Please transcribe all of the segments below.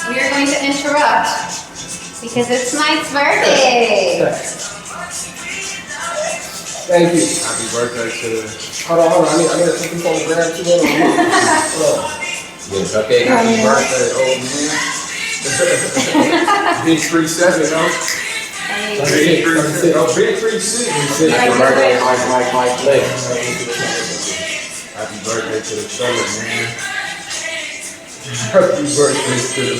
we are going to interrupt because it's Mike's birthday. Thank you. Happy birthday to the... Hold on. I need to take this phone and grab you. Hold on. Yes, okay, happy birthday, old man. Big 3-7, no? Big 3-6. Oh, Big 3-6. Happy birthday, Mike Blake. Happy birthday to the fella, man. Happy birthday to the...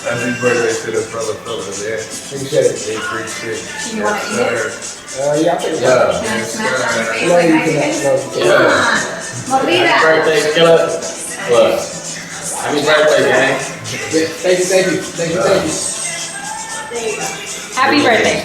Happy birthday to the fella, man. Appreciate it. Big 3-6. You want to eat it? Yeah, I think Yeah. Can I smash on your face No, like you Mike did? cannot. Molida. Happy birthday, killer. Look. Happy birthday, gang. Thank you. Happy birthday.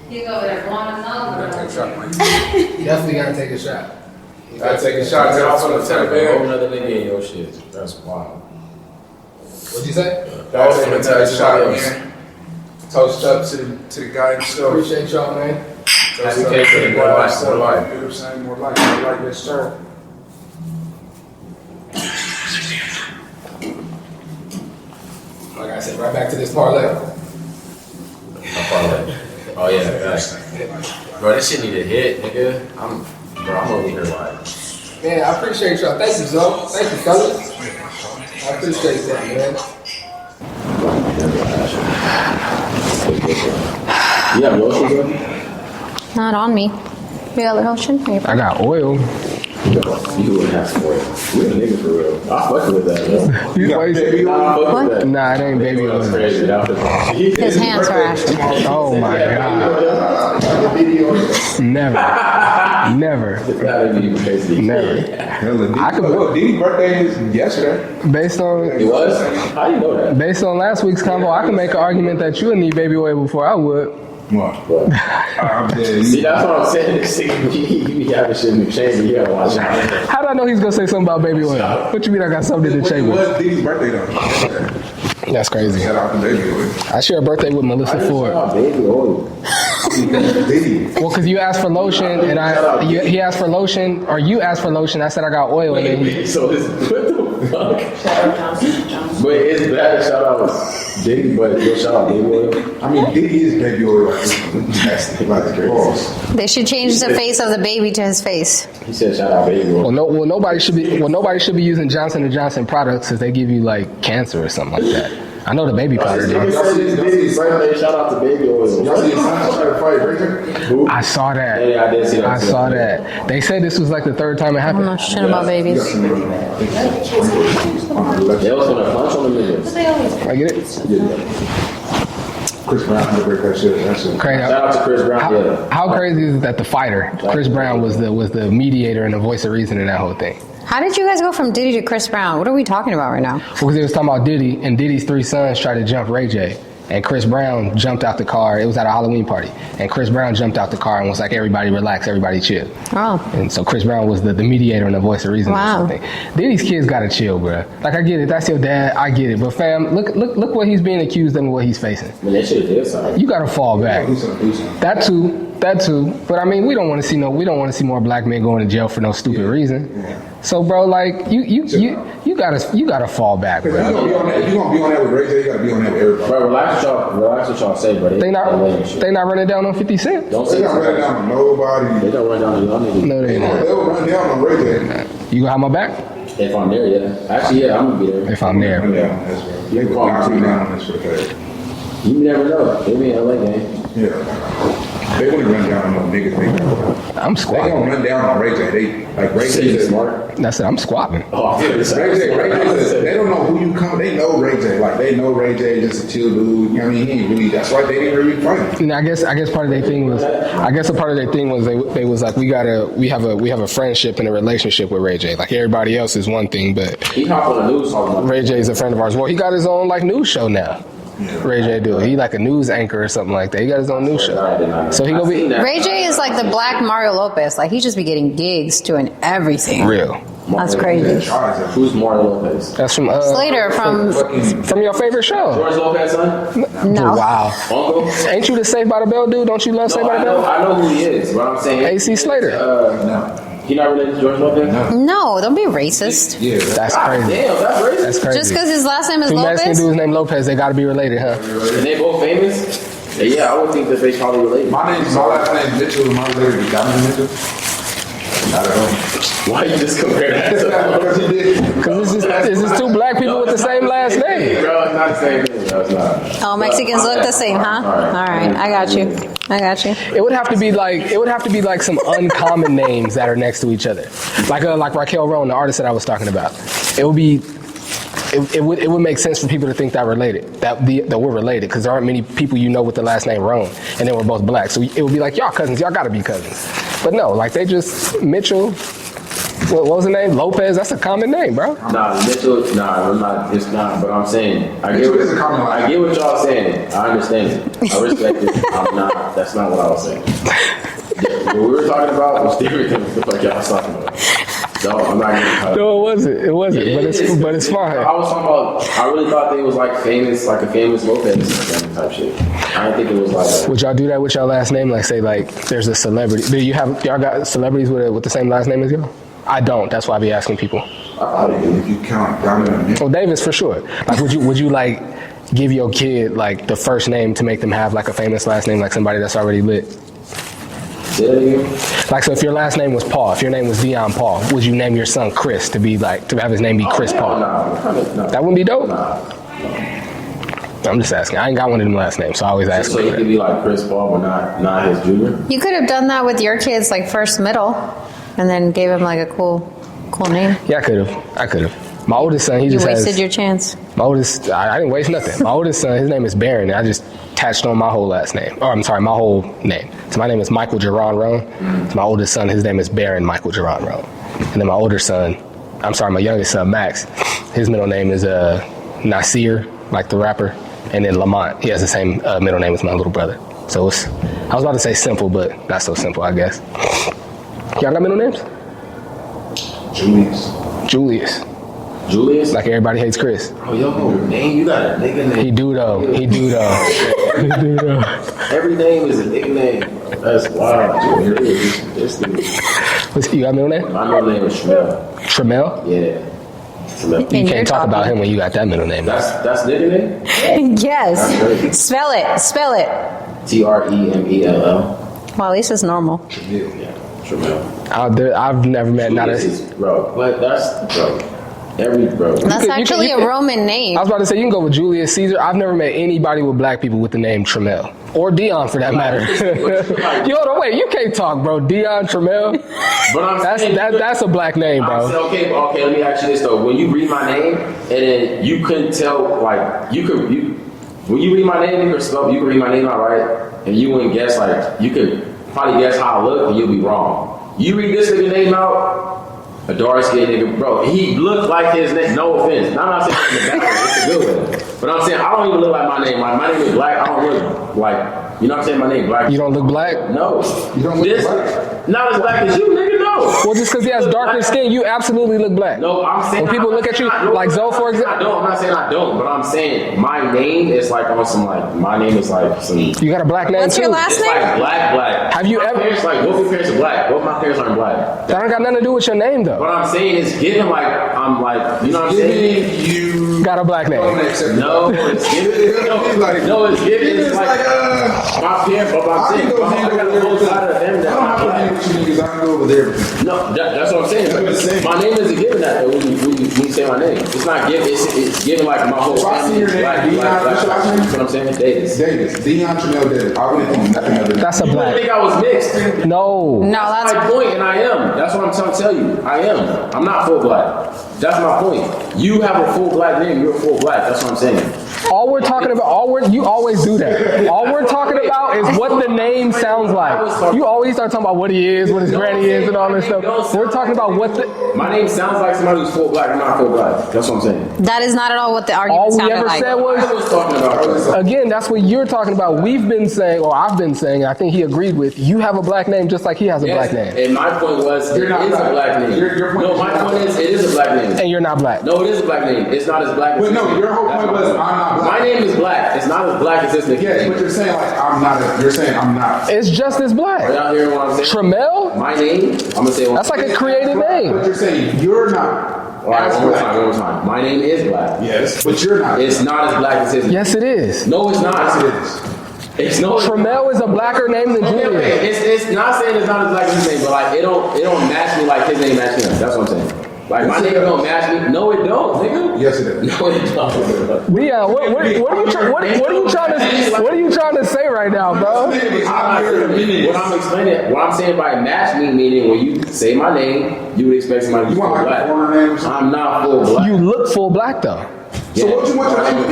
You go over there blowing his nose. Take a shot, Mike. Definitely gotta take a shot. Gotta take a shot. Get off on the Whole television. nother nigga in your shit. That's wild. What'd you say? Gotta take a shot, man. Toast up to the guy himself. Appreciate y'all, man. Toast Happy up birthday, to the more guy life, himself. more life. You know what I'm saying? More life, yes, sir. Like I said, right back to this parlay. Oh yeah, guys. Bro, that shit need a hit, nigga. I'm over here like. Man, I appreciate y'all. Thank you, Zoe. Thank you, fellas. I appreciate that, man. You have lotion, bro? Not on me. You got lotion? I got oil. You wouldn't have to worry. You a nigga for real. I fuck with that, bro. You wasted. What? Nah, it ain't baby oil. That's crazy. His hands are ashy. Oh my god. Never. That'd be crazy. Never. I could. Look, Diddy's birthday is yesterday. Based It on was? How you know that? based on last week's combo, I can make an argument that you would need baby oil before I would. What? I'm dead. See, that's what I'm saying. This nigga, you be having shit in the chamber. You gotta watch out. How did I know he's gonna say something about baby oil? What you mean I got something in the It chamber? was Diddy's birthday though. That's crazy. Shout out to Baby Oil. I share a birthday with Melissa Ford. Baby oil. Diddy. Well, because you asked for lotion and he asked for lotion, or you asked for lotion. I said I got oil, and then he, So it's what the fuck? But it's bad to shout out Diddy, but you'll shout out Baby oil. I mean, Diddy is Baby Oil. That's like false. They should change the face of the baby to his face. He said shout out Baby oil. nobody should be using Johnson & Johnson products because they give you like cancer or something like that. I know the baby powder He did. said it's Diddy's birthday. Shout out to Baby oil. Y'all see the sign trying to fight Razor? Who? I saw that. Yeah, I did see that. I saw that. They said this was like the third time it I don't know happened. shit about babies. They was gonna punch on the niggas. I get it. Chris Brown had to break that shit. That's it. Crazy. Shout out to Chris Brown. Yeah. How crazy is it that the fighter, Chris Brown, was the mediator and the voice of reason in that whole thing? How did you guys go from Diddy to Chris Brown? What are we talking about right now? Because they was talking about Diddy, and Diddy's three sons tried to jump Ray J. And Chris Brown jumped out the car. It was at a Halloween party. And Chris Brown jumped out the car and was like, everybody relax, everybody chill. Oh. And so Chris Brown was the mediator and the voice of reason Wow. or something. Diddy's kids gotta chill, bro. Like, I get it. That's your dad. I get it. But fam, look what he's being accused of and what he's facing. I mean, that shit did something. You gotta fall back. That too. But I mean, we don't want to see more black men going to jail for no stupid reason. So, bro, like you gotta fall back, If bro. you're gonna be on that with Ray J, you gotta be on that with everybody. Bro, relax what y'all say, bro. They not running down on 50 Cent. Don't They say not running down on nobody. They don't run down on y'all niggas. No, they not. They'll run down on Ray J. You gonna have my back? If I'm there, yeah. Actually, yeah, I'm gonna be there. If I'm there. Run down on this one. They would knock me down on this for the fact. You never know. They be in LA, gang. Yeah. They wouldn't run down on no niggas. I'm They don't squatting. run down on Ray J. They like Ray J. Say is smart. That's it. I'm squatting. Oh, I feel this. Ray J, they don't know who you come. They know Ray J. Like they know Ray J. Just a chill dude. You know what I mean? He ain't really. That's why they didn't really fight. And I guess part of their thing was they was like we have a friendship and a relationship with Ray J. Like everybody else is one thing, but He hopped on the news talking about Ray J is a friend of ours. Well, he got his own like news show now. Ray J do. He like a news anchor or something like that. He got his own news show. So he gonna be Ray J is like the black Mario Lopez. Like he just be getting gigs doing everything. real. That's crazy. Who's Mario Lopez? That's from Slater from from your favorite show. George Lopez, son? no. Wow. Uncle? Ain't you the Saved by the Bell dude? Don't you love Saved No, by the Bell? I know who he is, but I'm saying... AC Slater. He not related to George Lopez? No, don't be racist. Yeah, That's God crazy. damn, that's racist. That's crazy. Just because his last name is Two Mexican Lopez. dudes named Lopez, they gotta be related, huh? And they both famous? Yeah, I would think that they probably related. my last name is Mitchell. My related to Donovan Mitchell. Not at all. Why you just compare that to... Because he did. Because it's just two black people with the same last name. Bro, it's not the same thing. No, it's not. Oh, Mexicans look the same, huh? All right, I got you. It would have to be like some uncommon names that are next to each other, like Raquel Rowan, the artist that I was talking about. It would make sense for people to think that we're related because there aren't many people you know with the last name Rowan, and then we're both black. So it would be like y'all cousins, y'all gotta be cousins. But no, like they just Mitchell. What was the name? Lopez. That's a common name, bro. Nah, Mitchell. Nah, I'm not. It's not. But I'm saying. I Mitchell is a common I get what y'all saying. I understand it. I respect it. I'm not. That's not what I was saying. What we were talking about was different than what the fuck y'all was talking about. No, I'm not getting caught. No, it wasn't. But it's fine. I was talking about. I really thought they was like famous, like a famous Lopez type shit. I didn't think it was like. Would y'all do that with y'all last name? Like say like there's a celebrity. Do y'all got celebrities with the same last name as you? I don't. That's why I be asking people. If you count Donovan Mitchell. Oh, Davis for sure. Like, would you like give your kid like the first name to make them have like a famous last name, like somebody that's already lit? Say that again? Like, so if your last name was Paul, if your name was Dion Paul, would you name your son Chris to have his name be Chris Paul? No. That wouldn't be dope. Nah. I'm just asking. I ain't got one of them last names, so I always ask. So he could be like Chris Paul, but not his junior. You could have done that with your kids, like first, middle, and then gave him like a cool name. Yeah, I could have. My oldest son, he You just wasted has. your chance. My oldest, I didn't waste nothing. My oldest son, his name is Barron, and I just attached on my whole last name. Or I'm sorry, my whole name. So my name is Michael Jerron Roan. So my oldest son, his name is Barron Michael Jerron Roan. And then my my youngest son, Max, his middle name is Nasir, like the rapper. And then Lamont, he has the same middle name as my little brother. So I was about to say simple, but not so simple, I guess. Y'all got middle names? Julius. Like everybody hates Chris. Oh, yo, name, you got a nigga name. He do though. Every name is a nigga name. That's wild. You got a middle name? My middle name is Shmel. Tramel? Yeah. Shmel. And You you're can't talk talking. about him when you got that middle name. That's nigga name? Yes. That's Spell it. Tremell. Well, at least it's normal. Yeah, Tremell. I've never met not Julius a. is, bro. But that's, bro. Bro. That's could- actually you could- a Roman name. I was about to say you can go with Julius Caesar. I've never met anybody with black people with the name Tramel or Dion for that matter. Yo, hold on, wait, you can't talk, bro. Dion Tramel. But I'm saying, That's a black name, I'm bro. saying, okay, let me ask you this though. When you read my name and then you couldn't tell, like, when you read my name, you can read my name out right, and you wouldn't guess, like, you could probably guess how I look and you'll be wrong. You read this nigga name out, a dark skinned nigga, bro, he looked like his name, no offense. Now, I'm not saying it's a bad way, it's a good way. But I'm saying, I don't even look like my name. My name is Black, I don't look like, you know what I'm saying, my name Black. You don't look black? No. You don't look black? Not as black as you, nigga, no. Well, just because he has darker skin, you absolutely look black. No, I'm saying When people look at you, like Zoe, for example. I'm not saying I don't, but I'm saying my name is like on some like my name is like some. You got a black name What's too. your last It's name? like black. Have you My ever- Parents, like both of your parents are black. Both my parents aren't black. That don't got nothing to do with your name though. What I'm saying is given like I'm like you know what I'm saying. You Got a black name. No, it's given. No, it's given. It's like my parents. But I'm saying I got a whole side of them that I I'm don't black. have to hang with you niggas. I can go over there. No, that's what I'm saying. My name isn't given that when you say my name. It's not given. It's given like my whole If I see family. your name, Dion, what's your last name? That's what I'm saying. Davis. Dion Tramel Davis. I wouldn't think nothing other than That's a You wouldn't black. think I was mixed. No. No, That's that's my point, and I am. That's what I'm trying to tell you. I am. I'm not full black. That's my point. You have a full black name. You're full black. That's what I'm saying. You always do that. All we're talking about. about is what the name sounds like. You always start talking about what he is, what his granny is, and all this stuff. We're talking about what the. My name sounds like somebody who's full black. I'm not full black. That's what I'm saying. That is not at all what the argument All we sounded ever like. said I was. was talking about. Again, that's what you're talking about. We've been saying, or I've been saying, I think he agreed with, you have a black name just like he has a black name. And my point was, You're not it is black. a black name. Your point No, is my you're point not is, it is a black name. And you're not black. No, it is a black name. It's not as black as But no, his name. your whole That's point my was, I'm not black. My name is black. It's not as black as his name. Yes, but you're saying like I'm not. You're saying I'm not. It's just as Are black. y'all hearing what I'm saying? Tramel? My name, I'm gonna say it one That's like a created But name. you're saying you're not. All right, as one more black. time, one more time. My name is black. Yes, but you're not. It's not as black as his name. Yes, it is. No, it's Yes, not. it is. It's no. Tramel is a blacker name than Okay, Julius. it's not saying it's not as black as his name, but like it don't match me like his name matches him. That's what I'm saying. Like my name don't match me. No, it don't, nigga. Yes, it is. No, it don't. Leon, what are you trying to say right now, bro? What I'm explaining, what I'm saying by match me, meaning when you say my name, you would expect somebody to be You full want like a black. foreigner name or something? I'm not full black. You look full black though. So what you want your name to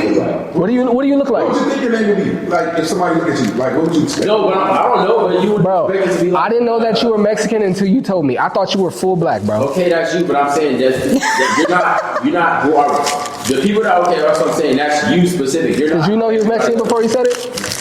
be? What do you look What like? would you think your name would be? Like if somebody look at you, like what would you expect? No, but I don't know, but you would Bro, expect it to be like. I didn't know that you were Mexican until you told me. I thought you were full black, bro. Okay, that's you, but I'm saying that you're not who are the people that okay, that's what I'm saying. That's you specific. You're not. Did you know he was Mexican before he said it?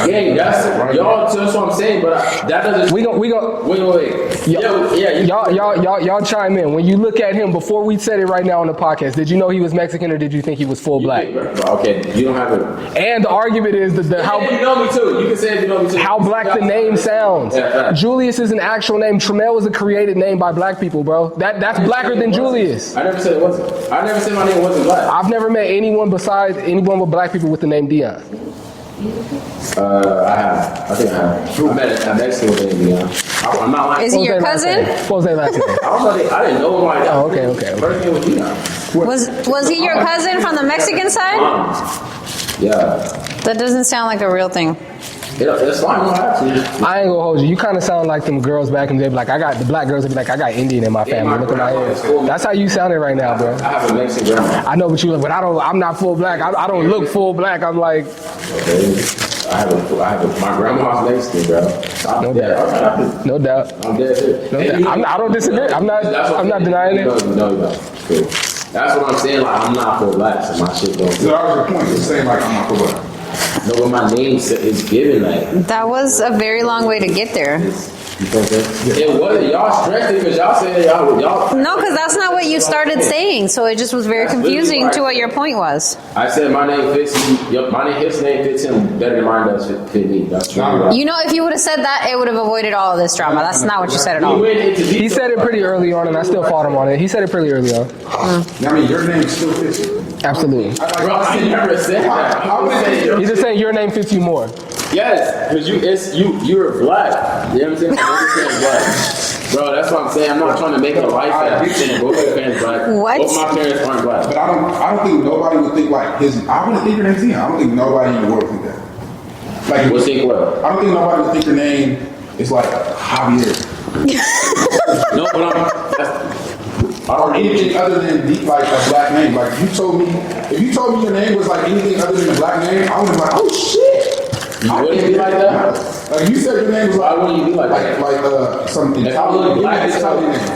Yeah, that's y'all. That's what I'm saying, but that doesn't. We gon' Wait. Y'all chime in. When you look at him before we said it right now on the podcast, did you know he was Mexican or did you think he was full black? Okay, you don't have it. And the argument is that You know me too. You can say if you know me too. how black the name sounds. Yeah. Julius is an actual name. Tramel is a created name by black people, bro. That's blacker than Julius. I never said it wasn't. I never said my name wasn't black. I've never met anyone besides anyone with black people with the name Dion. I have. I think I have. I met a Mexican with the name Dion. I'm not lying. Is he your What was cousin? their last name? What was their last name? I didn't know him like that. Oh, okay. First name was Dion. Was he your cousin from the Mexican side? Yeah. That doesn't sound like a real thing. It's fine. You don't have to. I ain't gonna hold you. You kind of sound like them girls back in the day. Like the black girls would be like, I got Indian in my family. Look at my hair. That's how you sounded right now, bro. I have a Mexican grandma. I know, but you look, but I'm not full black. I don't look full black. I'm like, Okay. My grandma's Mexican, bro. No doubt. No doubt. I'm dead serious. No doubt. I don't disagree. I'm not denying it. No, you're not. Cool. That's what I'm saying. Like I'm not full black, so my shit don't. So that was your point. You're saying like I'm not full black. No, but my name is given like. That was a very long way to get there. You know what I'm saying? It wasn't. Y'all stressed it because y'all said y'all. No, because that's not what you started saying. So it just was very That's literally confusing what I to what said. your point was. I said my name fits him. His name fits him better than mine does fit me. That's true. You know, if you would have said that, it would have avoided all of this drama. That's not what you said at We all. went into He detail. said it pretty early on, and I still fought him on it. He said it pretty early on. I mean, your name still fits you. Absolutely. Bro, I never said that. How would it He's just saying your name fits you more. Yes, because you're black. You know what I'm saying? I'm saying black. Bro, that's what I'm saying. I'm not trying to make it a life that I'm saying both my parents black. What? Both my parents aren't black. But I don't think nobody would think like his. I wouldn't think your name's Dion. I don't think nobody in the world would think that. Like, We'll think what? I don't think nobody would think your name is like Javier No, but I or don't need anything you. other than like a black name. Like if you told me your name was like anything other than a black name, I would be like, oh shit. You wouldn't be like that? Like you said your name was Why like, wouldn't you be like that? like some If I look black, it's Italian If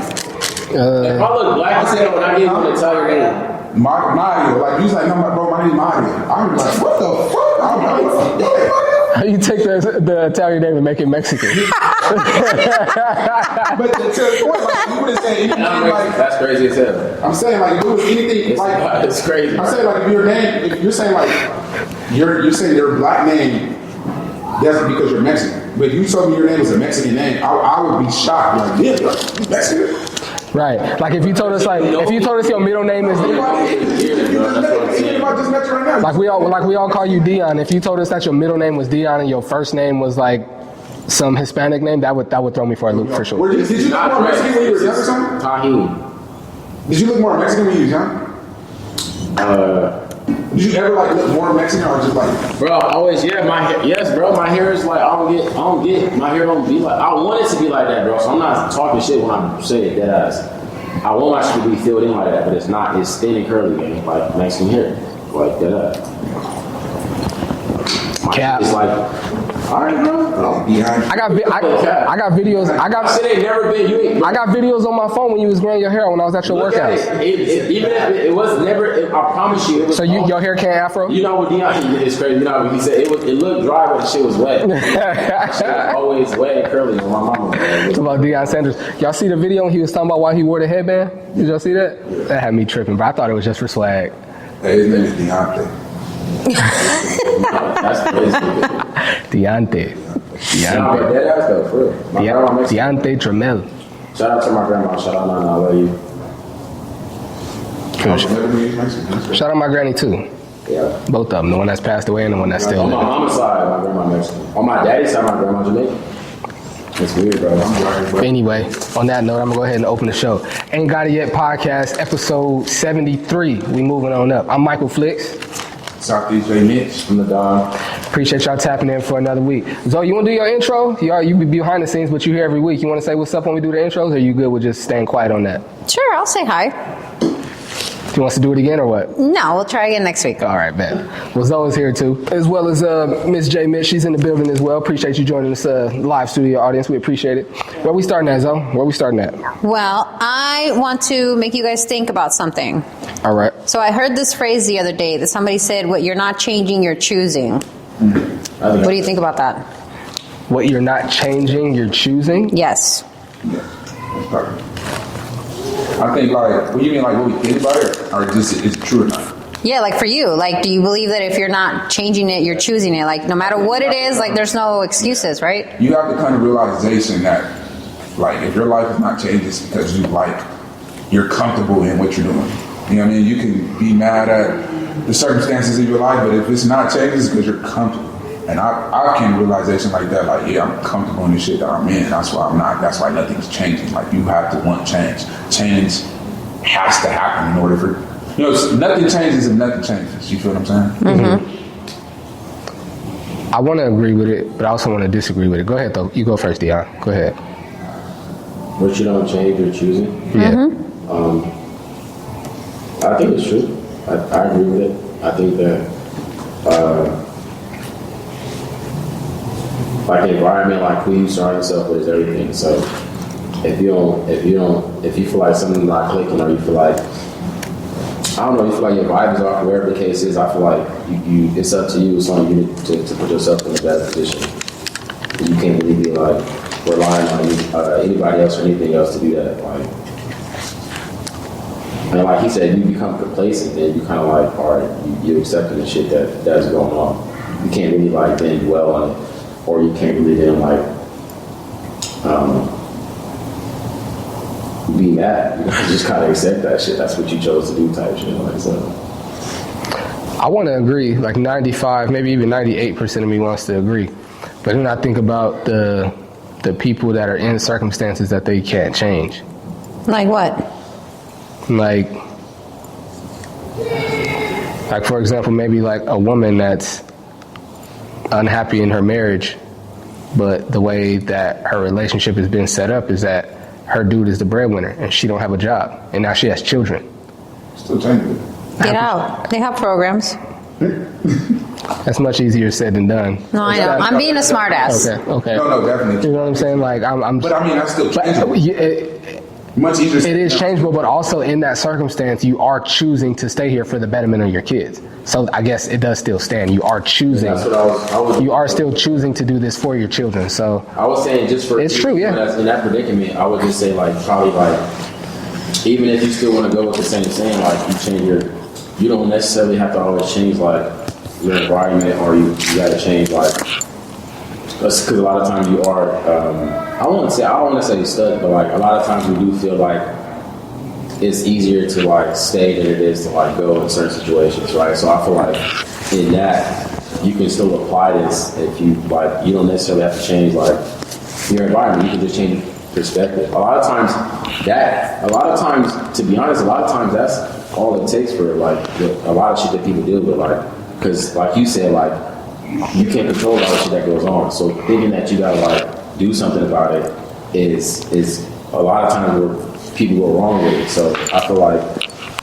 name. I look black, I said when I didn't want to tell your name. Mario. Like you was like, no, bro, my name's Mario. I was like, what the fuck? I'm like, what the fuck? How you take the Italian name and make it Mexican? But to the point, like you wouldn't say anything like. That's crazy as hell. I'm saying like if it was anything like. It's crazy. I'm saying like if your name, if you're saying like you're saying your black name, that's because you're Mexican. But if you told me your name was a Mexican name, I would be shocked. Like, yeah, you Mexican. Right. Like if you told us your middle name is Even if I just met you right now. like we all call you Dion. If you told us that your middle name was Dion and your first name was like some Hispanic name, that would throw me for a loop for sure. Did you look more Mexican when you were young or something? Tahini. Did you look more Mexican when you was young? Did you ever like look more Mexican or just like? Bro, always, yeah, yes, bro, my hair is like, my hair don't be like, I want it to be like that, bro, so I'm not talking shit when I'm saying that ass. I want my shit to be filled in like that, but it's not, it's thin and curly, man, like Mexican hair, like that ass. My Cap. shit is like, All right, bro. Behind. I got videos. Shit ain't never been. You ain't. I got videos on my phone when you was growing your hair when I was at your Look at workouts. even if it was never. I promise you. It was So your hair can't afro? You know what Deion is crazy. You know what he said? It looked dry, but the shit was wet. Shit was always wet and curly on my mama. Talking about Deion Sanders. Y'all see the video when he was talking about why he wore the headband? Did y'all see that? That had me tripping, but I thought it was just for swag. Hey, his name is Deontay. That's crazy. Deontay. Nah, but dead ass though, for real. My grandma makes. Deontay Trammell. Shout out to my grandma. Shout out, Nana. I love you. Shout out my granny too. Yeah. Both of them. The one that's passed away and the one that's still On my living. mama's side, my grandma Mexican. On my daddy's side, my grandma Jamaican. It's weird, bro. Anyway, on that note, I'm gonna go ahead and open the show. Ain't Got It Yet podcast, episode 73. We moving on up. I'm Michael Flicks. Southeast J. Mitch. From the Don. Appreciate y'all tapping in for another week. Zoe, you wanna do your intro? You be behind the scenes, but you here every week. You wanna say what's up when we do the intros, or you good with just staying quiet on that? Sure, I'll say hi. You want us to do it again or what? No, we'll try again next week. All right, man. Well, Zoe's here too, as well as Miss J. Mitch. She's in the building as well. Appreciate you joining us, live studio audience. We appreciate it. Where we starting at, Zoe? Where we starting at? Well, I want to make you guys think about something. All right. So I heard this phrase the other day that somebody said, "What you're not changing, you're choosing." What do you think about that? What you're not changing, you're choosing? Yes. I think like, what you mean like what we think about it, or just is it true or not? Yeah, like for you, like, do you believe that if you're not changing it, you're choosing it? Like, no matter what it is, like, there's no excuses, right? You have the kind of realization that, like, if your life is not changing, it's because you're comfortable in what you're doing. You know what I mean? You can be mad at the circumstances of your life, but if it's not changing, it's because you're comfortable. And I came to realization like that, like, yeah, I'm comfortable in the shit that I'm in. That's why that's why nothing's changing. Like, you have to want change. Change has to happen in order for, nothing changes if nothing changes. You feel what I'm saying? Mm-hmm. I want to agree with it, but I also want to disagree with it. Go ahead, though. You go first, Deion. Go ahead. What you don't change, you're choosing. Yeah. I think it's true. I agree with it. I think that like the environment, like who you surround yourself with is everything. So if you feel like something's not clicking, or you feel like, I don't know, you feel like your vibe is off, whatever the case is, I feel like it's up to you. It's on you to put yourself in a better position. You can't really be like relying on anybody else or anything else to do that. Like, and like he said, you become complacent, then you kind of like, all right, you're accepting the shit that's going on. You can't really like then dwell on it, or you can't really then like be mad. You gotta just kind of accept that shit. That's what you chose to do, type shit. Like, so. I want to agree, like 95, maybe even 98% of me wants to agree. But then I think about the people that are in circumstances that they can't change. Like what? Like for example, maybe like a woman that's unhappy in her marriage, but the way that her relationship has been set up is that her dude is the breadwinner and she don't have a job, and now she has children. Still changing. Get out. They have programs. That's much easier said than done. No, I know. I'm being a smartass. Okay. No, definitely. You know what I'm saying? Like I'm. But I mean, that's still changeable. Much easier. It is changeable, but also in that circumstance, you are choosing to stay here for the betterment of your kids. So I guess it does still stand. You are choosing. That's what I was. You are still choosing to do this for your children. So I was saying, just for it's true, yeah. That's in that predicament, I would just say like probably like, even if you still want to go with the same saying, like you change you don't necessarily have to always change like your environment, or you got to change like, because a lot of times you are. I don't want to say stuck, but like a lot of times we do feel like it's easier to like stay than it is to like go in certain situations, right? So I feel like in that you can still apply this if you like. You don't necessarily have to change like your environment. You can just change perspective. A lot of times, to be honest, a lot of times that's all it takes for like a lot of shit that people deal with, like, because like you said, like you can't control a lot of shit that goes on. So thinking that you gotta like do something about it is a lot of times where people go wrong with it. So I feel like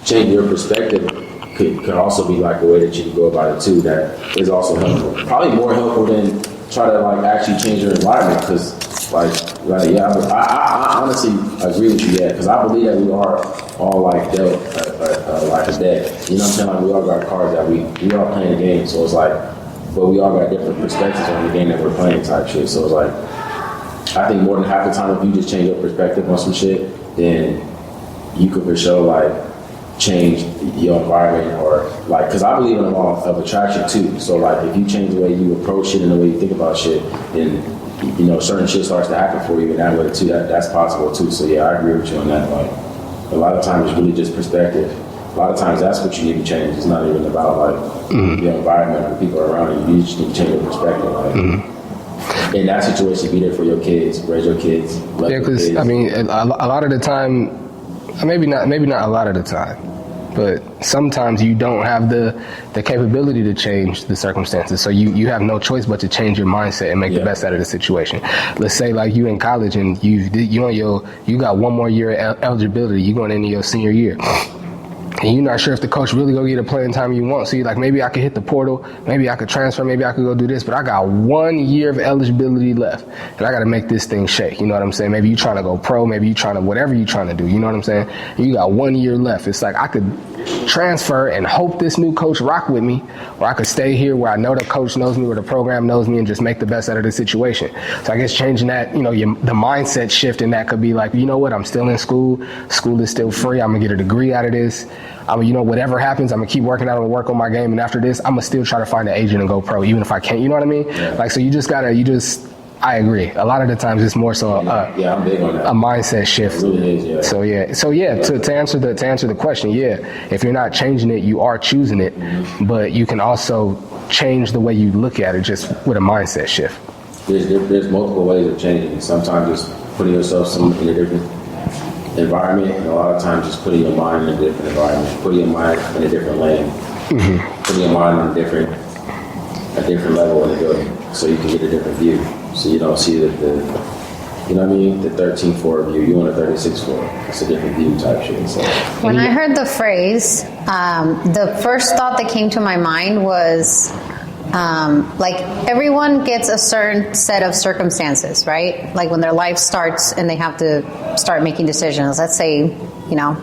changing your perspective could also be like a way that you can go about it too. That is also helpful. Probably more helpful than try to like actually change your environment because yeah, I honestly agree with you, yeah, because I believe that we are all like dealt like a deck. You know what I'm saying? Like we all got cards that we all playing the game, so it's like, but we all got different perspectives on the game that we're playing type shit. So it's like, I think more than half the time if you just change your perspective on some shit, then you could for sure like change your environment or like, because I believe in the law of attraction too. So like if you change the way you approach shit and the way you think about shit, then you know certain shit starts to happen for you in that way too. That's possible too. So yeah, I agree with you on that. Like a lot of times it's really just perspective. A lot of times that's what you need to change. It's not even about like your environment or the people around you. You just need to change your perspective. Like, in that situation, be there for your kids, raise your kids. Yeah, because I mean, a lot of the time, maybe not a lot of the time, but sometimes you don't have the capability to change the circumstances. So you have no choice but to change your mindset and make the best out of the situation. Let's say like you in college and you got one more year of eligibility. You going into your senior year. And you're not sure if the coach really gonna get a playing time you want. So you're like, maybe I could hit the portal, maybe I could transfer, maybe I could go do this, but I got 1 year of eligibility left and I gotta make this thing shake. You know what I'm saying? Maybe you're trying to go pro, maybe you're trying to, whatever you're trying to do, you know what I'm saying? And you got 1 year left. It's like I could transfer and hope this new coach rock with me, or I could stay here where I know the coach knows me, where the program knows me, and just make the best out of the situation. So I guess changing that, you know, the mindset shift in that could be like, you know what, I'm still in school is still free, I'm gonna get a degree out of this. You know, whatever happens, I'm gonna keep working out and work on my game, and after this, I'm gonna still try to find an agent and go pro, even if I can't. You know what I mean? Yeah. Like, so I agree. A lot of the times, it's more so I'm big on that. A mindset shift. It really is, yeah. So yeah. To answer the question, yeah. If you're not changing it, you are choosing it, but you can also change the way you look at it just with a mindset shift. There's multiple ways of changing it. Sometimes just putting yourself in a different environment, and a lot of times just putting your mind in a different environment, putting your mind in a different lane, putting your mind in a different level in the building, so you can get a different view. So you don't see the you know what I mean, the 13-4 view. You want a 36-4. It's a different view type shit. So when I heard the phrase, the first thought that came to my mind was, like everyone gets a certain set of circumstances, right? Like when their life starts and they have to start making decisions. Let's say, you know,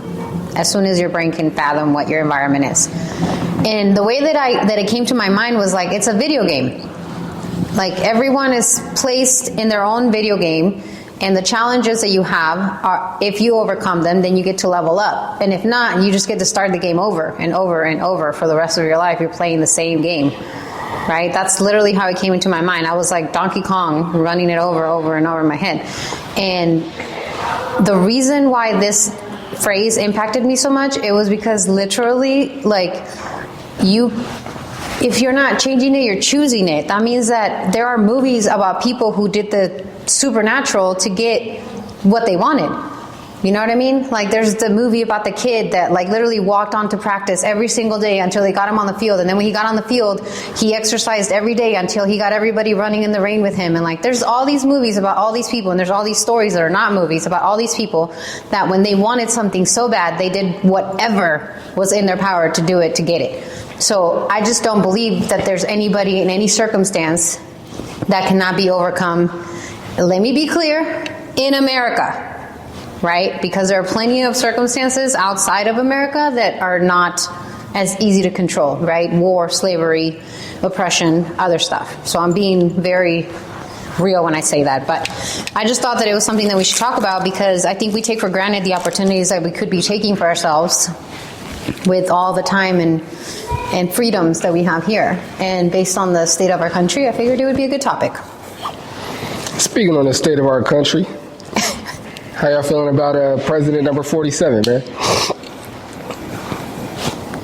as soon as your brain can fathom what your environment is. And the way that it came to my mind was like, it's a video game. Like everyone is placed in their own video game, and the challenges that you have are, if you overcome them, then you get to level up. And if not, you just get to start the game over and over and over for the rest of your life. You're playing the same game. Right? That's literally how it came into my mind. I was like Donkey Kong, running it over and over in my head. And the reason why this phrase impacted me so much, it was because literally, like, if you're not changing it, you're choosing it. That means that there are movies about people who did the supernatural to get what they wanted. You know what I mean? Like there's the movie about the kid that like literally walked on to practice every single day until they got him on the field. And then when he got on the field, he exercised every day until he got everybody running in the rain with him. And like there's all these movies about all these people, and there's all these stories that are not movies about all these people that when they wanted something so bad, they did whatever was in their power to do it, to get it. So I just don't believe that there's anybody in any circumstance that cannot be overcome. Let me be clear, in America. Right? Because there are plenty of circumstances outside of America that are not as easy to control, right? War, slavery, oppression, other stuff. So I'm being very real when I say that. But I just thought that it was something that we should talk about, because I think we take for granted the opportunities that we could be taking for ourselves with all the time and freedoms that we have here. And based on the state of our country, I figured it would be a good topic. Speaking on the state of our country, how y'all feeling about president number 47, man?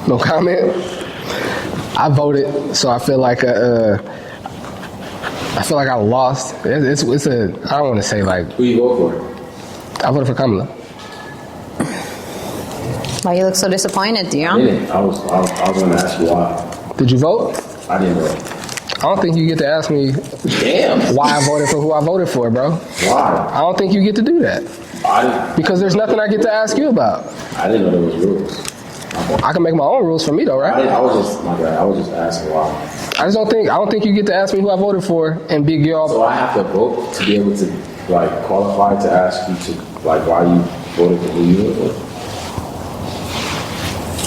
No comment? I voted, so I feel like I lost. I don't want to say like. Who you vote for? I voted for Kamala. Why you look so disappointed, Dion? I didn't. I was going to ask you why. Did you vote? I didn't vote. I don't think you get to ask me why I voted for who I voted for, bro. Why? I don't think you get to do that. Because there's nothing I get to ask you about. I didn't know there was rules. I can make my own rules for me though, right? I was just asking why. I don't think you get to ask me who I voted for and be So all. I have to vote to be able to like qualify to ask you to like why you voted for who you voted for.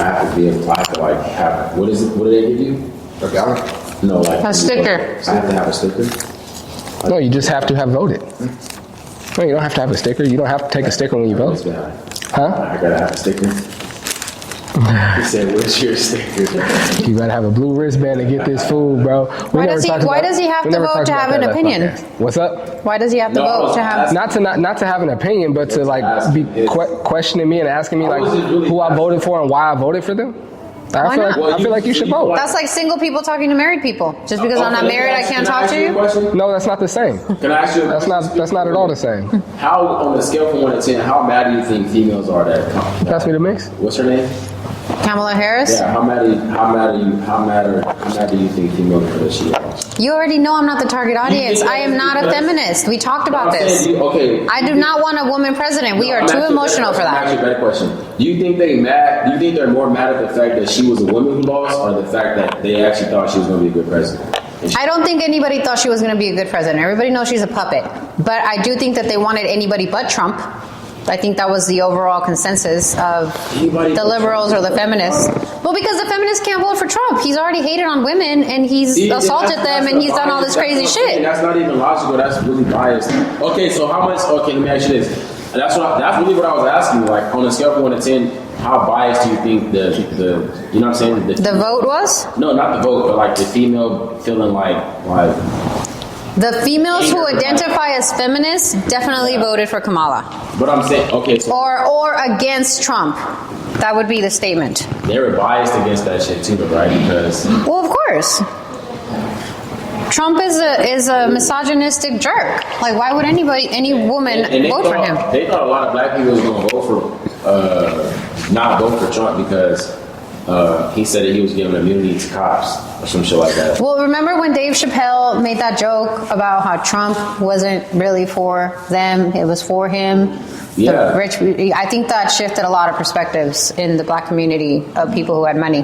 I have to be able. I have to like have. What is it? What do they give you? A ballot? No, like A sticker. I have to have a sticker. No, you just have to have voted. No, you don't have to have a sticker. You don't have to take a sticker when you vote. Huh? I gotta have a sticker. He said, "What's your sticker?" You gotta have a blue wristband to get this food, bro. Why does he have to vote to have an opinion? What's up? Why does he have to No, vote to have? Not to have an opinion, but to like be questioning me and asking me like who I voted for and why I voted for them. Why not? I feel like you should vote. That's like single people talking to married people. Just because I'm not married, I can't talk to you. No, that's not the same. Can I ask you? That's not at all the same. How on a scale from 1 to 10, how mad do you think females are that come? Pass me the mix. What's her name? Kamala Harris. Yeah. How mad do you think females are that she is? You already know I'm not the target audience. I am not a feminist. We talked about this. Okay. I do not want a woman president. We are too emotional for I'm asking that. you a better question. Do you think they're more mad at the fact that she was a woman who lost, or the fact that they actually thought she was going to be a good president? I don't think anybody thought she was going to be a good president. Everybody knows she's a puppet. But I do think that they wanted anybody but Trump. I think that was the overall consensus of the liberals or the feminists. Well, because the feminists can't vote for Trump. He's already hated on women and he's assaulted them and he's done all this crazy shit. That's not even logical. That's really biased. Okay, so how much? Okay, let me ask you this. That's really what I was asking. Like on a scale from 1 to 10, how biased do you think the you know what I'm saying? The vote was? No, not the vote, but like the female feeling like. The females who identify as feminists definitely voted for Kamala. But I'm saying, okay, so Or against Trump. That would be the statement. they were biased against that shit too, right? Because Well, of course. Trump is a misogynistic jerk. Like, why would any woman and they vote for him? They thought a lot of black people was going to vote for, not vote for Trump because he said that he was giving immunity to cops or some shit like that. Well, remember when Dave Chappelle made that joke about how Trump wasn't really for them, it was for him? Yeah. The rich, I think that shifted a lot of perspectives in the black community of people who had money.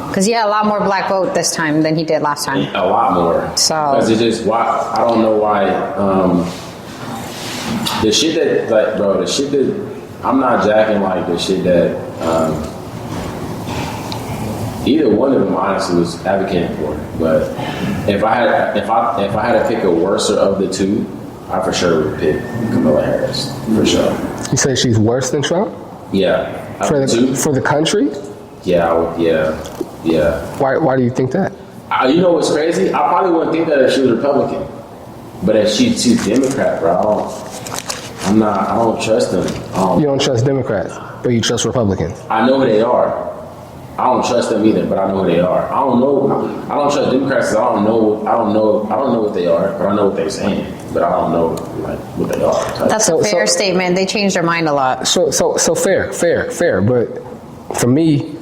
Because he had a lot more black vote this time than he did last time. A lot more. So- Because it's just why I don't know why the shit that like bro the shit that I'm not jacking like the shit that either one of them honestly was advocating for. But if I had to pick a worser of the two, I for sure would pick Kamala Harris for sure. You say she's worse than Trump Yeah. for the country? Yeah. I would, yeah. Why do you think that? You know what's crazy? I probably wouldn't think that if she was Republican, but if she's Democrat, bro, I don't trust them. You don't trust Democrats, but you trust Republicans. I know who they are. I don't trust them either, but I know who they are. I don't trust Democrats. 'Cause I don't know what they are, but I know what they're saying. But I don't know like what they are. That's a fair statement. They changed their mind a lot. So fair. But for me,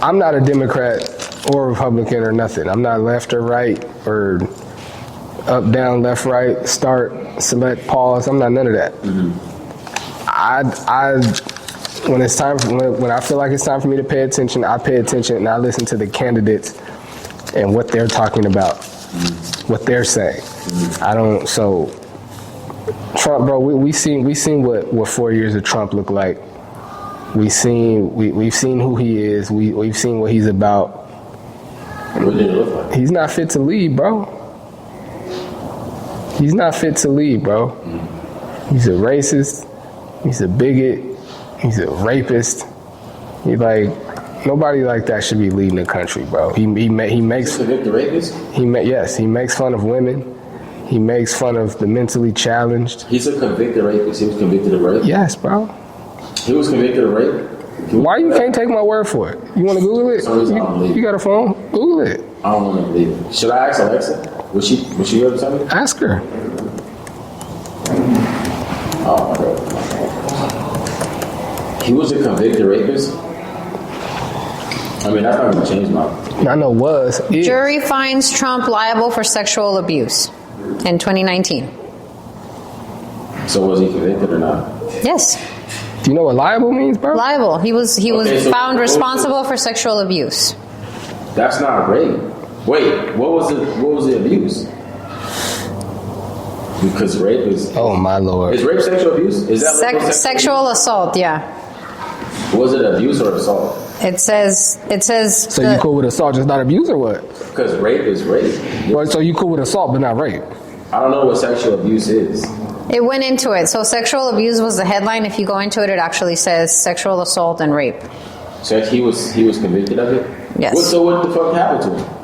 I'm not a Democrat or Republican or nothing. I'm not left or right or up, down, left, right, start, select, pause. I'm not none of that. When it's time, when I feel like it's time for me to pay attention, I pay attention and I listen to the candidates and what they're talking about, what they're saying. I don't. So Trump, bro, we've seen what 4 years of Trump look like. We've seen who he is. We've seen what he's about. What did it look like? He's not fit to lead, bro. He's not fit to lead, bro. He's a racist. He's a bigot. He's a rapist. Nobody like that should be leading the country, bro. He makes. Is he a rapist? Yes, he makes fun of women. He makes fun of the mentally challenged. He's a convicted rapist. He was convicted of rape. Yes, bro. He was convicted of rape. Why you can't take my word for it? You want to Google it? Sorry, I don't believe You got a phone? Google it. I don't want to believe it. Should I ask Alexa? Would she ever tell me? Ask her. Oh my god. He was a convicted rapist. I mean, that's not going to change my. I know is. Jury finds Trump liable for sexual abuse in 2019. So was he convicted or not? Yes, Do you know what liable means, bro? liable. He was Okay, so- found responsible for sexual abuse. That's not rape. Wait, what was the abuse? Because rape is. Oh my lord. Is rape sexual abuse? Is that legal Sexual assault, yeah. Was it abuse or assault? It says. So you cool with assault, just not abuse, or what? Because rape is rape. Well, so you cool with assault, but not rape? I don't know what sexual abuse is. It went into it. So sexual abuse was the headline. If you go into it, it actually says sexual assault and rape. So he was convicted of it? Yes. So what the fuck happened to him?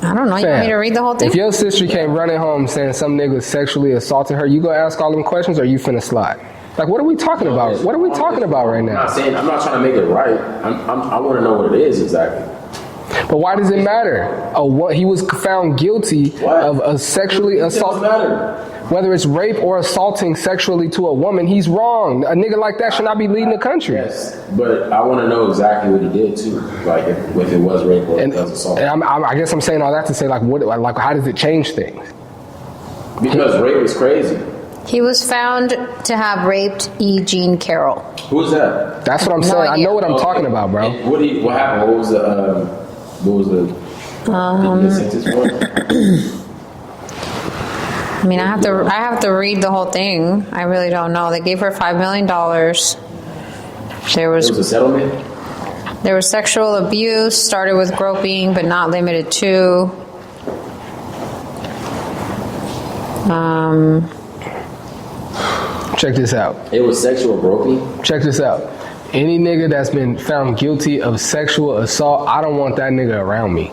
I don't know. You want me to read the whole thing? If your sister came running home saying some nigga sexually assaulted her, you gonna ask all them questions, or you finna slide? Like, what are we talking about? What are we talking about right now? I'm not trying to make it right. I want to know what it is exactly. But why does it matter? He was found guilty of a sexually assault. It doesn't matter. Whether it's rape or assaulting sexually to a woman, he's wrong. A nigga like that should not be leading the country. Yes, but I want to know exactly what he did too. Like if it was rape or if it was assault. And I guess I'm saying all that to say, like, how does it change things? Because rape is crazy. He was found to have raped E. Jean Carroll. Who's that? That's what I'm saying. I know what I'm talking about, bro. And what happened? What was the sentence for? I mean, I have to read the whole thing. I really don't know. They gave her $5 million. There It was a settlement. There was sexual abuse, started with groping, but not limited to. Check this out. It was sexual groping. Check this out. Any nigga that's been found guilty of sexual assault, I don't want that nigga around me.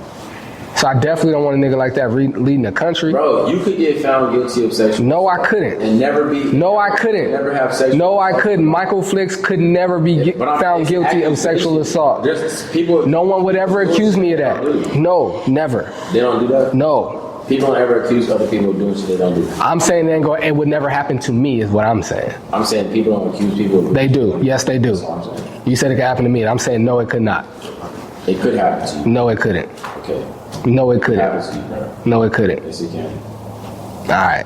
So I definitely don't want a nigga like that leading the country. Bro, you could get found guilty of sexual No, I couldn't. and never be. No, I couldn't. Never have sexual. No, I couldn't. Michael Flicks could never be found guilty of sexual assault. There's people. No one would ever accuse me of that. No, never. They don't do that. No. People don't ever accuse other people of doing shit they don't do. I'm saying it would never happen to me is what I'm saying. I'm saying people don't accuse people. Of They do. Yes, they do. That's what I'm saying. You said it could happen to me. I'm saying no, it could not. It could happen to you. No, it couldn't. Okay. No, it It couldn't. happens to you, bro. No, it couldn't. Yes, it can. All right.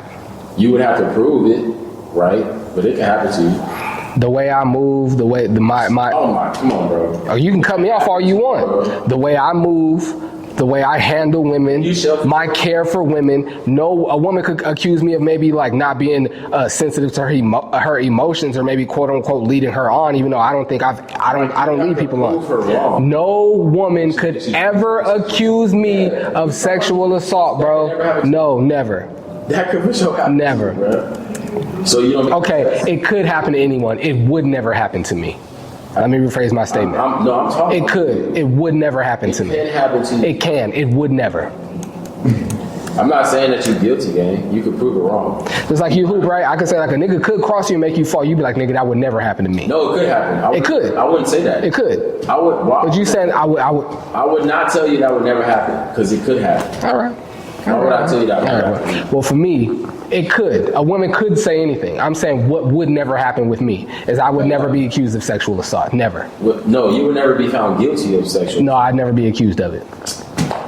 You would have to prove it, right? But it can happen to you. The way I move, the way my Oh my, come on, bro. oh, you can cut me off all you want. The way I move, the way I handle women, my care for women. No, a woman could accuse me of maybe like not being sensitive to her emotions, or maybe quote unquote leading her on, even though I don't think I don't lead people on. No woman could ever accuse me of sexual assault, bro. No, never. That could for sure happen. Never. Bro. So you don't. Okay, it could happen to anyone. It would never happen to me. Let me rephrase my statement. I'm talking. It could. It would never happen to me. It can happen to you. It can. It would never. I'm not saying that you're guilty, gang. You could prove it wrong. Just like you hoop, right? I could say like a nigga could cross you and make you fall. You'd be like, nigga, that would never happen to me. No, it could happen. It could. I wouldn't say that. It could. I would. Why? But you said I would. I would not tell you that would never happen because it could happen. All right. Why would I tell you that would never All happen? right. Well, for me, it could. A woman could say anything. I'm saying what would never happen with me is I would never be accused of sexual assault. Never. No, you would never be found guilty of sexual. No, I'd never be accused of it.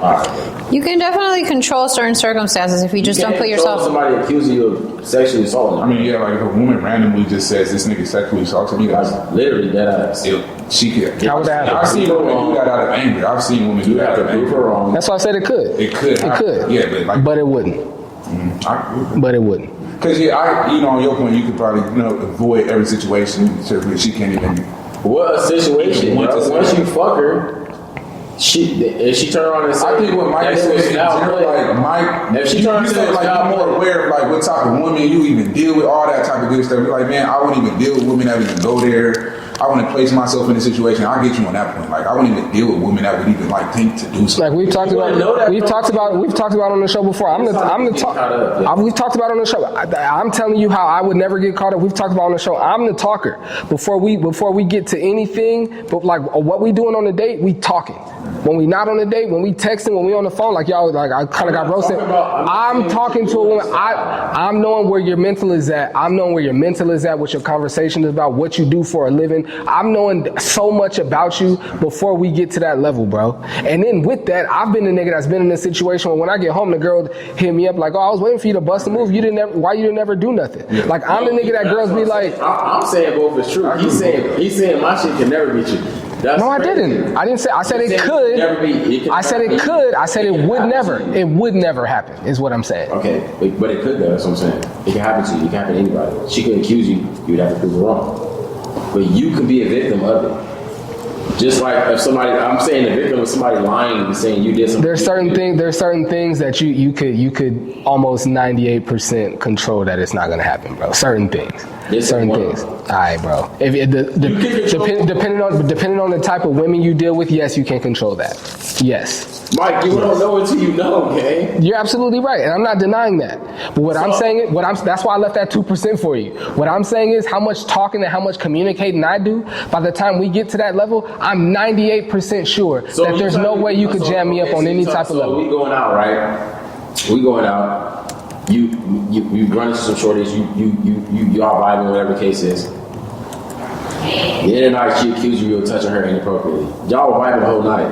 All right. You can definitely control certain circumstances if you just don't put yourself. Somebody accusing you of sexually assaulting. I mean, yeah, like if a woman randomly just says this nigga sexually assaulted me, That's like literally dead ass. she could. How would that happen? I've seen women do that out of anger. I've seen women do You that have out to of prove her anger. wrong. That's why I said it could. It could. It could. Yeah, but like, But it wouldn't. But it wouldn't. because on your point, you could probably avoid every situation so that she can't even. What a situation, Once bro. it's- Once you fuck her, if she turn around and say, I think what Mike that's said what's is now play. like Mike. If she you turns said to like child you're more play. aware of like what type of women you even deal with, all that type of good stuff. You're like, man, I wouldn't even deal with women that would even go there. I want to place myself in a situation. I'll get you on that point. Like I wouldn't even deal with women that would even like think to do something. Like we've talked about, we've talked about on the show before. We've talked about on the show. I'm telling you how I would never get caught up. We've talked about on the show. I'm the talker. Before we get to anything, but like what we doing on the date, we talking. When we not on the date, when we texting, when we on the phone, like y'all, like I kind of got roasted. I'm talking to a woman. I'm knowing where your mental is at. I'm knowing where your mental is at, what your conversation is about, what you do for a living. I'm knowing so much about you before we get to that level, bro. And then with that, I've been the nigga that's been in a situation where when I get home, the girl hit me up like, "Oh, I was waiting for you to bust a move. Why you didn't ever do nothing?" Yeah. Like I'm the nigga that girls be like, I'm saying both is true. He's saying my shit can never be true. That's No, I crazy. didn't. I didn't say. I said You it said could. never be- I said it could. I said it would never. It would never happen. Is what I'm saying. Okay, but it could though. That's what I'm saying. It can happen to you. It can happen to anybody. She could accuse you. You'd have to prove her wrong. But you could be a victim of it. Just like if somebody, I'm saying the victim of somebody lying and saying you did something. There's certain things that you could almost 98% control that it's not gonna happen, bro. Certain things. Yes, Certain it will. things. All right, bro. If it, You can control- depending on the type of women you deal with, yes, you can control that. Yes. Mike, you don't know until you know, okay? You're absolutely right, and I'm not denying that. But what I'm saying, that's why I left that 2% for you. What I'm saying is how much talking and how much communicating I do. By the time we get to that level, I'm 98% sure that there's no way you could jam me up on any type of level. So we going out, right? We going out. You run into some shorties. You all vibing, whatever the case is. The other night she accused you of touching her inappropriately. Y'all were vibing the whole night.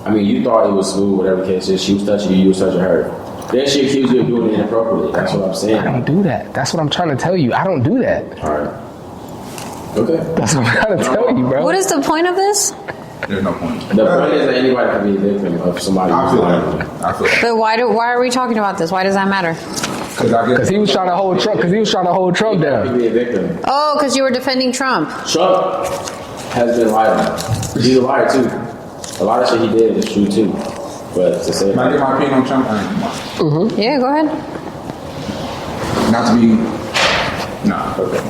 I mean, you thought it was smooth, whatever the case is. She was touching you, you was touching her. Then she accused you of doing it inappropriately. That's what I'm saying. I don't do that. That's what I'm trying to tell you. I don't do that. All right. Okay. That's what I'm trying to tell you, bro. What is the point of this? There's no point. The point is that anybody can be a victim of somebody. I who's feel lying. that. I feel that. But why are we talking about this? Why does that matter? Because he was trying to hold Trump. Anybody down. can be a victim. Oh, because you were defending Trump. Trump has been lying. He's a liar too. A lot of shit he did is true too. But to say Can I get my opinion on Trump? Yeah, go ahead. Not to be. Nah, okay.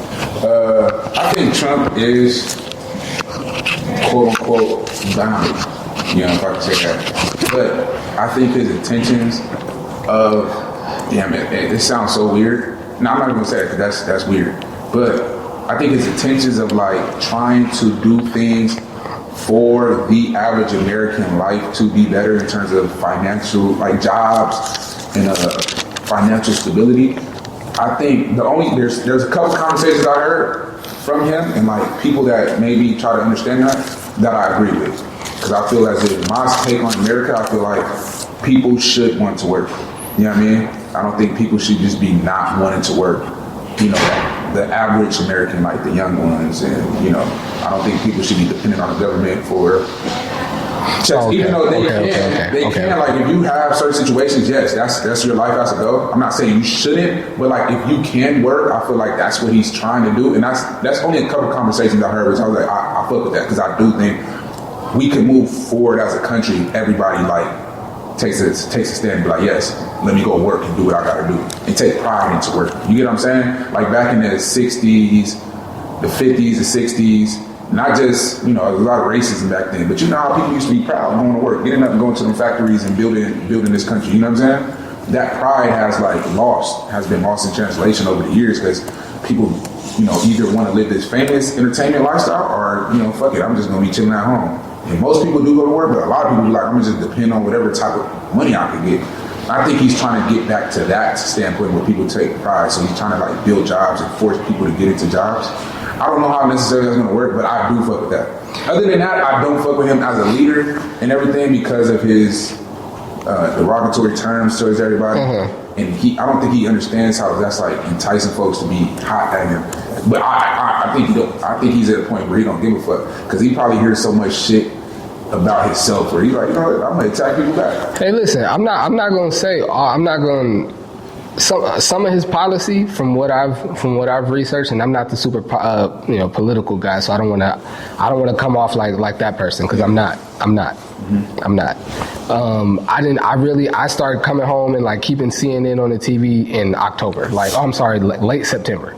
I think Trump is quote unquote bound. You know, if I can say that. But I think his intentions of, damn it sounds so weird. No, I'm not even gonna say that because that's weird. But I think his intentions of like trying to do things for the average American life to be better in terms of financial, like jobs and financial stability. I think there's a couple conversations I heard from him and like people that maybe try to understand that I agree with. Because I feel as if my take on America, I feel like people should want to work. You know what I mean? I don't think people should just be not wanting to work. You know, the average American, like the young ones, and you know, I don't think people should be dependent on the government for checks. Even though they can, like if you have certain situations, yes, that's your life has to go. I'm not saying you shouldn't, but like if you can work, I feel like that's what he's trying to do, and that's only a couple conversations I heard, which I was like, I fuck with that because I do think we can move forward as a country. Everybody like takes a stand and be like, yes, let me go work and do what I gotta do and take pride into work. You get what I'm saying? Like back in the 60s, the 50s, the 60s, not just, you know, there was a lot of racism back then, but you know how people used to be proud of going to work, getting up and going to them factories and building this country. You know what I'm saying? That pride has been lost in translation over the years because people, you know, either want to live this famous entertainment lifestyle or, you know, fuck it, I'm just gonna be chilling at home. And most people do go to work, but a lot of people be like, I'm gonna just depend on whatever type of money I can get. I think he's trying to get back to that standpoint where people take pride. So he's trying to like build jobs and force people to get into jobs. I don't know how necessarily that's gonna work, but I do fuck with that. Other than that, I don't fuck with him as a leader and everything because of his derogatory terms towards everybody. And I don't think he understands how that's like enticing folks to be hot at him. But I think he's at a point where he don't give a fuck because he probably hears so much shit about himself where he's like, you know what, I'm gonna attack people back. Hey, listen, I'm not gonna say some of his policy from what I've researched, and I'm not the super political guy, so I don't want to come off like that person because I'm not. I started coming home and like keeping CNN on the TV in October, late September.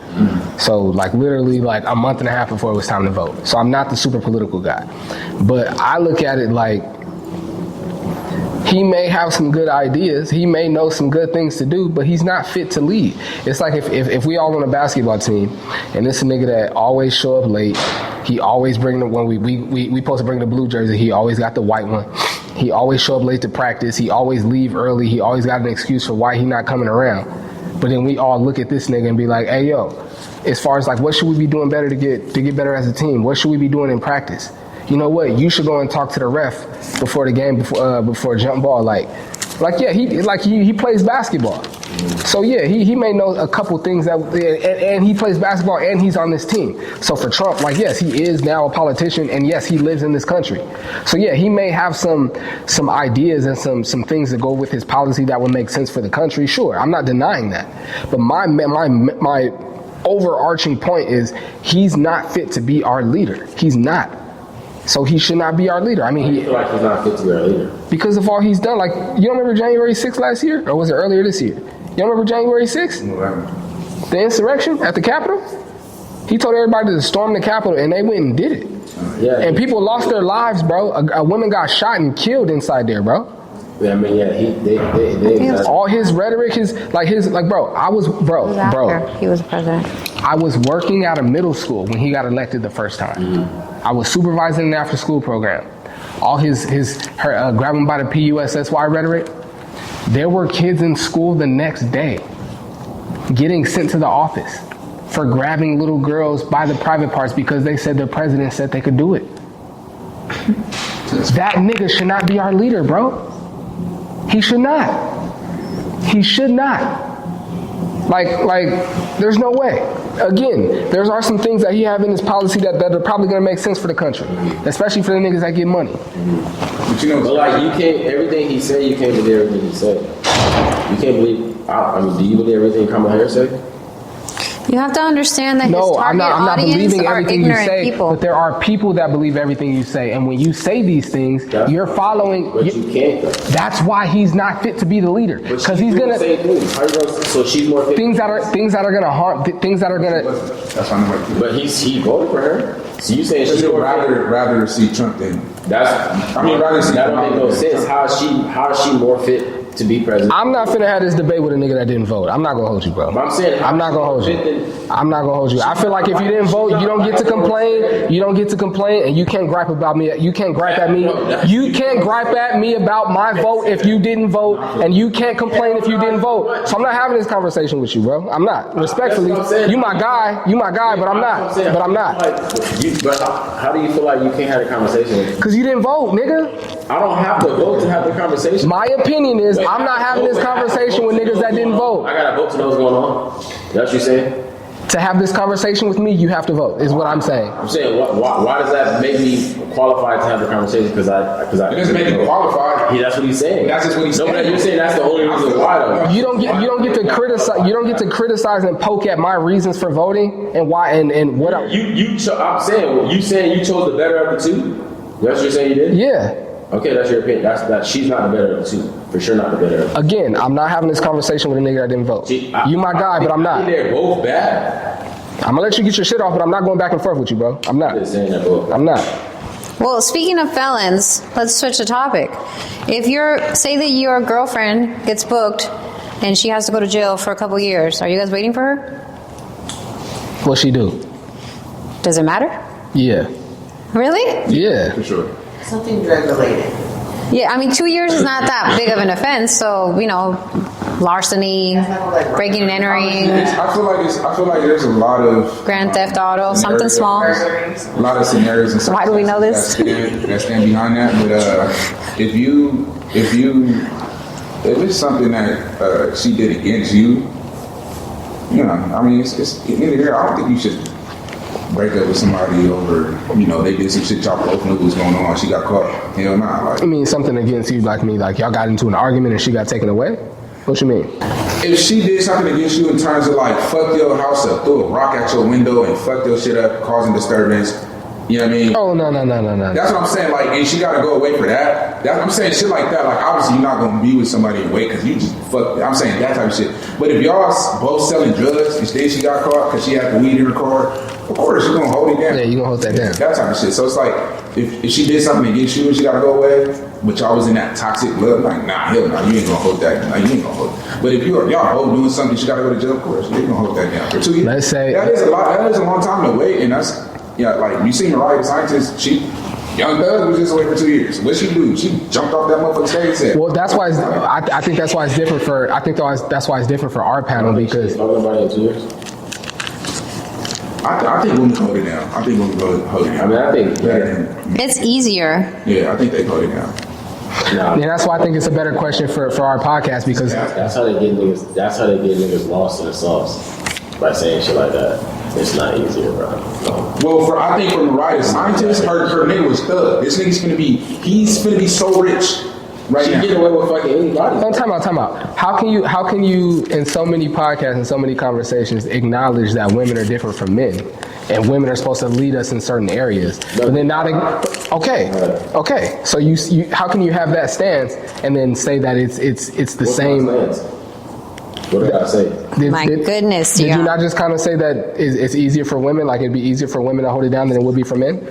So like literally like a month and a half before it was time to vote. So I'm not the super political guy, but I look at it like he may have some good ideas, he may know some good things to do, but he's not fit to lead. It's like if we all on a basketball team and this nigga that always show up late, he always bring when we supposed to bring the blue jersey, he always got the white one. He always show up late to practice, he always leave early, he always got an excuse for why he not coming around. But then we all look at this nigga and be like, hey yo, as far as like what should we be doing better to get better as a team? What should we be doing in practice? You know what? You should go and talk to the ref before the game, before jump ball. Like yeah, he plays basketball. So yeah, he may know a couple things that, and he plays basketball and he's on this team. So for Trump, like yes, he is now a politician and yes, he lives in this country. So yeah, he may have some ideas and some things that go with his policy that would make sense for the country. Sure, I'm not denying that. But my overarching point is he's not fit to be our leader. He's not. So he should not be our leader. I mean, I feel like he's not fit to be our leader. because of all he's done. Like, you don't remember January 6th last year? Or was it earlier this year? You don't remember January 6th? The insurrection at the Capitol? He told everybody to storm the Capitol, and they went and did it. Yeah. And people lost their lives, bro. A woman got shot and killed inside there, bro. Yeah, I mean, yeah, they All his rhetoric, bro, I was, bro, He was president. I was working at a middle school when he got elected the first time. I was supervising an after school program. All her grab him by the PUSSY rhetoric. There were kids in school the next day getting sent to the office for grabbing little girls by the private parts because they said their president said they could do it. That nigga should not be our leader, bro. He should not. He should not. Like, there's no way. Again, there are some things that he have in his policy that are probably gonna make sense for the country, especially for the niggas that get money. But you know, But like you can't, everything he said, you can't believe everything he said. You can't believe. I mean, do you believe everything Kamala Harris said? You have to understand that his No, target I'm not audience believing are everything you ignorant say, people. but there are people that believe everything you say, and when you say these things, you're following. But you can't. Though. That's why he's not fit to be the leader, But because she's he's doing gonna the same thing. How you gonna? So she's more fit. things that are gonna harm, things that are gonna. that's why nobody. But he voted for her. So you saying But she's you'd more fit? rather see Trump than. That's. rather see that don't make no Kamala. sense. How is she more fit to be president? I'm not finna have this debate with a nigga that didn't vote. I'm not gonna hold you, bro. But I'm saying I'm not gonna hold you. I'm not gonna hold you. I feel like if you didn't vote, you don't get to complain. You don't get to complain, and you can't gripe about me. You can't gripe at me. You can't gripe at me about my vote if you didn't vote, and you can't complain if you didn't vote. So I'm not having this conversation with you, bro. I'm not. Respectfully, That's what I'm saying. you my guy, but I'm not. But I'm not. But how do you feel like you can't have a conversation with me? Cause you didn't vote, nigga. I don't have to vote to have the conversation. My opinion is I'm not having this conversation with niggas that didn't vote. I gotta vote to know what's going on. That's what you're saying? To have this conversation with me, you have to vote. Is what I'm saying. I'm saying, why does that make me qualified to have the conversation? Because I It doesn't make you qualified. Yeah, that's what he's saying. That's just what he's saying. No, but you're saying that's the only reason why though. You don't get to criticize. You don't get to criticize and poke at my reasons for voting and why and what. I'm saying you chose the better of the two. That's what you're saying you did. Yeah. Okay, that's your opinion. That she's not the better of the two. For sure, not the better of the two. Again, I'm not having this conversation with a nigga that didn't vote. See, You my guy, but I'm I not. think they're both bad. I'm gonna let you get your shit off, but I'm not going back and forth with you, bro. I'm I'm not. just saying they're both bad. I'm not. Well, speaking of felons, let's switch the topic. If say that your girlfriend gets booked and she has to go to jail for a couple years, are you guys waiting for her? What she do? Does it matter? Yeah. Really? Yeah. For sure. Something drug related. Yeah, I mean, 2 years is not that big of an offense. So, larceny, breaking and entering, I feel like there's a lot of grand theft auto, something small. a lot of scenarios and Why do we know this? that stand behind that. But if it's something that she did against you, I mean, it's in here. I don't think you should break up with somebody over, they did some shit y'all both knew was going on. She got caught. Hell nah. Like, I mean something against you, like me, like y'all got into an argument and she got taken away. What you mean? if she did something against you in terms of like fuck your house up, throw a rock at your window and fuck your shit up, causing disturbance, you know what I mean? Oh no. That's what I'm saying. Like, and she got to go away for that. I'm saying shit like that. Like, obviously, you're not gonna be with somebody and wait because you just fuck. I'm saying that type of shit. But if y'all both selling drugs, instead she got caught because she had the weed in her car, of course you're gonna hold it down. Yeah, you gonna hold that down. That type of shit. So it's like if she did something against you and she got to go away, but y'all was in that toxic love, like nah, hell no, you ain't gonna hold that. Nah, you ain't gonna hold it. But if y'all both doing something, she got to go to jail, of course you're gonna hold that down for 2 years. Let's say- that is a lot. That is a long time to wait, and that's. Yeah, like you see Mariah the Scientist, Young Thug was just away for 2 years. What she do? She jumped off that motherfucking stage set. Well, that's why I think that's why it's different for. I think that's why it's different for our panel because Talking about it in 2 years. I think women hold it down. I mean, I think It's easier. yeah, I think they hold it down. Nah. And that's why I think it's a better question for our podcast because That's how they get niggas. That's how they get niggas lost in the sauce by saying shit like that. It's not easier, bro. No. Well, I think for Mariah Scientist, her nigga was thug. This nigga's he's finna be so rich right She now. get away with fucking anybody. no, time out. How can you in so many podcasts and so many conversations acknowledge that women are different from men and women are supposed to lead us in certain areas, but then not okay. So you how can you have that stance and then say that it's the What's same? my stance? What did I say? My goodness, Did yeah. you not just kind of say that it's easier for women? Like it'd be easier for women to hold it down than it would be for men?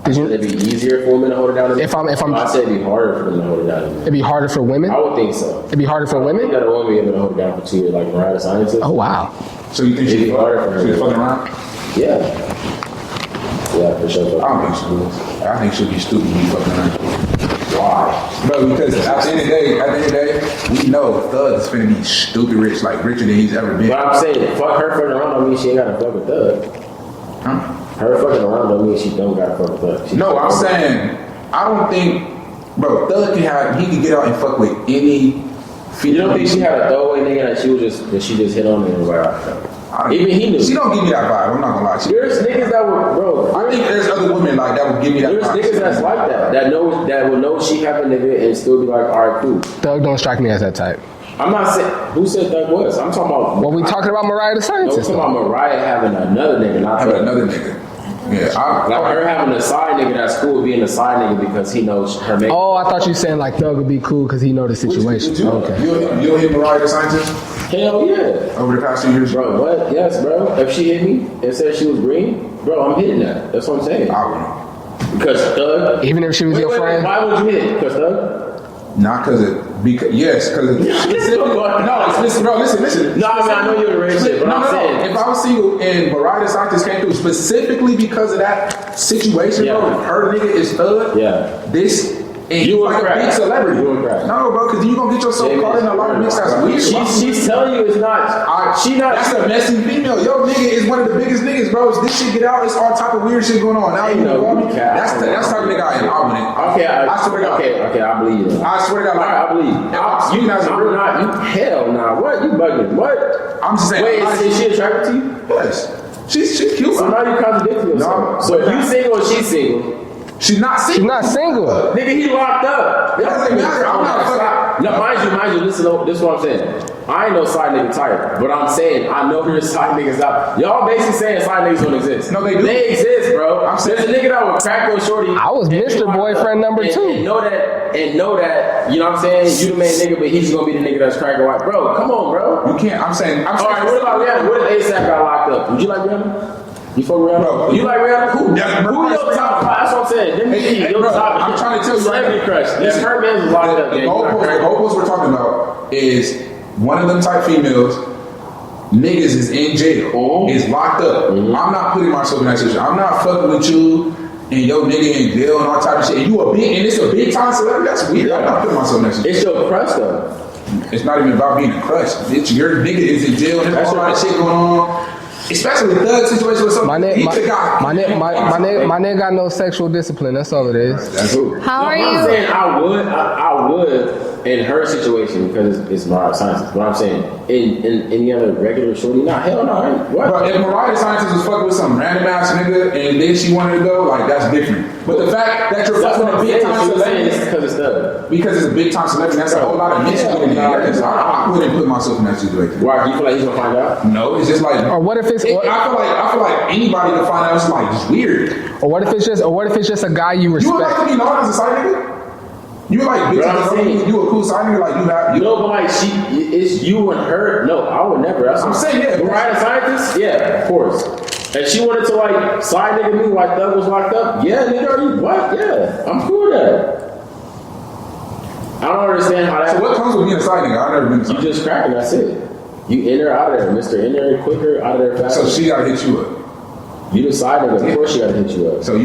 Did you? It'd be easier for women to hold it down. If I'm- I say it'd be harder for them to hold it down. It'd be harder for women. I would think so. It'd be harder for I think women. that a woman be able to hold it down for 2 years, like Mariah Scientist. Oh wow. So you think It'd she's be harder for her. fucking around? Yeah. Yeah, for sure. I don't think she will. I think she'll be stupid to be fucking around. Why? Bro, because at the end of the day, we know Thug is finna be stupid rich, like richer than he's ever been. But I'm saying, fuck her fucking around don't mean she ain't gotta fuck with Thug. Huh? Her fucking around don't mean she don't gotta fuck with Thug. She No, I'm fucking- saying, I don't think, bro, Thug he can get out and fuck with any You don't think she had a throwaway nigga that she just hit on and was like, even he knew. She don't give me that vibe. I'm not gonna lie. There's niggas that would, bro. I think there's other women like that would give me that There's vibe. niggas that's like that would know she have a nigga and still be like, all right, cool. Thug don't strike me as that type. I'm not saying who said that was. I'm talking about. Well, we talking about Mariah the No, we're Scientist. talking about Mariah having another nigga, not I have Thug. another nigga. Yeah, Like her having a side nigga that's cool being a side nigga because he knows her nigga. Oh, I thought you saying like Thug would be cool because he know the situation. Would you, Okay. you'll hit Mariah the Scientist Hell yeah. over the past 2 years? Bro, what? Yes, bro. If she hit me and said she was green, bro, I'm hitting that. That's what I'm saying. I wouldn't. Because Thug. Even if she was your friend. Why would you hit? Because Thug? Not because yes, because bro, listen. No, I mean, I know you're the rich shit, but I'm saying. If I was single and Mariah the Scientist came through specifically because of that situation, Yeah. bro, her nigga is Thug. Yeah. This. And You he's would like crack. a big celebrity. You would crack. No, bro, because you gonna get yourself caught in a lot of mix that's weird. She's telling you it's not. That's a messy female. Yo, nigga is one of the biggest niggas, bro. If this shit get out, it's all type of weird shit going on. Now you know, you cap. that's the type of nigga I am. I wouldn't. Okay, I swear to God. Okay, I believe you. I swear to God, All right, I believe you. If I'm speaking as a I'm real, not. You hell nah. What? You bugging? What? I'm just saying. Wait, is she attracted to you? Yes. She's cute. So now you contradicting yourself. No, So but you not. single or she's single? She's not She's single. not single. Nigga, he locked up. It doesn't matter. I'm not fucking. No, mind you, listen, this is what I'm saying. I ain't no side nigga type, but I'm saying I know there's side niggas out. Y'all basically saying side niggas don't exist. No, they do. They exist, bro. I'm saying- There's a nigga that would crack your shorty. I was and Mr. be locked Boyfriend up number and- 2. And know that, you know what I'm saying? You the main nigga, but he's gonna be the nigga that's cracking white. Bro, come on, bro. You can't. I'm saying. All right, what about Rihanna? What if ASAP got locked up? Would you like Rihanna? You fuck Rihanna? Bro, you like Rihanna? who? Who your top five? That's what I'm saying. Them Hey, your bro, top. I'm trying to tell you right Celebrity now. crush. This her man was locked up. The gang. You not goalpost crazy? we're talking about is one of them type females. Niggas is in jail, Mhm. is locked up. I'm not putting myself in that situation. I'm not fucking with you and your nigga in jail and all type of shit. And it's a big time celebrity. That's weird. I'm not putting myself in that situation. It's your crush though. It's not even about being a crush. It's your nigga is in jail and there's all that shit going on. Especially the thug situation with something. My nigga got no sexual discipline. That's all it is. That's who. How are I'm you? saying I would in her situation because it's Mariah Scientist. But I'm saying in any other regular shorty, nah, hell no. What? But if Mariah Scientist was fucking with some random ass nigga and then she wanted to go, like that's different. But the fact that you're That's fucking what a I'm big saying. time She was saying celebrity it's because it's thug. because it's a big time celebrity, that's a whole lot of mixed Yeah, in nah, there. I wouldn't put myself in that situation. Why? Do you feel like he's gonna find out? No, it's just like. Or what if it's I feel like anybody can find out. It's like just weird. or what if it's just a guy you You would like respect? to be known as a side nigga? You like bitches Bro, I'm that saying- know you a cool side nigga? Like you No, but like it's you and her. No, I would never. That's I'm what saying, yeah. Mariah Scientist, yeah, of course. And she wanted to like side nigga me like Thug was locked up. Yeah, nigga, are you what? Yeah, I'm cool with that. I don't understand how that. So what comes with being a side nigga? I've never been a side You nigga. just cracking. That's it. You in or out of there, Mister. In there quicker, out of there faster. So she gotta hit you up. You the side nigga. Of course, she gotta hit you up. So she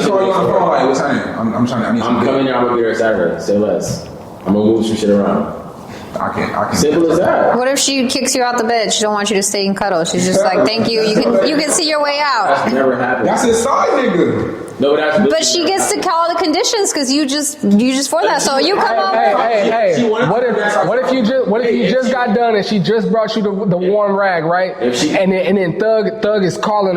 call you on the phone like, what's her name? I'm trying to. I need some. I'm coming there. I'm gonna get her Saturday. Say less. I'm gonna move some shit around. I can't. Simple as that. What if she kicks you out the bed? She don't want you to stay and cuddle. She's just like, thank you. You can see your way out. That's never happened. That's his side nigga. No, that's. But she gets to call the conditions because you just for that. So you come up. Hey, She wanted- what if you just got done and she just brought you the warm rag, right? If she- and then Thug is calling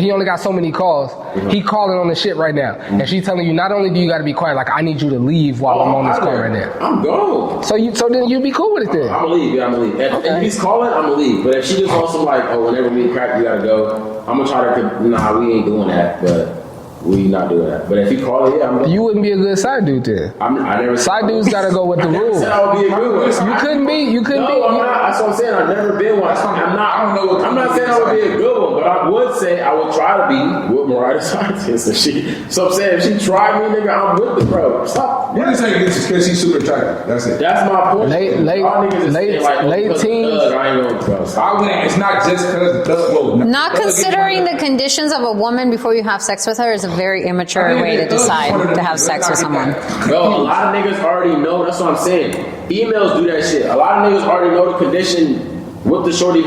he only got so many calls. He calling on the shit right now, and she telling you not only do you got to be quiet, like I need you to leave while I'm on this call right now. I'm gone. So then you be cool with it then. I'm gonna leave. Yeah, I'm gonna leave. If he's calling, I'm gonna leave. But if she just wants some like, oh, whenever we crack, you gotta go. I'm gonna try to. Nah, we ain't doing that. But we not doing that. But if he calling, yeah, I'm gonna. You wouldn't be a good side dude then. I never. Side dudes gotta go with the I never rules. said I would be a good one. You couldn't be. No, I'm not. That's what I'm saying. I've never been one. I'm not. I don't know what I'm not saying I would be a good one, but I would say I would try to be with Mariah Scientist. And she. So I'm saying if she tried me, nigga, I'm with the bro. Stop. You're just saying this because she's super attractive. That's it. That's my point. Late Y'all niggas is saying, like, late because of teens. Thug, I ain't gonna trust. I wouldn't. It's not just because Not considering the conditions of a woman before you have sex with her is a very immature way to decide to have sex with someone. Bro, a lot of niggas already know. That's what I'm saying. Females do that shit. A lot of niggas already know the condition with the shorty,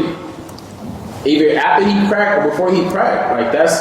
either after he cracked or before he cracked. Like that's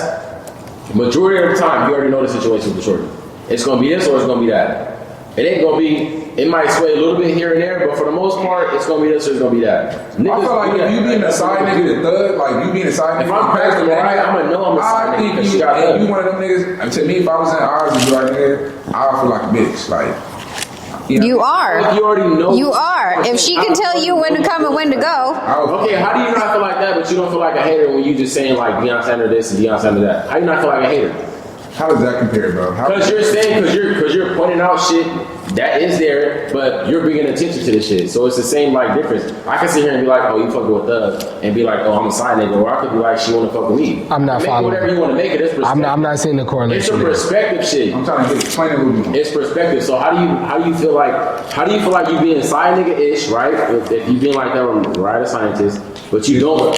majority of the time. You already know the situation with the shorty. It's gonna be this or it's gonna be that. It ain't gonna be. It might sway a little bit here and there, but for the most part, it's gonna be this or it's gonna be that. I feel like if you being a side nigga to Thug, like you being a side nigga. If I'm cracking Mariah, I'm gonna know I'm a side nigga because she got and Thug. you one of them niggas. And to me, if I was in ours with you right there, I would feel like a bitch. Like You are. You already know. You are. If she can tell you when to come and when to go. Okay, how do you not feel like that, but you don't feel like a hater when you just saying like Deion Sanders this and Deion Sanders that? How you not feel like a hater? How does that compare, bro? Because you're saying, because you're pointing out shit that is there, but you're bringing attention to this shit. So it's the same like difference. I can sit here and be like, oh, you fucking with Thug, and be like, oh, I'm a side nigga, or I could be like, she want to fuck with me. I'm not make following. whatever you want to make it. It's perspective. I'm not seeing the It's correlation. a there. perspective shit. I'm trying to explain it a little bit more. It's perspective. So how do you feel like you being side nigga ish, right? If you being like that with Mariah the Scientist, but you don't,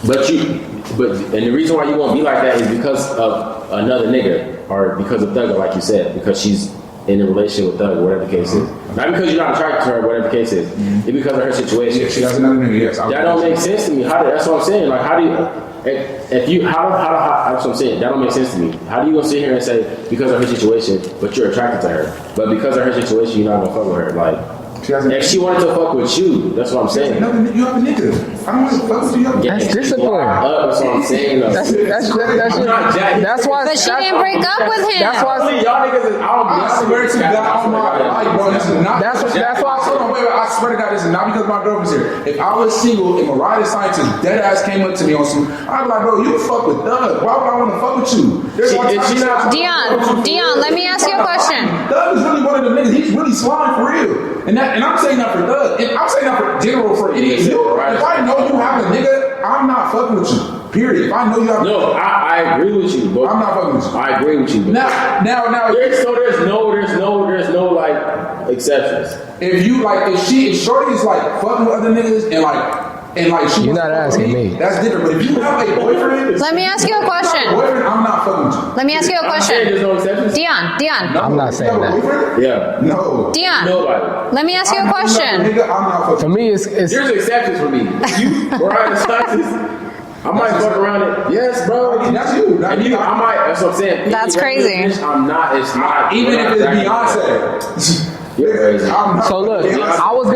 and the reason why you won't be like that is because of another nigga, or because of Thug, like you said, because she's in a relationship with Thug, or whatever the case is. Not because you're not attracted to her, whatever the case is. It's because of her situation. Yeah, she has another nigga. Yes, That don't make sense to me. That's what I'm saying. Like, how do you? That's what I'm saying. That don't make sense to me. How do you gonna sit here and say because of her situation, but you're attracted to her, but because of her situation, you're not gonna fuck with her? Like, She has if she wanted to fuck with you, that's what I'm saying. You have a nigga. I don't want to fuck with you. That's Yeah, discipline. That's what I'm saying. That's why. But she didn't break up with him. That's why. Y'all niggas is I swear to God on my life, bro, this is not. That's why. Hold on, wait. I swear to God, this is not because my girlfriend's here. If I was single and Mariah the Scientist dead ass came up to me on some, I'd be like, bro, you fuck with Thug. Why would I want to fuck with you? There's one time Dion, let me ask you a question. Thug is really one of them niggas. He's really slime for real. And I'm saying that for Thug. And I'm saying that for general for any. If I know you have a nigga, I'm not fucking with you. Period. If I know you have. No, I agree with you. But I'm not fucking with you. I agree with you. But Now. There's no like exceptions. If Shorty is like fucking with other niggas and like she. You're not asking me. That's different. But if you have a boyfriend. Let me ask you a question. Boyfriend, I'm not fucking with you. Let me ask you a I'm saying there's question. no exceptions. Dion. No, I'm not saying you have a that. boyfriend? Yeah. No. Dion, Nobody. let me ask you a I'm not question. Nigga, I'm not fucking. For me, it's There's exceptions for me. You, Mariah the Scientist, I might fuck around it. Yes, bro. That's you. And you, I might. That's what I'm saying. That's crazy. I'm not. It's not. Even if it's Beyonce. You're crazy. I'm not so. Look, I was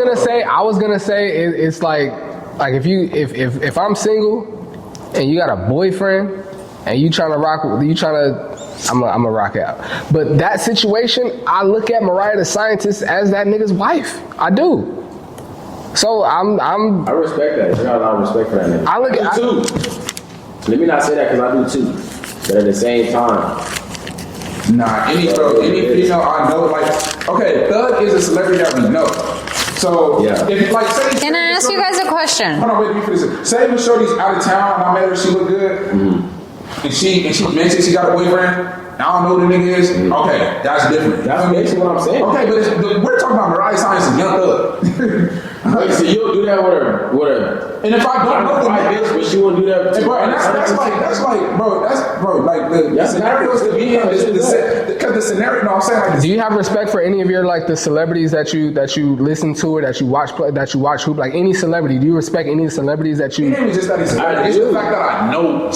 gonna say it's like if I'm single and you got a boyfriend and you trying to I'm a rock out. But that situation, I look at Mariah the Scientist as that nigga's wife. I do. So I respect that. I got a lot of respect for that nigga. I look at- do too. Let me not say that because I do too. But at the same time, Nah, any female I know, like, okay, Thug is a celebrity that we know. So, Yeah. if like, say, Can I ask you guys a question? hold on, wait, let me finish it. Say when Shorty's out of town and I met her, she look good, and she mentioned she got a boyfriend. I don't know who the nigga is. Okay, that's different. that's basically what I'm saying. Okay, but we're talking about Mariah Science and Young Thug. Wait, so you'll do that with her? And if I don't know the white nigga, bitch, but she wouldn't do that. and bro, and that's like the scenarios to be in because the scenario. No, I'm saying like do you have respect for any of your like the celebrities that you listen to or that you watch hoop, like any celebrity? Do you respect any celebrities that It you? ain't just that he's celebrity. It's the fact that I know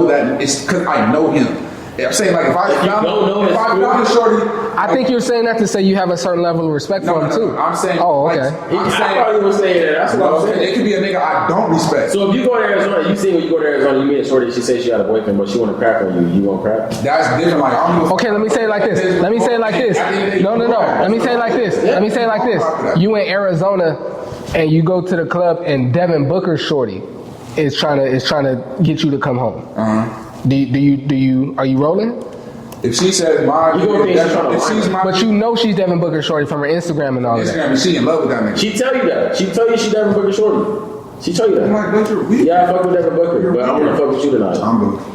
that it's because I know him. I'm saying like if I found a shorty, I think you're saying that to say you have a certain level of respect for him too. I'm saying. Oh, okay. I'm I saying. thought you were saying that. That's what I'm saying. It could be a nigga I don't respect. So if you go to Arizona, you see when you go to Arizona, you meet a shorty, she says she got a boyfriend, but she want to crack on you. You want crack? That's different. Like I'm. Okay, let me say it like this. Let me say it like this. No. Let me say it like this. Let me say it like this. You in Arizona and you go to the club and Devin Booker's shorty is trying to get you to come home. Do you are you rolling? If she says my, You gonna think she's trying to if she's my, But you know she's Devin Booker's shorty from her Instagram and all of that. Instagram, and she in love with that nigga. She tell you that. She tell you she Devin Booker shorty. She tell you I'm that. like, don't you weak? Yeah, I fuck with Devin Booker, but I want to fuck with you tonight. I don't know.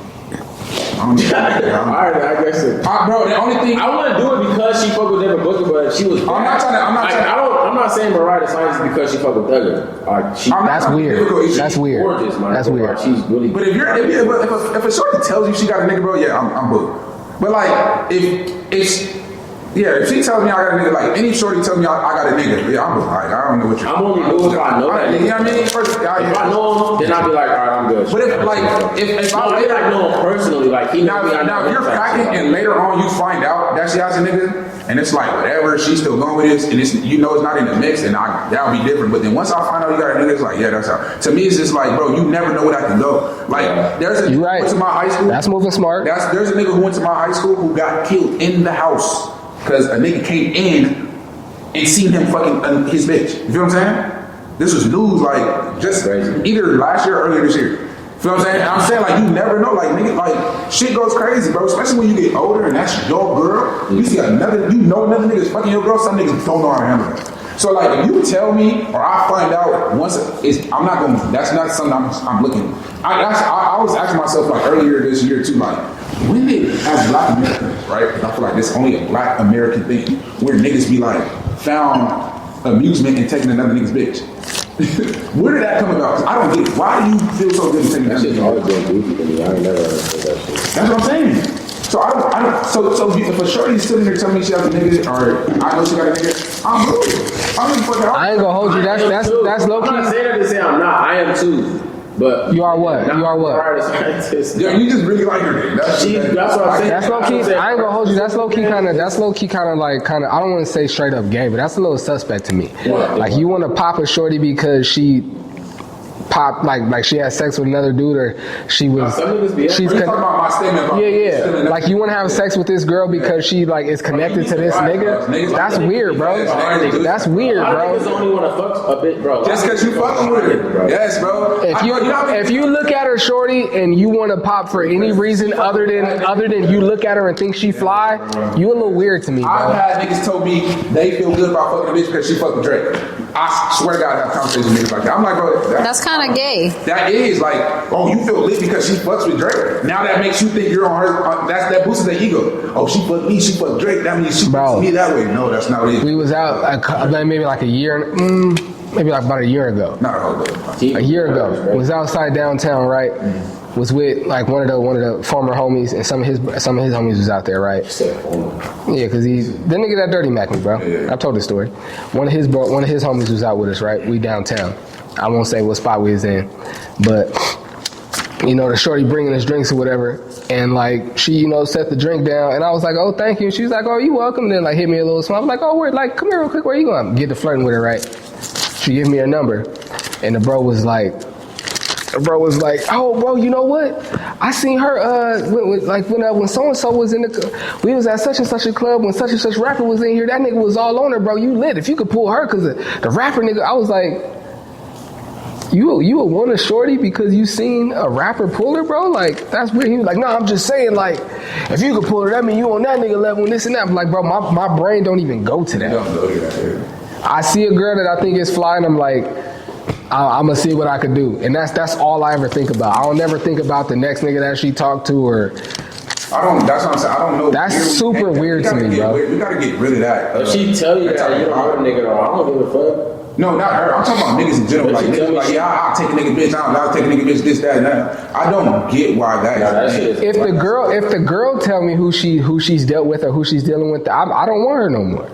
Alright, I guess it. Bro, the only thing I want to do it because she fuck with Devin Booker, but she was. I'm not saying Mariah Science because she fuck with Thugger. Like she. I'm not- That's weird. That's weird. Gorgeous, man. That's weird. Like, she's really. But if a shorty tells you she got a nigga, bro, yeah, I'm booked. But like if she tells me I got a nigga, like any shorty tells me I got a nigga, yeah, I'm booked. Like I don't know what you're. I'm only doing if I know that. You know what I mean? First, If I know him, then I'll be like, alright, I'm good. But if I I like know him personally, like he knows me. I know now if him you're type cracking shit. and later on you find out that she has a nigga and it's like whatever, she's still going with this and it's it's not in the mix and that'll be different. But then once I find out you got a nigga, it's like yeah, that's how. To me, it's just like bro, you never know where that can go. Like there's a You nigga right. who went to my high school. That's moving smart. There's a nigga who went to my high school who got killed in the house because a nigga came in and seen him fucking his bitch. You feel what I'm saying? This was news like just Crazy. either last year or earlier this year. Feel what I'm saying? I'm saying like you never know, like nigga, like shit goes crazy, bro. Especially when you get older and that's your girl. You see another nigga's fucking your girl. Some niggas don't know how to handle it. So like if you tell me or I find out once I'm not gonna. That's not something I'm looking. I was asking myself like earlier this year too, like when did as Black Americans, right? 'Cause I feel like this is only a Black American thing where niggas be like found amusement in taking another nigga's bitch. Where did that come about? 'Cause I don't get it. Why do you feel so good in taking That another shit's nigga's always bitch? been goofy to me. I ain't never understood that shit. That's what I'm saying. So I don't. So if a shorty's sitting there telling me she has a nigga, or I know she got a nigga, I'm good. I'm fucking. I ain't gonna hold you. That's low I'm not key. saying that to say I'm not. I am too. But You are what? You are what? Mariah Scientist. Yeah, you just really like her. Nigga. That's what I'm saying. That's low key. I ain't gonna hold you. That's low key kind of. That's low key kind of like kind of. I don't want to say straight up gay, but that's a little suspect to me. What? Like you want to pop a shorty because she popped like she had sex with another dude or she was. Some niggas be- She's Are you talking about my statement about yeah. Like you want to have sex with this girl because she like is connected to this nigga. That's weird, bro. That's weird, A lot of niggas bro. only want to fuck a bit, bro. Just because you fucking with her. Yes, bro. If you look at her shorty and you want to pop for any reason other than you look at her and think she fly, you a little weird to me, I've bro. had niggas told me they feel good about fucking a bitch because she fucked with Drake. I swear to God, I have conversations with niggas like that. I'm like, bro, That's kind of gay. that is like, oh, you feel lit because she fucks with Drake. Now that makes you think you're on her. That boosts the ego. Oh, she fucked me. She fucked Drake. That means she Bro. fucks me that way. No, that's not what it We is. was out maybe like a year, maybe like about a year ago. Not a whole bit. A year ago, was outside downtown, right? Was with like one of the former homies, and some of his homies was out there, right? Yeah, cause the nigga that dirty Mac me, bro. Yeah. I've told the story. One of his homies was out with us, right? We downtown. I won't say what spot we was in, but you know the shorty bringing us drinks or whatever, and like she set the drink down, and I was like, oh thank you. She was like, oh you welcome. And then like hit me a little smile. I was like, oh where? Like come here real quick. Where you going? Get to flirting with her, right? She gave me her number, and the bro was like, oh, bro, you know what? I seen her, when so-and-so was in we was at such and such a club when such and such rapper was in here. That nigga was all on her, bro. You lit. If you could pull her, because the rapper nigga, I was like, you would want a shorty because you seen a rapper pull her, bro? Like, that's weird. He was like, no, I'm just saying, like, if you could pull her, that mean you on that nigga level and this and that. I'm like, bro, my brain don't even go to that. Don't go to that. I see a girl that I think is fly, and I'm like, I'm gonna see what I could do, and that's all I ever think about. I don't never think about the next nigga that she talked to, or That's what I'm saying. I don't know. That's super weird to me, bro. We gotta get rid of that. If she tell you that you don't know a nigga, though, I don't give a fuck. No, not her. I'm talking about niggas in general. But Like she tell niggas, me like she- yeah, I'll take a nigga bitch. I'll take a nigga bitch. This, that, and that. I don't get why that Nah, that is. shit is. if the girl tell me who she's dealt with or who she's dealing with, I don't want her no more.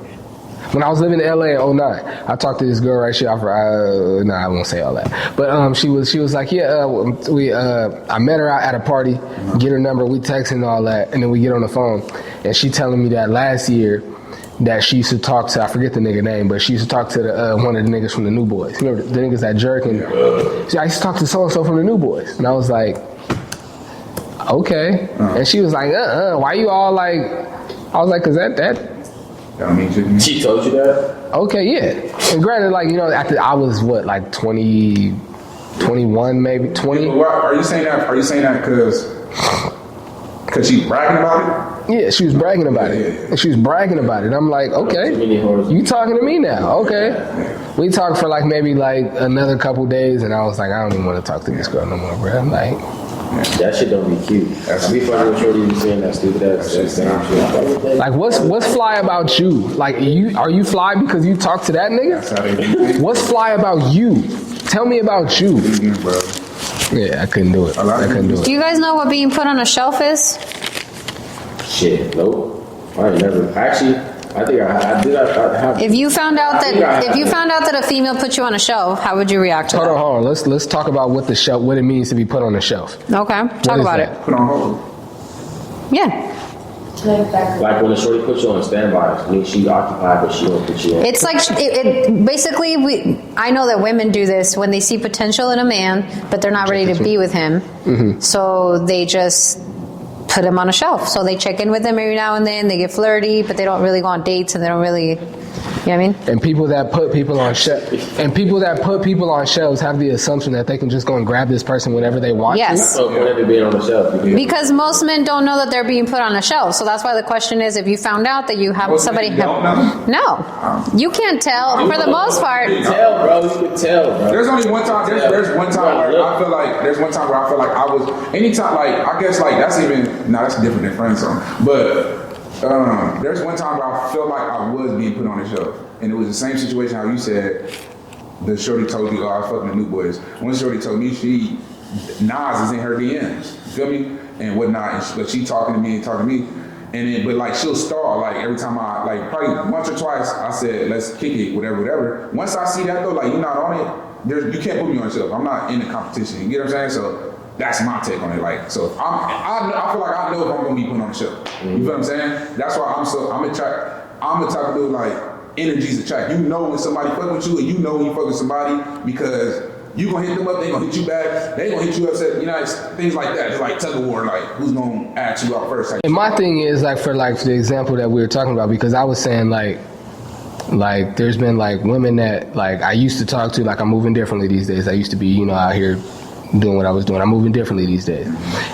When I was living in LA in 09, I talked to this girl right here. I won't say all that. But she was like, I met her out at a party, get her number, we texting and all that, and then we get on the phone, and she telling me that last year that she used to talk to, I forget the nigga name, but she used to talk to one of the niggas from the New Boys. Remember the niggas that jerk? And I used to talk to so-and-so from the New Boys. And I was like, okay. And she was like, why you all like, I was like, cause that don't mean shit to me. She told you that? okay, yeah. And granted, like, you know, after I was what, like 20, 21 maybe, 20? Why, are you saying that because she bragging about it? Yeah, she was bragging about it. Yeah. And she was bragging about it. I'm like, okay, you talking to me now? Okay. We talked for like maybe like another couple days, and I was like, I don't even want to talk to this girl no more, bro. I'm like, that shit don't be cute. That's be funny with Shorty you saying that stupid ass shit. like what's fly about you? Like, are you fly because you talk to that That's nigga? how they do it. What's fly about you? Tell me about you. Vegan, bro. Yeah, I couldn't do it. I couldn't do Do it. you guys know what being put on a shelf is? Shit, nope. I ain't never. Actually, I think I did. I have. If you found out that a female put you on a shelf, how would you react to Hold that? on. Let's talk about what it means to be put on the shelf. Okay, talk is about that? it. Put on hold. Yeah. Like when a shorty puts you on standby, I mean, she occupied, but she don't put you on. It's like basically I know that women do this when they see potential in a man, but they're not ready to be with him. Mm-hmm. So they just put him on a shelf. So they check in with him every now and then. They get flirty, but they don't really go on dates, and they don't really, you know what I mean? And people that put people on shelves have the assumption that they can just go and grab this person whenever they want Yes. So whenever being on the shelf, Because most men don't know that they're being put on a shelf. So that's why the question is, if you found out that you have Most somebody... men don't know? No. You can't tell. For the most part... you can tell, bro. You can tell, bro. There's only one time. There's one time where I feel like I was anytime like I guess like that's different than friend zone. But there's one time where I felt like I was being put on the shelf, and it was the same situation how you said. The shorty told you, I was fucking the New Boys. One shorty told me Nas is in her DMs, you feel me, and whatnot. But she talking to me, and then but like she'll stall like every time I like probably once or twice I said let's kick it, whatever. Once I see that though, like you're not on it, you can't put me on yourself. I'm not in the competition. You get what I'm saying? So that's my take on it. Like so, I feel like I know if I'm gonna be put on the shelf. You feel what I'm saying? That's why I'm the type of dude like. Energies attract. You know when somebody fuck with you, and you know when you fuck with somebody because you gonna hit them up, they gonna hit you back, they gonna hit you upset, you know, it's things like that. It's like tug of war, like who's gonna ask you out first. Like, And my thing is like for the example that we were talking about, because I was saying like there's been like women that like I used to talk to, like I'm moving differently these days. I used to be, you know, out here doing what I was doing. I'm moving differently these days.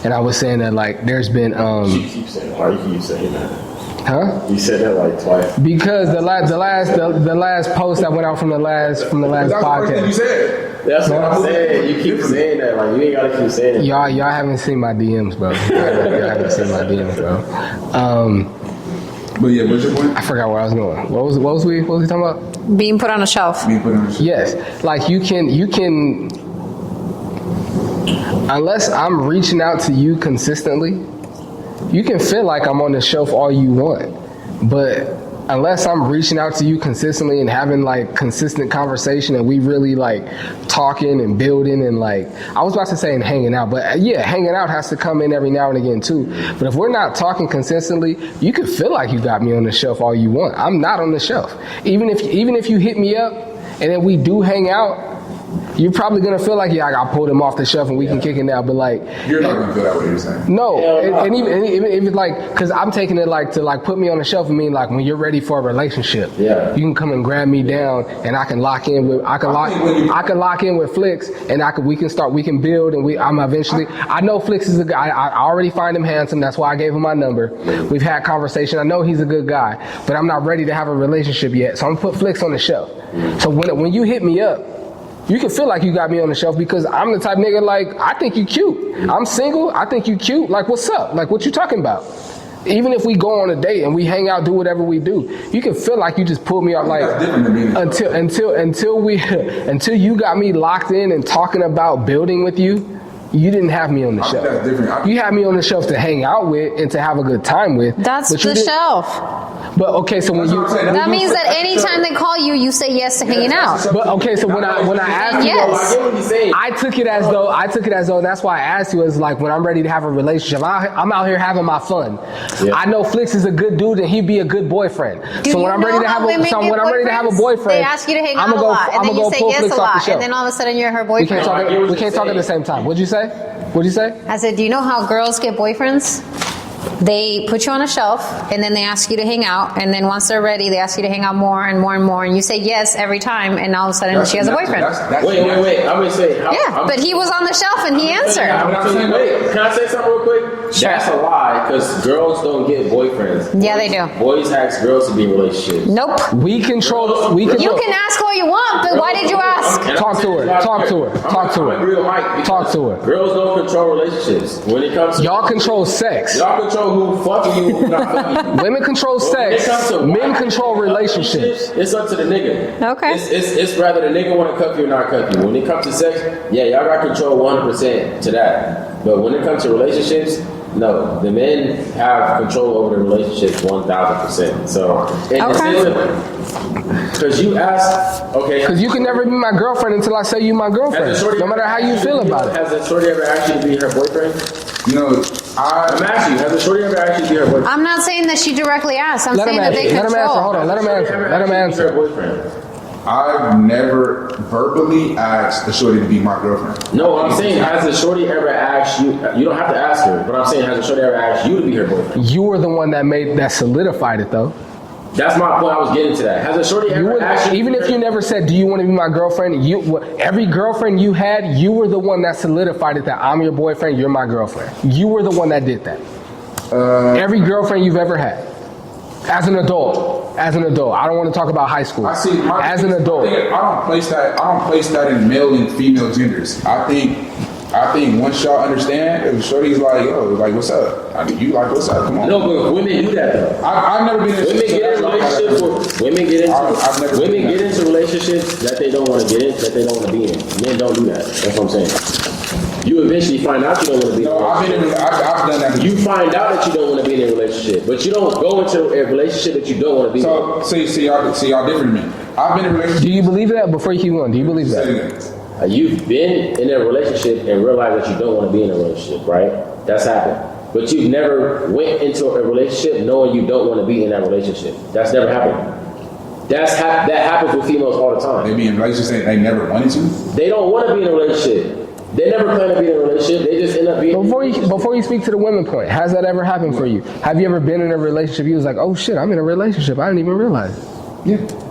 And I was saying that like there's been She keeps saying, why you keep saying that? huh? You said that like twice. Because the last post that went out from the last that's the first thing you podcast. said. That's what I'm saying. You keep saying that. Like, you ain't gotta keep saying it. Y'all haven't seen my DMs, bro. Y'all haven't seen my DMs, bro. But yeah, what's your point? I forgot where I was going. What was we talking about? Being put on a shelf. Me put on the shelf. Yes, like you can, unless I'm reaching out to you consistently, you can feel like I'm on the shelf all you want, but unless I'm reaching out to you consistently and having like consistent conversation and we really like talking and building and like, I was about to say and hanging out, but yeah, hanging out has to come in every now and again too. But if we're not talking consistently, you can feel like you got me on the shelf all you want. I'm not on the shelf. Even if you hit me up and then we do hang out, you're probably gonna feel like, yeah, I pulled him off the shelf and we can kick it now. But like, You're not gonna feel that way. You're saying. no, Yeah, and even if it's like, because I'm taking it like to like put me on the shelf and mean like when you're ready for a relationship, Yeah. you can come and grab me down and I can lock in with I can lock in with Flicks and we can build and I'm eventually I know Flicks is a guy. I already find him handsome. That's why I gave him my number. We've had conversation. I know he's a good guy, but I'm not ready to have a relationship yet. So I'm gonna put Flicks on the shelf. So when you hit me up, you can feel like you got me on the shelf because I'm the type of nigga like, I think you cute. I'm single, I think you cute. Like, what's up? Like, what you talking about? Even if we go on a date and we hang out, do whatever we do, you can feel like you just pulled me up like That's different than being until you got me locked in and talking about building with you. You didn't have me on the I think shelf. that's different. You had me on the shelf to hang out with and to have a good time with. That's but you the didn't- shelf. But okay, so when That's you what I'm saying. That means that anytime they call you, you say yes to hanging out. but okay, so when I asked you, Yes. I get what he's saying. I took it as though, and that's why I asked you, is like when I'm ready to have a relationship, I'm out here having my fun. Yeah. I know Flicks is a good dude and he'd be a good boyfriend. Do so when you I'm ready know to how have women a, so get when I'm ready to have a boyfriends? boyfriend, They ask you to hang out I'ma a go, lot, and I'ma then you go say pull yes Flicks a off the lot, shelf. and then all of a sudden you're her We can't boyfriend. talk. I get what We can't you're talk at the saying. same time. What'd you say? What'd you say? I said, do you know how girls get boyfriends? They put you on a shelf, and then they ask you to hang out, and then once they're ready, they ask you to hang out more and more and more, and you say yes every time, and all of a sudden she has a boyfriend. Wait. I'm gonna say. Yeah, but he was on the shelf and he answered. Wait, can I say something real quick? That's a lie, because girls don't get boyfriends. Yeah, they do. Boys ask girls to be in relationships. Nope. We control. We You control. can ask all you want, but why did you ask? Talk to her. Talk to her. Talk to her. I'm real Mike. Talk to her. Girls don't control relationships. When it comes to Y'all control sex. y'all control who fucking you and who not fucking you. Women control But when it sex. comes to Men wife control relationships. It's up to the nigga. Okay. It's rather the nigga want to cuff you or not cuff you. When it comes to sex, yeah, y'all got control 100% to that. But when it comes to relationships, no, the men have control over the relationships 1,000%. So, because you asked, okay, Because you can never be my girlfriend until I say you my girlfriend. has a shorty No matter how you feel about it. Has a shorty ever asked you to be her boyfriend? You know, I'm asking you, has a shorty ever asked you to be her boyfriend? I'm not saying that she directly asked. I'm Let him saying that answer. they Let him answer. Hold control. on. Let him answer. Let him answer. Her boyfriend. I've never verbally asked a shorty to be my girlfriend. No, I'm saying, has a shorty ever asked you? You don't have to ask her, but I'm saying, has a shorty ever asked you to be her boyfriend? You were the one that solidified it though. That's my point. I was getting to that. Has a shorty You ever would, asked you? even if you never said, "Do you want to be my girlfriend?" Every girlfriend you had, you were the one that solidified it. That I'm your boyfriend, you're my girlfriend. You were the one that did that. Every girlfriend you've ever had, as an adult. I don't want to talk about high school. I see. As an adult, I don't place that in male and female genders. I think once y'all understand, if shorty's like, yo, like, what's up? You like, what's up? Come on. No, but women do that though. I've never been in Women get in relationships. I've never Women seen get that. into relationships that they don't want to get in, that they don't want to be in. Men don't do that. That's what I'm saying. You eventually find out you don't want to be. No, in a relationship. I've done that. You find out that you don't want to be in a relationship, but you don't go into a relationship that you don't want to be in. So see y'all different than me. I've been in a relationship. do you believe that? Before you keep going, do you believe Say that? it again. You've been in a relationship and realized that you don't want to be in a relationship, right? That's happened. But you've never went into a relationship knowing you don't want to be in that relationship. That's never happened. That happens with females all the time. They be in relationships they never wanted to. They don't want to be in a relationship. They never plan to be in a relationship. They just end up being. Before you speak to the women point, has that ever happened for you? Have you ever been in a relationship? You was like, oh shit, I'm in a relationship. I didn't even realize it. Yeah.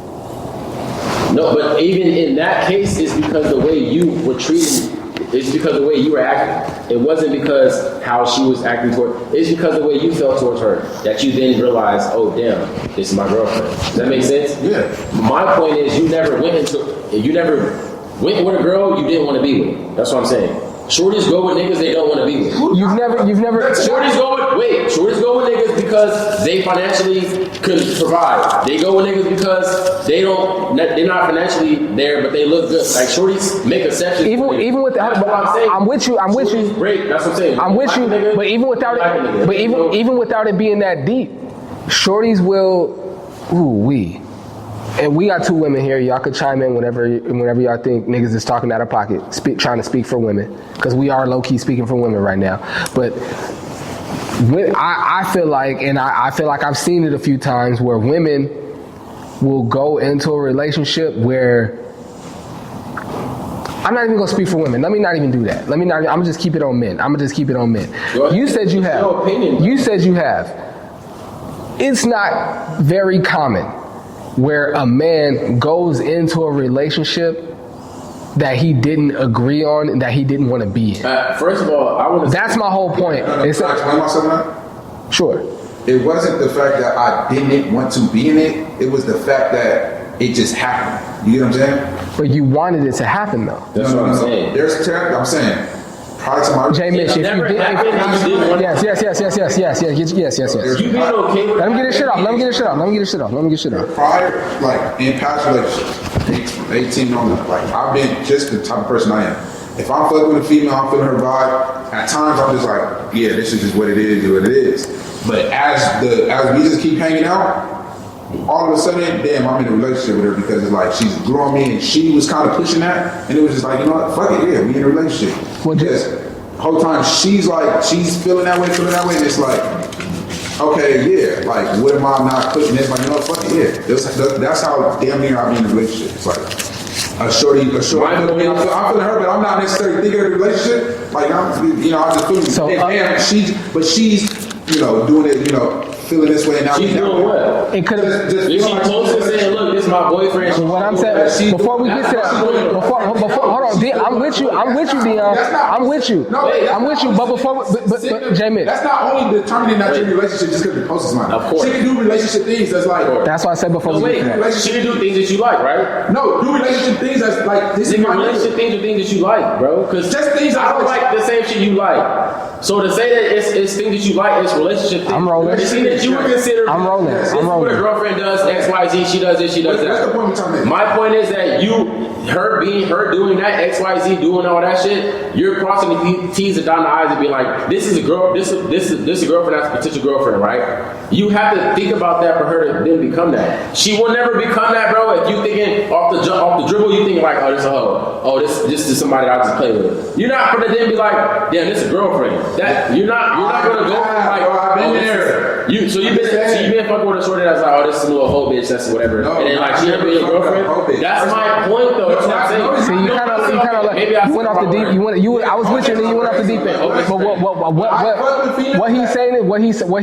No, but even in that case, it's because the way you were treated. It's because the way you were acting. It wasn't because how she was acting toward. It's because the way you felt towards her that you then realized, oh damn, this is my girlfriend. Does that make sense? Yeah. My point is, you never went with a girl you didn't want to be with. That's what I'm saying. Shorties go with niggas they don't want to be with. You've never. Shorties go with niggas because they financially couldn't provide. They go with niggas because they're not financially there, but they look good. Like shorties make exceptions. Even without, That's but what I'm saying. I'm with you. Shorties break. That's what I'm saying. I'm with you. Nigga, But even without like a it, nigga. but even without it being that deep, shorties will. And we got two women here. Y'all could chime in whenever y'all think niggas is talking out of pocket, trying to speak for women, because we are low key speaking for women right now. But I feel like, and I feel like I've seen it a few times where women will go into a relationship where. I'm not even gonna speak for women. Let me not even do that. I'm gonna just keep it on men. Go ahead. You said you have. Your opinion. You said you have. It's not very common where a man goes into a relationship that he didn't agree on and that he didn't want to be in. First of all, I want to. That's my whole point. Can I explain myself now? Sure. It wasn't the fact that I didn't want to be in it. It was the fact that it just happened. You get what I'm saying? But you wanted it to happen though. That's what I'm saying. I'm saying. Prior to my J. Mitch, if you never did, happened, you didn't want- yes. You being okay with Let me get this shit off. prior, like in past relationships, 18 on that, like I've been just the type of person I am. if I'm fucking with a female, I'm feeling her vibe. At times, I'm just like, yeah, this is just what it is. But as we just keep hanging out, all of a sudden, damn, I'm in a relationship with her because it's like she's grew on me and she was kind of pushing that, and it was just like, you know what, fuck it, yeah, we in a relationship. Well, Because the whole time she's feeling that way, and it's like, okay, yeah, like what am I not putting this? Like, you know, fuck it, yeah. That's how damn near I'm in a relationship. It's like a shorty. I'm feeling her, but I'm not necessarily thinking of the relationship. Like I just feel So, damn, she's doing it, feeling this way. And now She's doing what? It could have. If she posted saying, "Look, this is my boyfriend." What I'm saying, before we get to that, hold on, D, I'm with you, Dion. I'm with you. But J Mitch. That's not only determining that your relationship just because you post somebody. Of course. She can do relationship things that's like. That's why I said before we get to that. She can do things that you like, right? No, do relationship things that's like this is Nigga, my relationship things are things that you like, bro. Because Just things I don't like the same shit you like. So to say that it's things that you like, it's relationship things. I'm rolling. It's things that you would consider. I'm rolling. This I'm is what rolling. a girlfriend does X, Y, Z. She does this. She does That's the that. point we're trying to make. My point is that her doing that X, Y, Z, doing all that shit. You're crossing the T's and dotting the I's and being like, this is a girl. This is a girlfriend. That's a potential girlfriend, right? You have to think about that for her to then become that. She will never become that, bro. If you thinking off the dribble, you thinking like, oh, this a hoe. Oh, this is somebody I just play with. You're not gonna then be like, damn, this is a girlfriend. That you're not gonna go from like, bro, I've been oh, there. So you've been fucking with a shorty that's like, oh, this is a little hoe bitch, that's whatever. No, and then like she never been your girlfriend. That's my point though. That's what I'm saying. See, you kind of went off the deep. I was with you, and then you went off the deep end. But what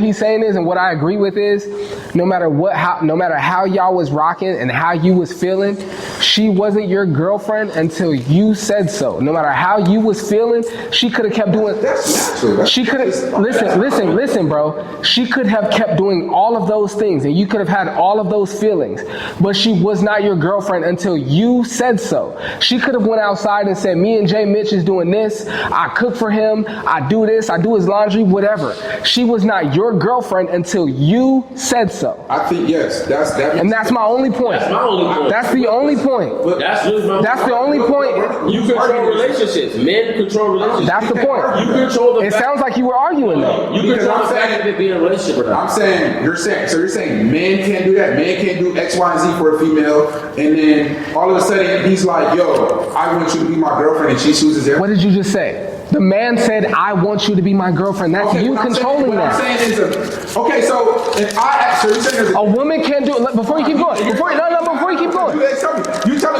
he's saying is, and what I agree with is, no matter how y'all was rocking and how you was feeling, she wasn't your girlfriend until you said so. No matter how you was feeling, she could have kept doing. That's natural. She could have listen, bro. She could have kept doing all of those things, and you could have had all of those feelings. But she was not your girlfriend until you said so. She could have went outside and said, "Me and Jay Mitch is doing this. I cook for him. I do this. I do his laundry. Whatever." She was not your girlfriend until you said so. I think yes, And that's my only point. That's my only point. That's the only point. That's really my That's the only point. You control relationships. Men control relationships. That's the point. You control the It fact. sounds like you were arguing though. You Because control I'm the fact saying- that it be in a relationship or not. you're saying men can't do that. Men can't do X, Y, and Z for a female, and then all of a sudden he's like, "Yo, I want you to be my girlfriend," and she chooses it. What did you just say? The man said, "I want you to be my girlfriend." That's you what I'm controlling saying, that. What I'm saying is, okay, so if so you're saying there's A woman can't do it. Before you keep going. Before you keep going. You're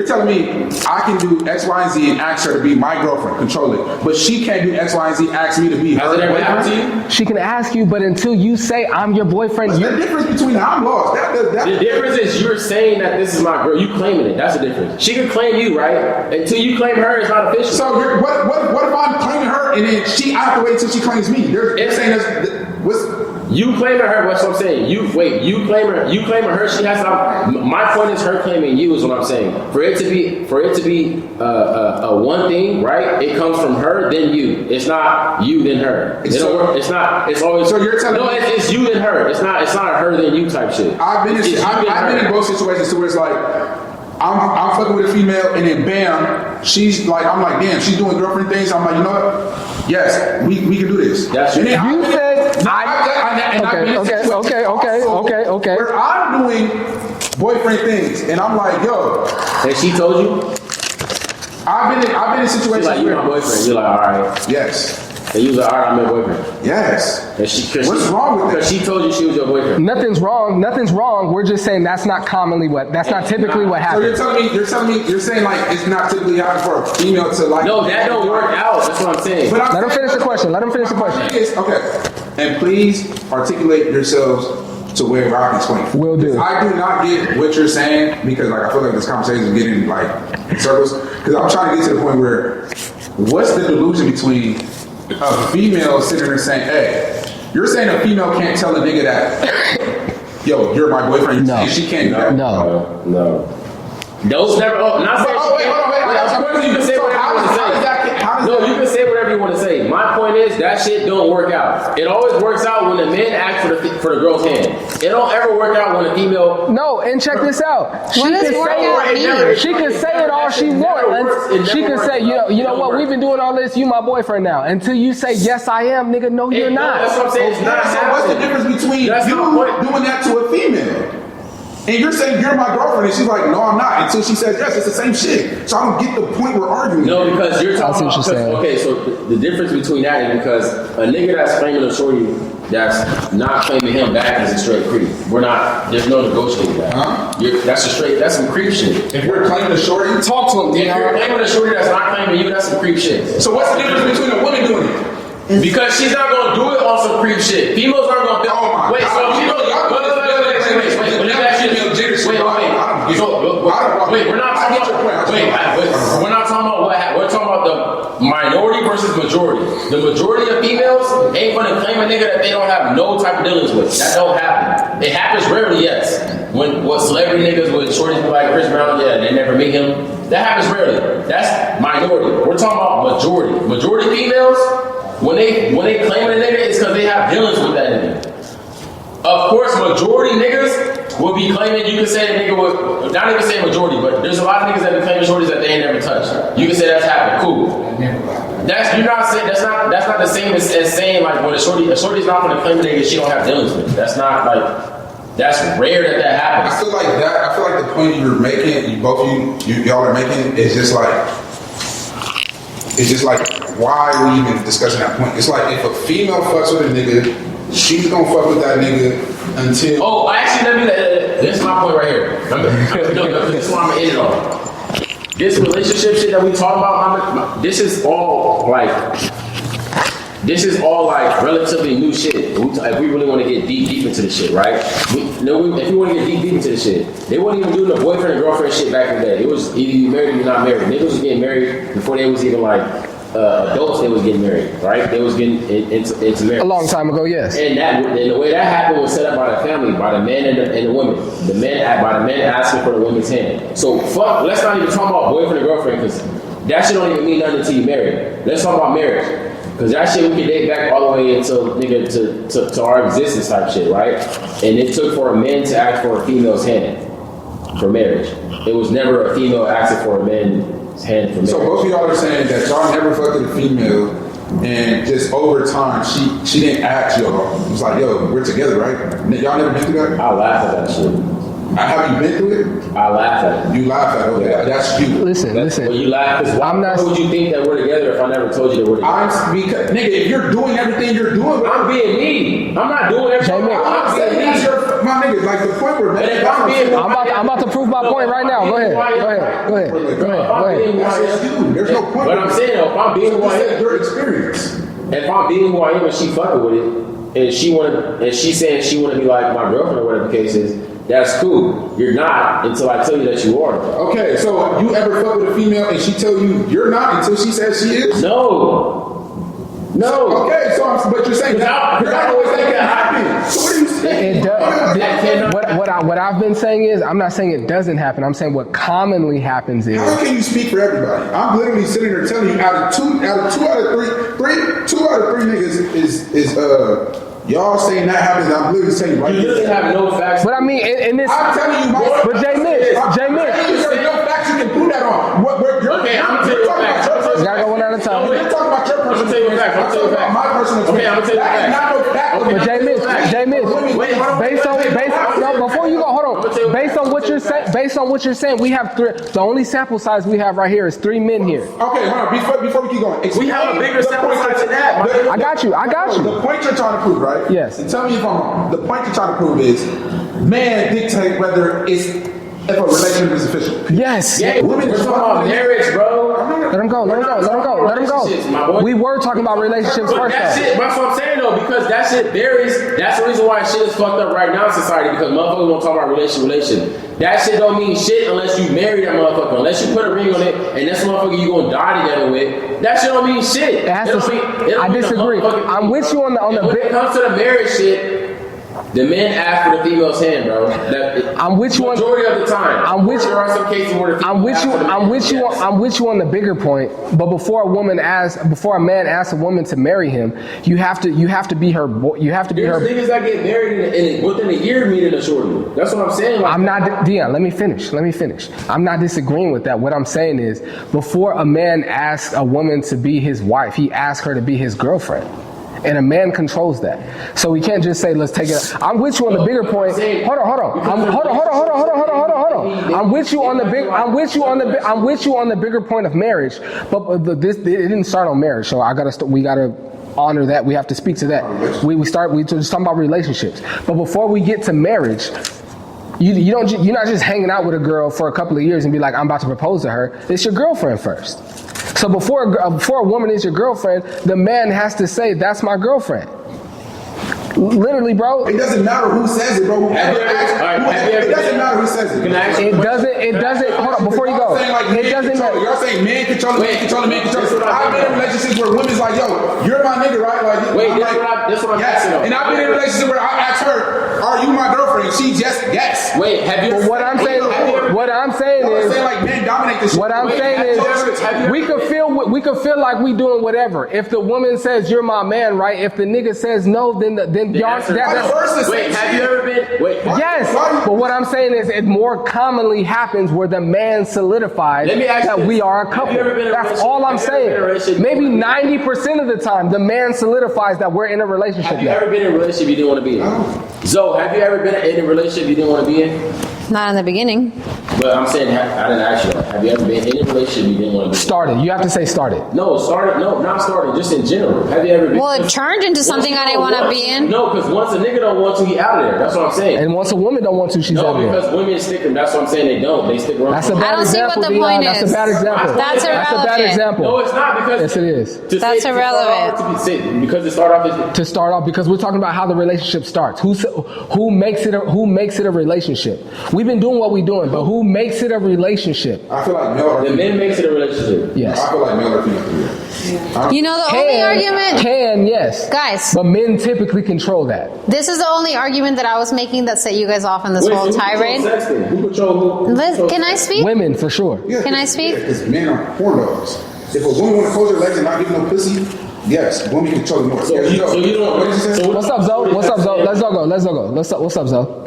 telling me I can do X, Y, and Z and ask her to be my girlfriend, control it. But she can't do X, Y, and Z, ask me to be her Has it ever happened to boyfriend? you? She can ask you, but until you say, "I'm your boyfriend," What's the you difference between I'm lost? The difference is you're saying that this is my girl. You claiming it. That's the difference. She can claim you, right? Until you claim her, it's not official. So what if I'm claiming her and then I have to wait until she claims me? You're saying what's You claiming her, what's what I'm saying. You claiming her, she has to. My point is her claiming you is what I'm saying. For it to be a one thing, right? It comes from her, then you. It's not you, then her. It don't work. It's not. It's always. So you're telling me- it's you, then her. It's not a her, then you type shit. I've been It's you, then her. in both situations to where it's like I'm fucking with a female and then bam, she's like, I'm like, damn, she's doing girlfriend things. I'm like, you know what? Yes, we can do this. That's and then you I've been- said I've been in situations okay. where I'm doing boyfriend things and I'm like, yo, And she told you, I've been in she's situations like, you where my boyfriend. You're like, all right. yes, And you was like, all right, I'm your boyfriend. yes. And What's wrong with that? Because she told you she was your boyfriend. Nothing's wrong. We're just saying that's not typically what So you're happens. telling me you're saying like it's not typically happening for a female to like. No, that don't work out. That's what I'm saying. But I'm Let him saying- finish the question. My thing is, okay, and please articulate yourselves to where I can explain. Will do. I do not get what you're saying because like I feel like this conversation is getting like in circles because I'm trying to get to the point where what's the delusion between a female sitting there saying, "Hey, you're saying a female can't tell a nigga that, yo, you're my boyfriend." No. And she can't do that. No. Those never. Oh, not saying. Wait, hold on. Of course, you can say So whatever you want to say. how does that No, you can say whatever you want to say. My point point is that shit don't work out. It always works out when the men ask for the girl's hand. It don't ever work out when a female. No, and check this out. What does work out mean? She can say it all she wants. She can say, you know what, we've been doing all this, you my boyfriend now. Until you say, yes, I am, nigga, no, you're not. That's what I'm saying. It's not So what's the difference between you doing that to a female? And you're saying you're my girlfriend, and she's like, no, I'm not. Until she says yes, it's the same shit. So I don't get the point we're arguing. No, because you're talking what you're saying. okay, so the difference between that is because a nigga that's claiming a shorty that's not claiming him back is a straight creep. There's no negotiating that. That's some creep shit. If you're claiming a shorty, Talk to him, If you're claiming a shorty that's not claiming you, that's some creep shit. so what's the difference between a woman doing it? Because she's not gonna do it on some creep shit. Females aren't gonna. Oh my wait, God. so you know, we're not talking about. We're not talking about what happened. We're talking about the minority versus majority. The majority of females ain't gonna claim a nigga that they don't have no type of dealings with. That don't happen. It happens rarely, yes. When celebrity niggas with shorties like Chris Brown, yeah, they never meet him. That happens rarely. That's minority. We're talking about majority. Majority females, when they claim a nigga, it's because they have dealings with that nigga. Of course, majority niggas will be claiming. You can say the nigga would not even say majority, but there's a lot of niggas that be claiming shorties that they ain't never touched. You can say that's happened. Cool. You're not saying that's not the same as saying like when a shorty's not gonna claim a nigga she don't have dealings with. That's not like. That's rare that happens. I feel like the point you're making, y'all are making, is just like, why are we even discussing that point? It's like if a female fucks with a nigga, she's gonna fuck with that nigga until. Oh, actually, this is my point right here. This is why I'm gonna end it off. This relationship shit that we talk about, this is all relatively new shit. If we really want to get deep into the shit, right? If we want to get deep into the shit, they weren't even doing the boyfriend and girlfriend shit back in the day. It was either you married or you're not married. Niggas was getting married before they was even like adults. They was getting married, right? They was getting into marriage A long time ago, yes. And the way that happened was set up by the family, by the man and the woman. By the man asking for the woman's hand. So fuck. Let's not even talk about boyfriend and girlfriend because that shit don't even mean nothing until you married. Let's talk about marriage. Because that shit we can date back all the way until nigga to our existence type shit, right? And it took for a man to ask for a female's hand for marriage. It was never a female asking for a man's hand for marriage. So both of y'all are saying that y'all never fucked with a female, and just over time she didn't ask y'all. It was like, yo, we're together, right? Y'all never been through that? I laugh at that shit. Have you been through it? I laugh at it. You laugh at it. Okay, that's you. Listen. Well, you laugh because why would you think that we're together if I never told you that we're together? Because nigga, if you're doing everything you're doing, I'm being me. I'm not doing everything. I'm saying that's your my nigga. Like the point we're making. I'm about to prove my point right now. Go ahead. That's you. There's no point. But I'm saying though, if I'm being who I am, your experience. if I'm being who I am and she fucking with it, and she saying she wanna be like my girlfriend or whatever the case is, that's cool. You're not until I tell you that you are. Okay, so you ever fuck with a female and she tell you you're not until she says she is? No. Okay, but you're saying that you're not always making it happen. So what are you saying? It does. What I've been saying is, I'm not saying it doesn't happen. I'm saying what commonly happens is. How can you speak for everybody? I'm literally sitting there telling you, two out of three niggas is y'all saying that happens. I'm literally saying right. You literally have no facts. But I mean, in this. I'm telling you, But J Mitch. There's no facts you can prove that on. Okay, I'm gonna tell you facts. You gotta go one at a time. We're talking about your personal. I'm gonna tell you facts. I'm talking about my personal. Okay, I'm gonna tell you that is facts. not no fact. But J Mitch. Wait, hold on. Before you go, hold on. Based on what you're saying, we have three. The only sample size we have right here is 3 men here. Okay, hold on. Before we keep going, We have a bigger sample size than that. I got you. The point you're trying to prove, right? Yes. And tell me if I'm wrong. The point you're trying to prove is man dictate whether if a relationship is official. Yes. Yeah, we're talking about marriage, bro. Let him go. We were talking about relationships But first. that shit, that's what I'm saying though, because that shit varies. That's the reason why shit is fucked up right now in society, because motherfuckers won't talk about relation. That shit don't mean shit unless you marry that motherfucker. Unless you put a ring on it and that's motherfucker you gonna die together with. That shit don't mean shit. I disagree. I'm with you on the when it comes to the marriage shit, The men ask for the female's hand, bro. I'm with you on majority of the time. I'm with you. There are some cases where the female I'm with asks you. for the I'm man. with you. Yes. I'm with you on the bigger point. But before a man asks a woman to marry him, you have to be her. You have to be There's her. niggas that get married in within a year meeting a shorty. That's what I'm saying. Like, I'm not, Dion, let me finish. I'm not disagreeing with that. What I'm saying is, before a man asks a woman to be his wife, he asks her to be his girlfriend. And a man controls that. So we can't just say, let's take it. I'm with you on the bigger point. Hold on. I'm with you on the bigger point of marriage. But this, it didn't start on marriage. So we gotta honor that. We have to speak to that. We just talking about relationships. But before we get to marriage, you're not just hanging out with a girl for a couple of years and be like, I'm about to propose to her. It's your girlfriend first. So before a woman is your girlfriend, the man has to say, that's my girlfriend. Literally, bro. It doesn't matter who says it, bro. It doesn't matter who says it. It doesn't. Hold on, before you go. It doesn't matter. Y'all saying men control it. I've been in relationships where women's like, yo, you're my nigga, right? Like, wait, that's what I'm yes. asking. And I've been in a relationship where I asked her, are you my girlfriend? She just yes. Wait, have you? What I'm saying is, like men dominate this shit. what I'm saying is, we could feel like we doing whatever. If the woman says you're my man, right? If the nigga says no, then y'all. Wait, have you ever been? Wait. Yes, but what I'm saying is, it more commonly happens where the man solidifies that we are a couple. That's all I'm saying. Maybe 90% of the time, the man solidifies that we're in a relationship. Have you ever been in a relationship you didn't want to be in? Zoe, have you ever been in a relationship you didn't want to be in? Not in the beginning. But I'm saying, I didn't ask you that. Have you ever been in a relationship you didn't want to be in? Started. You have to say started. No, started. No, not started. Just in general. Have you ever been? Well, it turned into something I didn't want to be in. No, because once a nigga don't want to, he out of there. That's what I'm saying. And once a woman don't want to, she's out No, there. because women stick them. That's what I'm saying. They don't. They stick around. That's a I bad don't see what example, the point Dion. That's is. a bad example. That's That's a bad irrelevant. example. No, it's not because. Yes, it is. That's irrelevant. Because it started off as. To start off, because we're talking about how the relationship starts. Who makes it a relationship? We've been doing what we're doing, but who makes it a relationship? I feel like male or The female. men makes it a relationship. Yes. I feel like male or female. You know the only argument, Yes. guys. But men typically control that. This is the only argument that I was making that set you guys off in this Wait, whole who tirade. controls sex then? Who controls who? Can I speak? Women, for sure. Yeah, Can I speak? Because men are porn dogs. If a woman want to close her legs and not give no pussy, yes, women control more. So you don't. What did you say? So What's up, Zoe? What's up, Zoe? Let's go. What's up, Zoe?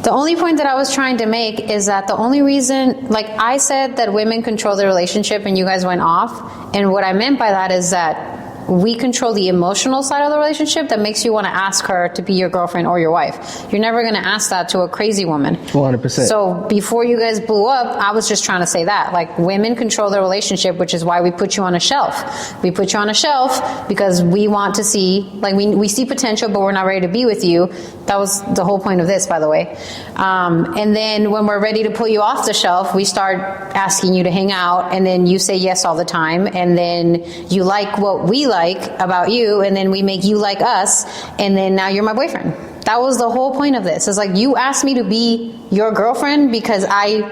The only point that I was trying to make is that the only reason, like I said that women control the relationship and you guys went off. And what I meant by that is that we control the emotional side of the relationship that makes you want to ask her to be your girlfriend or your wife. You're never going to ask that to a crazy woman. 100%. So before you guys blew up, I was just trying to say that. Like, women control the relationship, which is why we put you on a shelf. We put you on a shelf because we want to see, like, we see potential, but we're not ready to be with you. That was the whole point of this, by the way. And then when we're ready to pull you off the shelf, we start asking you to hang out, and then you say yes all the time, and then you like what we like about you, and then we make you like us, and then now you're my boyfriend. That was the whole point of this. It's like, you asked me to be your girlfriend because I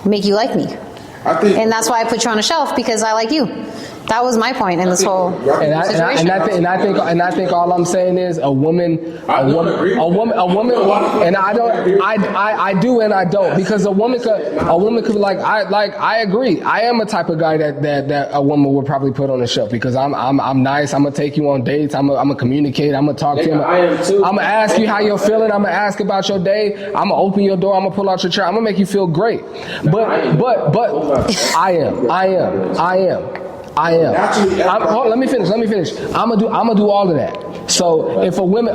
make you like me. And that's why I put you on a shelf, because I like you. That was my point in this whole situation. And I think all I'm saying is a woman, and I do and I don't, because a woman could I agree. I am a type of guy that a woman would probably put on the shelf, because I'm nice. I'm gonna take you on dates. I'm gonna communicate. I'm gonna talk to you. I am too. I'm gonna ask you how you're feeling. I'm gonna ask about your day. I'm gonna open your door. I'm gonna pull out your chair. I'm gonna make you feel great. But I am. Let me finish. I'm gonna do all of that. So if a woman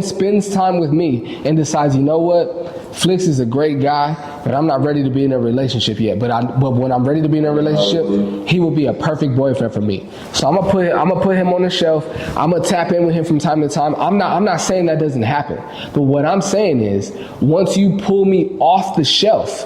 spends time with me and decides, you know what, Flix is a great guy, but I'm not ready to be in a relationship yet. But when I'm ready to be in a relationship, he will be a perfect boyfriend for me. So I'm gonna put him on the shelf. I'm gonna tap in with him from time to time. I'm not saying that doesn't happen. But what I'm saying is, once you pull me off the shelf,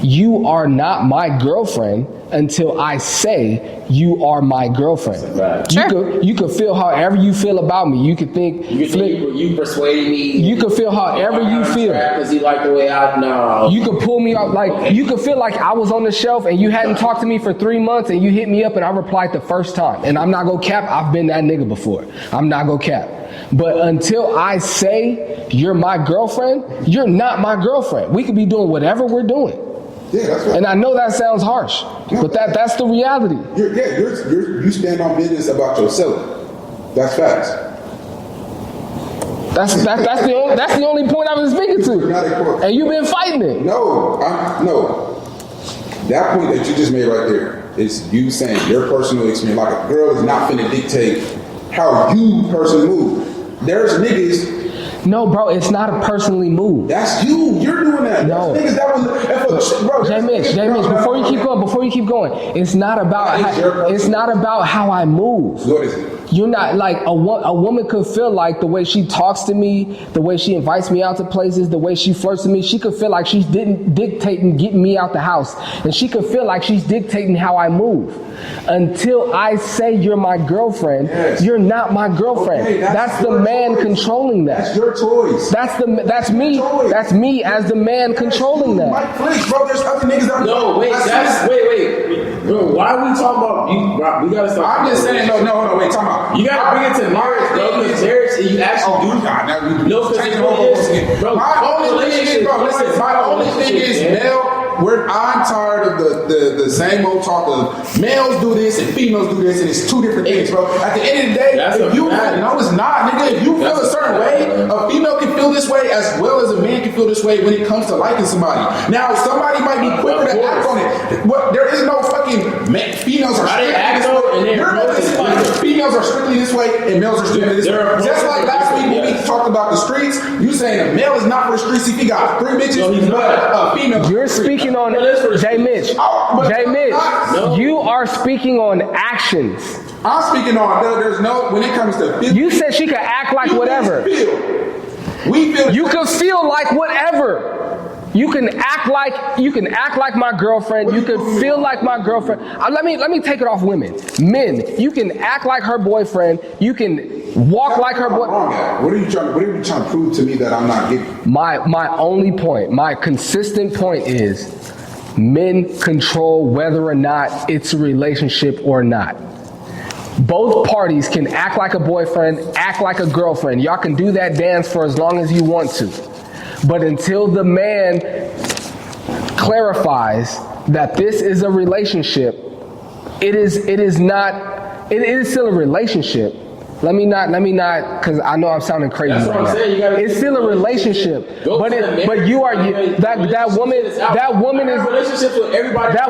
you are not my girlfriend until I say you are my girlfriend. Right. You could feel however you feel about me. You could think You persuaded me. You could feel however you feel. Because he liked the way I know. You could pull me up like you could feel like I was on the shelf and you hadn't talked to me for 3 months and you hit me up and I replied the first time. And I'm not gonna cap, I've been that nigga before. I'm not gonna cap. But until I say you're my girlfriend, you're not my girlfriend. We could be doing whatever we're doing. Yeah, that's right. And I know that sounds harsh, but that's the reality. You stand on business about yourself. That's facts. That's the only point I've been speaking to. And you've been fighting it. No. That point that you just made right there is you saying your personal experience. Like a girl is not finna dictate how you personally move. There's niggas. No, bro, it's not a personally move. That's you. You're doing that. No. There's niggas that was. Bro, J Mitch, before you keep going, it's not about how I move. What is it? You're not like a woman could feel like the way she talks to me, the way she invites me out to places, the way she flirts with me. She could feel like she's dictating getting me out the house, and she could feel like she's dictating how I move. Until I say you're my girlfriend, yes. You're not my girlfriend. Okay, that's the man choice. controlling that. That's your choice. That's me. Choice. That's me as the man controlling that. Mike Flicks, bro. There's other niggas that. No, wait. Wait. Bro, why are we talking about you? Bro, we gotta stop. I'm just saying. No. Wait. Talk about. You gotta bring it to marriage, bro. Because marriage, you actually do. God, now we No, because take it it over is, again. bro. My only thing is, bro. Listen, my only thing is, Mel. I'm tired of the same old talk of males do this and females do this, and it's two different things, bro. At the end of the day, That's if you fact. no, it's not, nigga. If you feel a certain way, a female can feel this way as well as a man can feel this way when it comes to liking somebody. Now, somebody might be quicker to act on it, but there is no fucking females are strictly this way. You're noticing females are strictly this way and males are strictly this way. Just like last week when we talked about the streets, you saying a male is not for the streets if he got 3 bitches, but a female. You're speaking on J Mitch. J Mitch, you are speaking on actions. I'm speaking on there's no when it comes to you said she could act like whatever. We feel you can feel like whatever. You can act like my girlfriend. You can feel like my girlfriend. Let me take it off women. Men, you can act like her boyfriend. You can walk like her boy. What are you trying to prove to me that I'm not getting? My only point, my consistent point is men control whether or not it's a relationship or not. Both parties can act like a boyfriend, act like a girlfriend. Y'all can do that dance for as long as you want to. But until the man clarifies that this is a relationship, it is still a relationship. Let me not, because I know I'm sounding crazy. That's what I'm saying. It's still a relationship, but you are that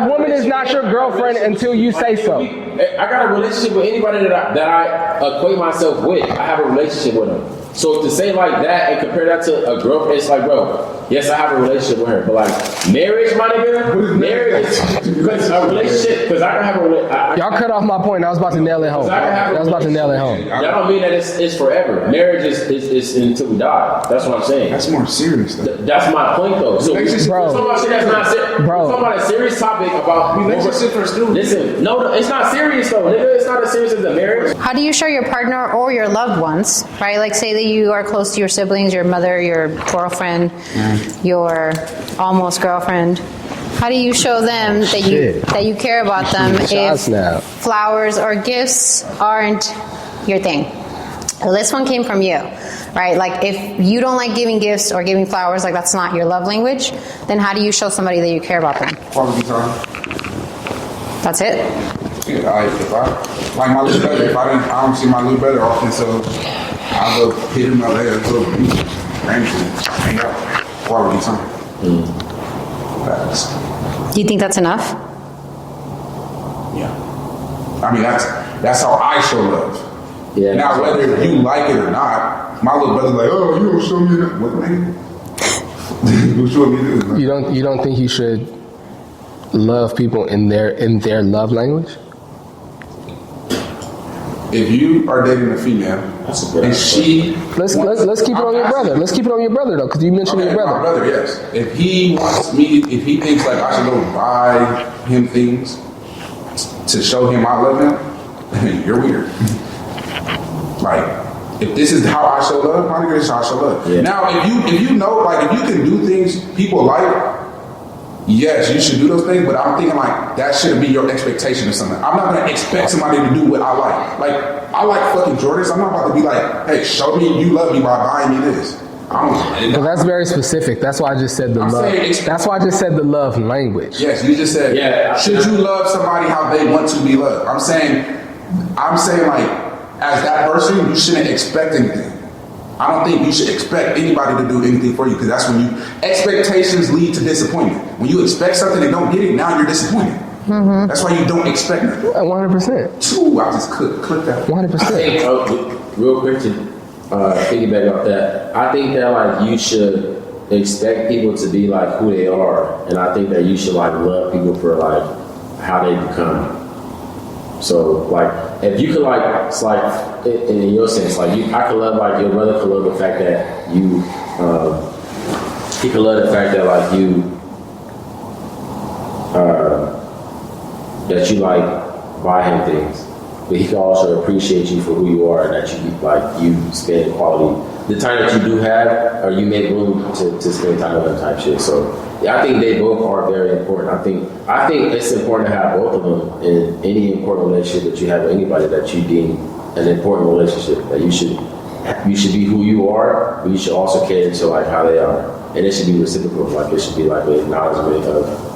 woman is not your girlfriend until you say so. I got a relationship with anybody that I equate myself with. I have a relationship with them. So to say like that and compare that to a girlfriend, it's like, bro, yes, I have a relationship with her, but like marriage, my nigga, marriage, because a relationship, because I can have a relationship. Y'all cut off my point. I was about to nail it home. That don't mean that it's forever. Marriage is until we die. That's what I'm saying. That's more serious though. That's my point though. So bro, talking about a serious topic about Relationships are still. Listen, no, it's not serious though, nigga. It's not as serious as the marriage. How do you show your partner or your loved ones, right? Like say that you are close to your siblings, your mother, your girlfriend, your almost girlfriend. How do you show them that you care about them if flowers or gifts aren't your thing? Well, this one came from you, right? Like if you don't like giving gifts or giving flowers, like that's not your love language, then how do you show somebody that you care about them? Quality time. That's it? Yeah, if I like my little brother, I don't see my little brother often, so I go hit him up later, go hang out, quality time. Do you think that's enough? Yeah. I mean that's how I show love. Yeah. Now whether you like it or not, my little brother's like, oh, you don't show me that. What nigga? You show me this. You don't think you should love people in their love language? if you are dating a female That's a good and answer. she Let's keep it on your brother. Let's keep it on your brother though, because you mentioned Okay, your my brother. brother, yes. If he wants me, if he thinks like I should go buy him things to show him I love him, you're weird. Like, if this is how I show love, my nigga, this is how I show love. Yeah. Now, if you know, like, if you can do things people like, yes, you should do those things, but I'm thinking like that shouldn't be your expectation or something. I'm not gonna expect somebody to do what I like. Like, I like fucking Jordans. I'm not about to be like, hey, show me you love me by buying me this. I But don't. that's very specific. That's why I just said the I'm love. saying it's- That's why I just said the love language. Yes, you just said, Yeah. should you love somebody how they want to be loved? I'm saying like, as that person, you shouldn't expect anything. I don't think you should expect anybody to do anything for you because that's when expectations lead to disappointment. When you expect something and don't get it, now you're disappointed. That's why you don't expect nothing. 100%. Ooh, I just click that. 100%. I think, real quick to piggyback off that, I think that like you should expect people to be like who they are, and I think that you should like love people for like how they become. So like, if you could like, it's like in your sense, like I could love like your brother could love the fact that you, he could love the fact that like you, that you like buy him things, but he can also appreciate you for who you are and that you spend quality, the time that you do have, or you make room to spend time with them type shit. So yeah, I think they both are very important. I think it's important to have both of them in any important relationship that you have with anybody that you deem an important relationship. That you should be who you are, but you should also cater to like how they are, and it should be reciprocal. Like it should be like an acknowledgement of.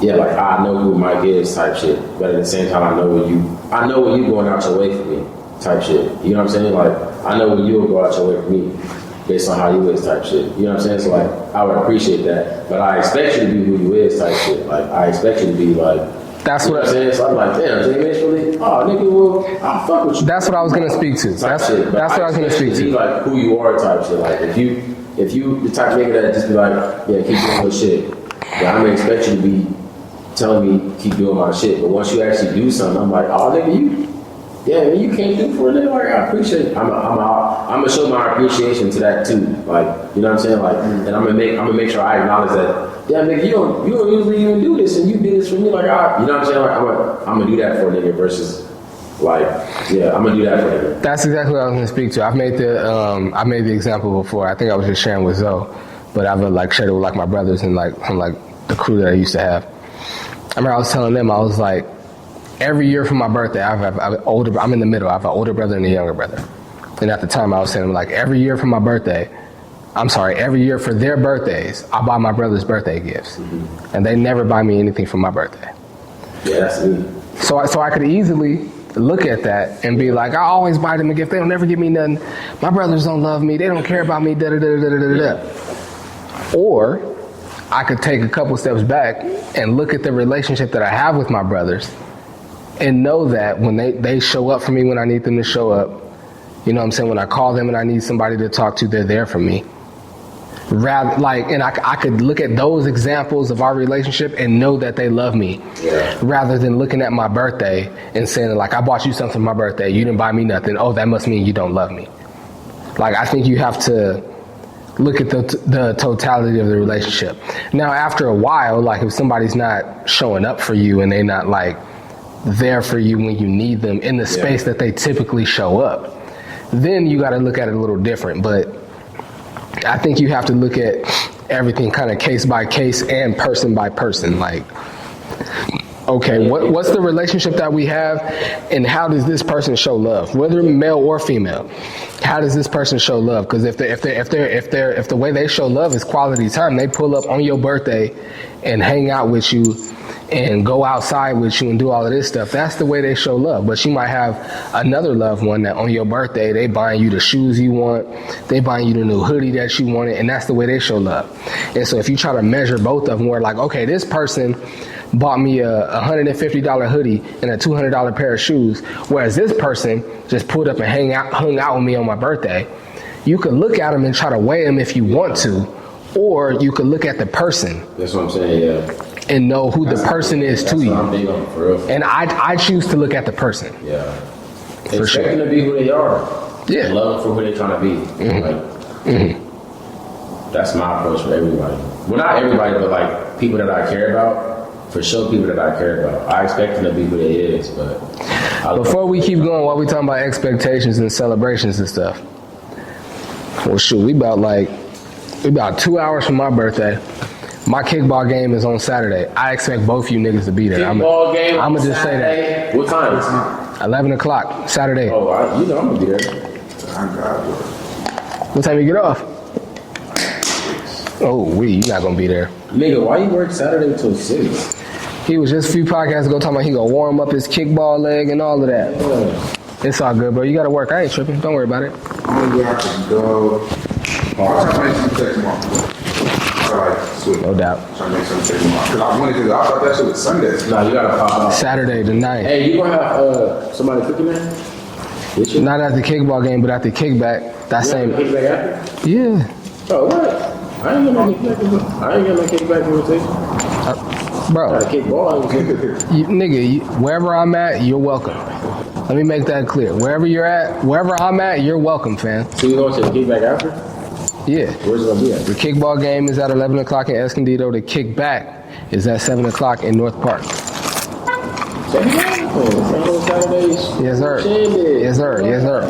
Yeah, like I know who Mike is type shit, but at the same time I know when you going out your way for me type shit. You know what I'm saying? Like I know when you will go out your way for me based on how you is type shit. You know what I'm saying? So like I would appreciate that, but I expect you to be who you is type shit. Like I expect you to be like. That's You know what I'm saying? So I'm like, damn, Jamie, it's really, oh nigga, well, I'll fuck with you. That's what I was gonna speak to. Type That's shit. But what I was gonna expect speak you to. Be like who you are type shit. Like if you the type of nigga that just be like, yeah, keep doing your shit. Yeah, I'm gonna expect you to be telling me keep doing my shit. But once you actually do something, I'm like, oh nigga, you can't do for a nigga. Like I appreciate it. I'm gonna show my appreciation to that too. Like, you know what I'm saying? Like, and I'm gonna make sure I acknowledge that. Yeah, nigga, you don't usually even do this, and you did this for me. Like, you know what I'm saying? Like, I'm gonna do that for a nigga versus, like, yeah, I'm gonna do that for a nigga. That's exactly what I was gonna speak to. I've made the example before. I think I was just sharing with Zoe, but I've like shared it with like my brothers and like from like the crew that I used to have. I remember I was telling them, I was like, every year for my birthday, I'm in the middle. I have an older brother and a younger brother. And at the time I was saying like every year for their birthdays, I buy my brother's birthday gifts. Mm-hmm. And they never buy me anything for my birthday. Yeah, that's me. So I could easily look at that and be like, I always buy them a gift. They don't never give me nothing. My brothers don't love me. They don't care about me. Da da da da da da. Or I could take a couple steps back and look at the relationship that I have with my brothers and know that when they show up for me when I need them to show up, you know what I'm saying? When I call them and I need somebody to talk to, they're there for me. Rather, like, and I could look at those examples of our relationship and know that they love me, rather than looking at my birthday and saying like, I bought you something for my birthday, you didn't buy me nothing. Oh, that must mean you don't love me. Like, I think you have to look at the totality of the relationship. Now, after a while, like if somebody's not showing up for you and they're not like there for you when you need them in the space that they typically show up, then you got to look at it a little different. But I think you have to look at everything kind of case by case and person by person. Like, okay, what's the relationship that we have, and how does this person show love, whether male or female? How does this person show love? Because if the way they show love is quality time, they pull up on your birthday and hang out with you and go outside with you and do all of this stuff. That's the way they show love. But you might have another loved one that on your birthday, they buying you the shoes you want, they buying you the new hoodie that you wanted, and that's the way they show love. And so if you try to measure both of them, where like, okay, this person bought me a $150 hoodie and a $200 pair of shoes, whereas this person just pulled up and hung out with me on my birthday, you could look at them and try to weigh them if you want to, or you could look at the person. That's what I'm saying, yeah. And know who the person is to you. That's what I'm thinking, for real. And I choose to look at the person. Yeah. For Expect sure. them to be who they are. Yeah. And love them for who they're trying to be. Like, that's my approach for everybody. Well, not everybody, but like people that I care about. For sure, people that I care about. I expect them to be who they is, but Before we keep going, while we talking about expectations and celebrations and stuff. Well, shoot, we about 2 hours from my birthday. My kickball game is on Saturday. I expect both you niggas to be there. Kickball game. I'ma just say Saturday. What time? that. 11 o'clock, Saturday. Oh, I'm gonna be there. I got it. What time you get off? Oh, you're not gonna be there. Nigga, why you work Saturday until 6? He was just a few podcasts ago talking about he gonna warm up his kickball leg and all of that. It's all good, bro. You gotta work. I ain't tripping. Don't worry about it. Only way I can go. I'll try to make some text tomorrow. No doubt. Try to make some text tomorrow. Cause I thought that shit was Sunday. Nah, you gotta pop out. Saturday the 9th. Hey, you gonna have somebody cooking there? With you? Not at the kickball game, but at the kickback. That same. Kickback after? Yeah. Oh, what? I ain't getting no kickback invitation. Bro, Got a kickball. wherever I'm at, you're welcome. Let me make that clear. Wherever you're at, wherever I'm at, you're welcome, fam. So you going to the kickback after? Yeah. Where's it gonna be at? The kickball game is at 11 o'clock in Escondido. The kickback is at 7 o'clock in North Park. Saturdays. Yes, sir. Yes, sir. Yes, sir.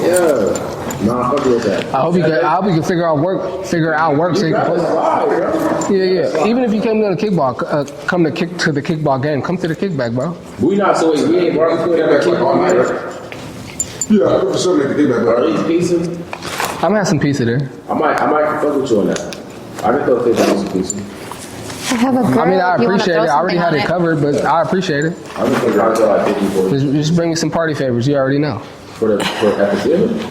Yeah. Nah, fuck with that. I hope you can figure out work so you can play. Yeah. Even if you came to the kickball, come to the kickball game. Come to the kickback, bro. We not so we ain't barbecue at the kickball night. Yeah, I for sure make the kickback. Are these pizza? I'm gonna have some pizza there. I might fuck with you on that. I can throw $50 on some pizza. I have a girl. I mean, I if you wanna appreciate throw it. I already something had on it covered, but I appreciate it. I can throw like 50 for Just bring me some party favors. You already know. at the theater.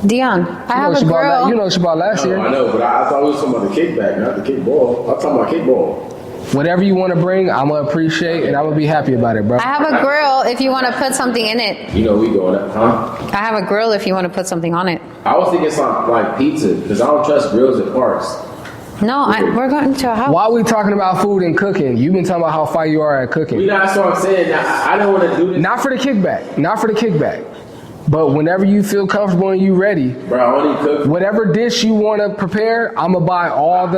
Dion, I have a girl. You know what she bought last year. I know, but I thought we was talking about the kickback, not the kickball. I'm talking about kickball. Whatever you want to bring, I'm gonna appreciate and I'm gonna be happy about it, bro. I have a grill if you want to put something in it. You know we going, huh? I have a grill if you want to put something on it. I was thinking something like pizza because I don't trust grills at parks. No, we're going to a house. While we talking about food and cooking, you've been talking about how far you are at cooking. That's what I'm saying. I don't want to do this. Not for the kickback. But whenever you feel comfortable and you ready, Bro, I only cook. whatever dish you want to prepare, I'm gonna buy all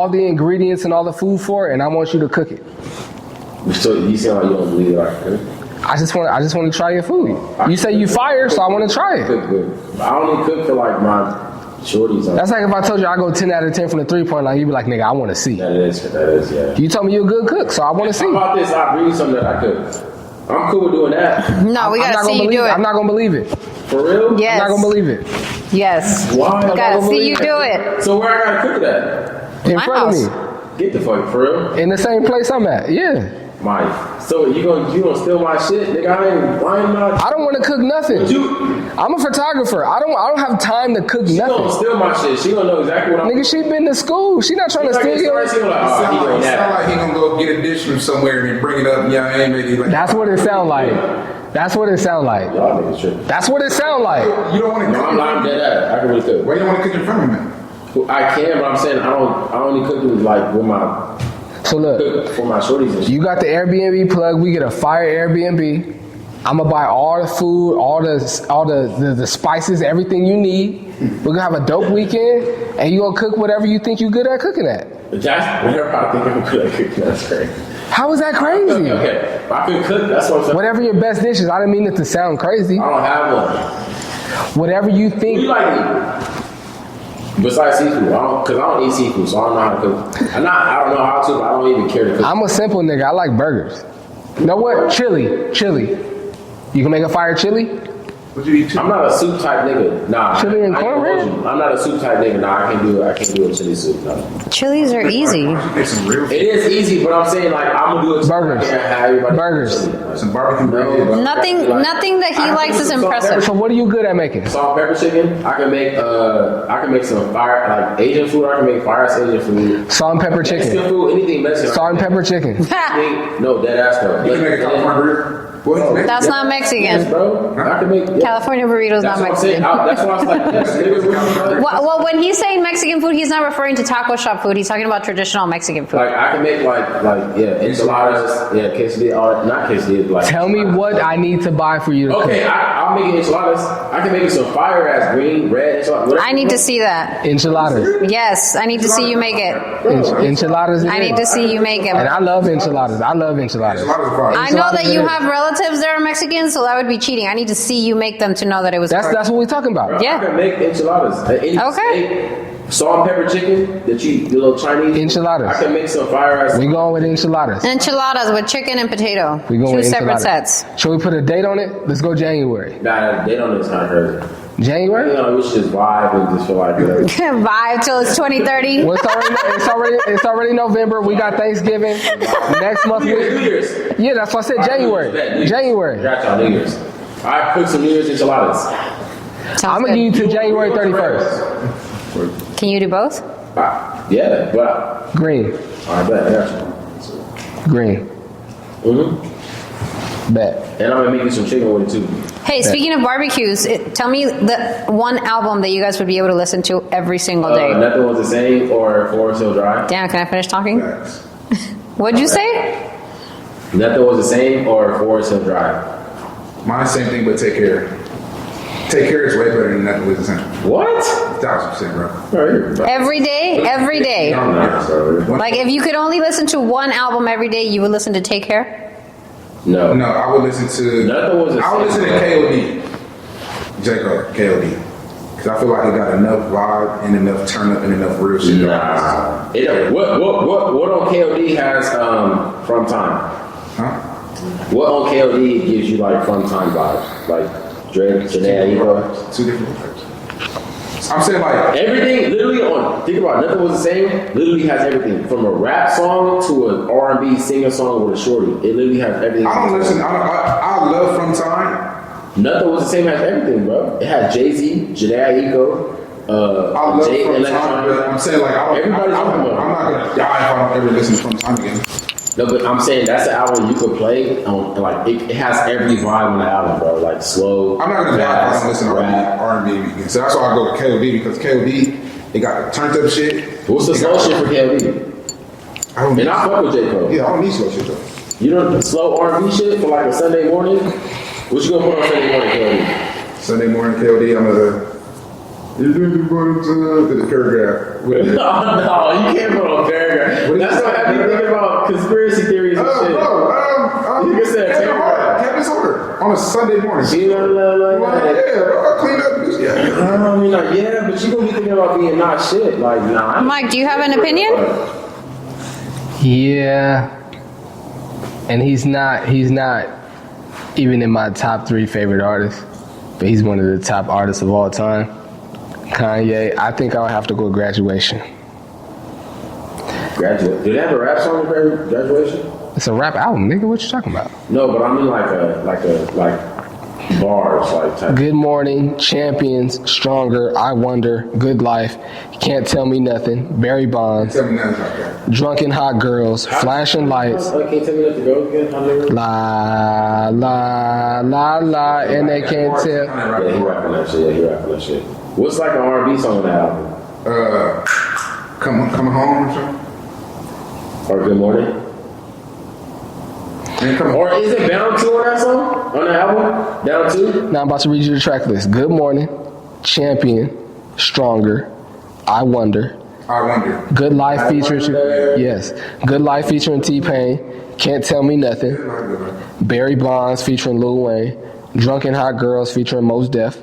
the ingredients and all the food for it, and I want you to cook it. So you sound like you don't believe that I can cook. I just want to try your food. You say you fire, so I want to try it. Cook good. I only cook for like my shorties. That's like if I told you I go 10 out of 10 from the 3-point line, you'd be like, nigga, I want to see. That is, yeah. You told me you're a good cook, so I want to see. How about this? I'll bring you something that I cook. I'm cool with doing that. No, we I'm gotta not see gonna you believe do it. it. I'm not gonna believe it. For real? Yes. I'm not gonna believe it. Yes. Why? We gotta see you believe do it. So where I gotta cook it at? In My front house. of Get the fuck for real, me, in the same place I'm at. Yeah. Mike. So you gonna steal my shit, nigga? I ain't not. I don't want to cook nothing. I'm a photographer. I don't have time to cook She gonna nothing. steal my shit. She gonna know exactly what I'm. Nigga, she been to school. She not trying to steal She you. gonna like, oh, he doing Sound that. like he gonna go get a dish from somewhere and then bring it up. Yeah, I ain't making like. That's what it sound like. That's what it sound like. Y'all niggas tripping. That's what it sound like. You don't want to No, cook. I'm not dead ass. I can really cook. Why you don't want to cook in front of me? I can, but I'm saying I only cook it like with my So look, for my shorties and shit. you got the Airbnb plug. We get a fire Airbnb. I'm gonna buy all the food, all the spices, everything you need. We're gonna have a dope weekend, and you gonna cook whatever you think you good at cooking at. That's whenever I think I'm good at cooking. That's crazy. How is that crazy? Okay, if I can cook. That's what I'm saying. Whatever your best dish is, I didn't mean it to sound crazy. I don't have one. Whatever you What do think. you like to eat? Besides seafood, because I don't eat seafood, so I don't know how to cook. I don't know how to, but I don't even care to cook. I'm a simple nigga. I like burgers. You know what? Chili. You can make a fire chili? What you eat too? I'm not a soup type nigga. Nah. Chili and I ain't gonna cornbread? hold you. I'm not a soup type nigga. Nah, I can't do it. I can't do a chili soup. No. Chilies are easy. Make some real. It is easy, but I'm saying like I'm gonna do it. Burgers. I can't have everybody Burgers. chili. Like, Some barbecue No, bread. but- Nothing that he likes is impressive. So what are you good at making? Salt and pepper chicken. I can make some fire like Asian food. I can make fire Asian food. Salt and pepper Mexican chicken. food, anything Mexican. Salt and pepper chicken. No, dead ass though. You can make a California grill. Well, he's That's not Mexican. Yes, bro. I can make. Yeah. California burrito is That's not what I'm saying. Mexican. That's why I was like, yes, nigga. Well, when he's saying Mexican food, he's not referring to taco shop food. He's talking about traditional Mexican food. Like I can make like yeah enchiladas, yeah quesadilla, all that, not quesadilla, like. Tell me what I need to buy for you to Okay, cook. I'll make it enchiladas. I can make it some fire ass green, red enchiladas. whatever I you need to want. see that. Enchiladas. Yes, I need to see you make it. Enchiladas. I need to see you make And them. I love enchiladas. I love enchiladas. Enchiladas are fire. I know that you Enchiladas. have relatives that are Mexican, so that would be cheating. I need to see you make them to know that it was That's correct. what we're talking about. Yeah. I can make enchiladas. Any Okay. steak, salt and pepper chicken that you the little Chinese Enchiladas. I can make some fire ass. We going with enchiladas. Enchiladas with chicken and potato. We going Two with separate enchiladas. sets. Should we put a date on it? Let's go January. Nah, they don't know it's kind of crazy. You January? know, we should just vibe and just feel like whatever. Vibe till it's 2030. Well, it's already November. We got Thanksgiving next month. New Year's. Yeah, that's what I said. January. January. Got y'all New Year's. I cook some New Year's enchiladas. Sounds I'm gonna good. give you to January 31st. Can you do both? Yeah, but Green. I bet. Yeah. Green. Bet. And I'm gonna make you some chicken with it too. Hey, speaking of barbecues, tell me the one album that you guys would be able to listen to every single day. Nothing was the same or Forest Hill Drive. Dan, can I finish talking? Facts. What'd you say? Nothing was the same or Forest Hill Drive. Mine same thing, but Take Care. Take Care is way better than Nothing Was the Same. What? 1000%, bro. Every day? Every day. I'm not, bro. Like, if you could only listen to one album every day, you would listen to Take Care? No. No, I would listen to. Nothing was the I would listen to same. KOD. J. Cole, KOD. Because I feel like it got enough vibe and enough turn up and enough real shit. Nah. What on KOD has from time? Huh? What on KOD gives you like from time vibes? Like Drake, Janae, Evo? Two different types. I'm saying like. Everything literally on. Think about it, Nothing Was the Same. Literally has everything from a rap song to an R&B singer song with a shorty. It literally has everything. I don't listen. I love From Time. Nothing Was the Same has everything, bro. It had Jay-Z, Janae, Evo, I love Jay From Time, but Electronica. I'm saying like I'm not gonna die if I don't ever listen to From Time again. No, but I'm saying that's the album you could play on. Like it has every vibe on the album, bro. Like slow. I'm not gonna die if I fast, don't listen to rap. R&B again. So that's why I go with KOD because KOD they got the turned up shit. What's the They slow got- shit for KLD? I don't need. And I fuck with J. Cole. Yeah, I don't need slow shit though. You know, slow R&B shit for like a Sunday morning. What you gonna put on Sunday morning, KLD? Sunday morning KOD, I'm gonna. You do the paragraph. Oh no, you can't put on paragraph. That's gonna have you thinking about conspiracy theories and shit. You can say Kevin Kevin Hart. Kevin's Hart on a Sunday morning. You know, like, Yeah, bro, I clean up. Yeah. I mean, like, yeah, but you gonna be thinking about being not shit. Like, nah. Mike, do you have an opinion? Yeah. And he's not even in my top 3 favorite artists, but he's one of the top artists of all time. Kanye, I think I'll have to go Graduation. Graduate. Do they have a rap song for Graduation? It's a rap album, nigga. What you talking about? No, but I mean like bars, like type. Good Morning, Champions, Stronger, I Wonder, Good Life, Can't Tell Me Nothing, Barry Bonds, Tell me nothing about that. Drunken Hot Girls, Flashing Lights, Can't tell me that to go again. How many? La La La La, and they can't tell. Yeah, he rapping that shit. Yeah, he rapping that shit. What's like an R&B song on that album? Coming home or something. Or Good Morning? Man, come on. Or is it Bound 2 on that song? On that album? Down 2? Now I'm about to read you the track list. Good Morning, Champion, Stronger, I Wonder, I wonder. Good Life I featuring Wonder. yes, Good Life featuring T-Pain, Can't Tell Me Nothing, Barry Bonds featuring Lil Wayne, Drunken Hot Girls featuring Mos Def,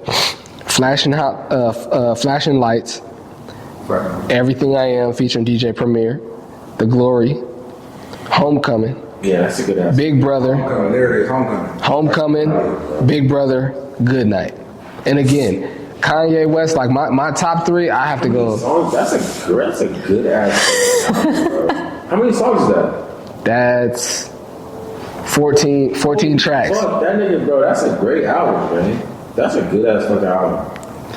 Flashing Lights, Everything I Am featuring DJ Premier, The Glory, Homecoming, Yeah, that's a good answer. Big Brother, Homecoming. There it is. Homecoming. Homecoming, Big Brother, Good Night. And again, Kanye West, like my top 3, I have to go. Songs, that's a good ass album, bro. How many songs is that? That's 14 tracks. Fuck, that nigga, bro, that's a great album, man. That's a good ass fucking album.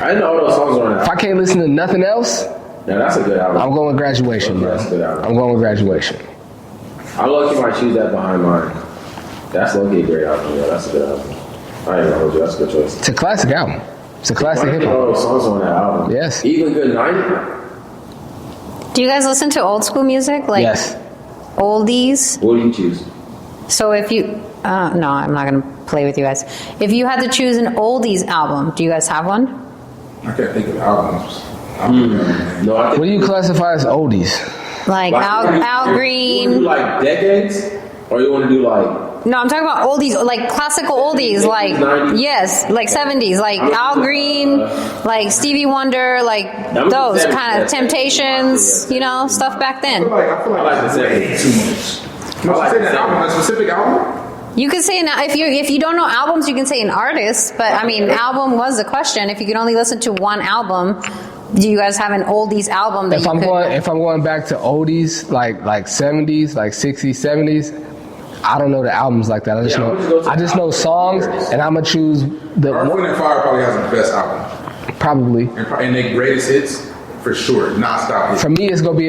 I didn't know all those songs were on that. If I can't listen to nothing else, Now that's a good album. I'm going with Graduation, bro. That's a good album. I'm going with Graduation. I lucky might choose that behind mine. That's low-key a great album. Yeah, that's a good album. I ain't gonna hold you. That's a good choice. It's a classic album. It's a classic hip All hop. the songs on that album. Yes. Even Good Night. Do you guys listen to old school music? Like Yes. oldies? What do you choose? So if you, no, I'm not going to play with you guys. If you had to choose an oldies album, do you guys have one? I can't think of albums. No, I think. What do you classify as oldies? Like Al You want to do Green? like decades, or you want to do like? No, I'm talking about oldies, like classical oldies, like 90s? yes, like 70s, like Al Green, like Stevie Wonder, like I'm those just kind of 70s. Temptations, you know, stuff back then. I feel I like the 70s. Too much. No, I said an album, a specific album. You could say if you don't know albums, you can say an artist. But I mean, album was the question. If you could only listen to one album, do you guys have an oldies album that If you I'm could? going back to oldies, like 70s, like 60s, 70s, I don't know the albums like that. I just know songs, and I'm gonna choose the Earth, Wind and Fire probably has the best album, probably. and their greatest hits for sure, non-stop hits. For me, it's gonna be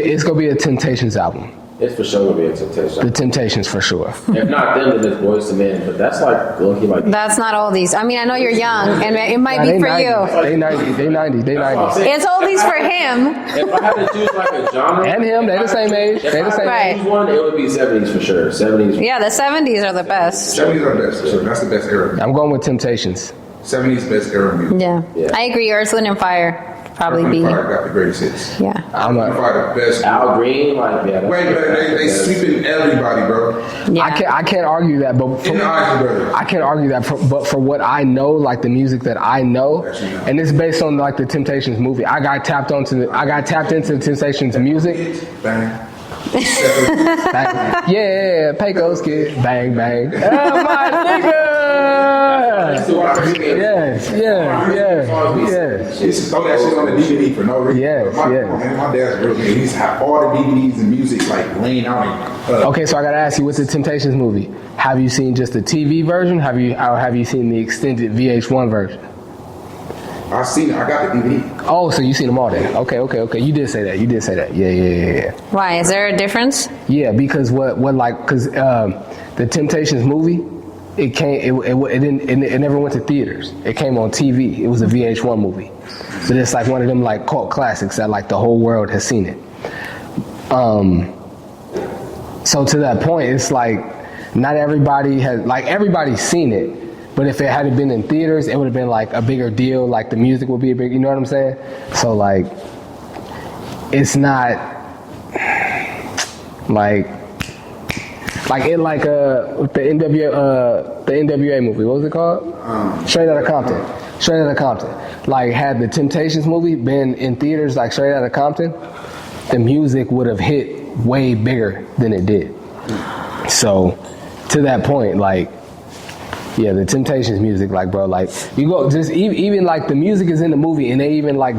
a Temptations album. It's for sure gonna be a The Temptation. Temptations for sure. If not them, then it's Boyz II Men. But that's like low-key like. That's not oldies. I mean, I know you're young, and it might be They for 90s. you. They 90s. They 90s. They That's what I'm 90s. saying. It's oldies for him. If I had to choose like a genre, And him, they the same age. If They I the same had Right. to choose one, it would be 70s for sure. 70s. Yeah, the 70s are the best. 70s are the best for sure. That's the best era. I'm going with Temptations. 70s best era of music. Yeah. Yeah. I agree. Earth, Wind, and Fire probably Earth, be. Wind and Fire got the greatest hits. Yeah. I'm Earth, Wind and a, Fire the best. Al Green, like yeah. Way better. They sweeping everybody, bro. Yeah. I can't argue that, but In the eyes of brothers. I can't argue that, but for what I know, like the music that I know, and it's based on like the Temptations movie. I got tapped into the Temptations music. Bang. Bang. Yeah, Pecos kid. Bang bang. Oh my nigga. Yes, yes. She used to throw that shit on the DVD for no reason. Yes, my, yes. Man, my dad's real man. He used to have all the DVDs and music like laying out. Okay, so I gotta ask you, with the Temptations movie, have you seen just the TV version? Or have you seen the extended VH1 version? I seen it. I got the DVD. Oh, so you seen them all then? Okay. You did say that. Yeah. Why? Is there a difference? Yeah, because the Temptations movie, it never went to theaters. It came on TV. It was a VH1 movie, but it's like one of them like cult classics that like the whole world has seen it. So to that point, it's like not everybody everybody's seen it, but if it hadn't been in theaters, it would have been like a bigger deal. Like the music would be a big, you know what I'm saying? So like, it's not like the NWA movie. What was it called? Straight Outta Compton. Like had the Temptations movie been in theaters like Straight Outta Compton, the music would have hit way bigger than it did. So to that point, like, yeah, the Temptations music, like, bro, like, you go just even like the music is in the movie, and they even like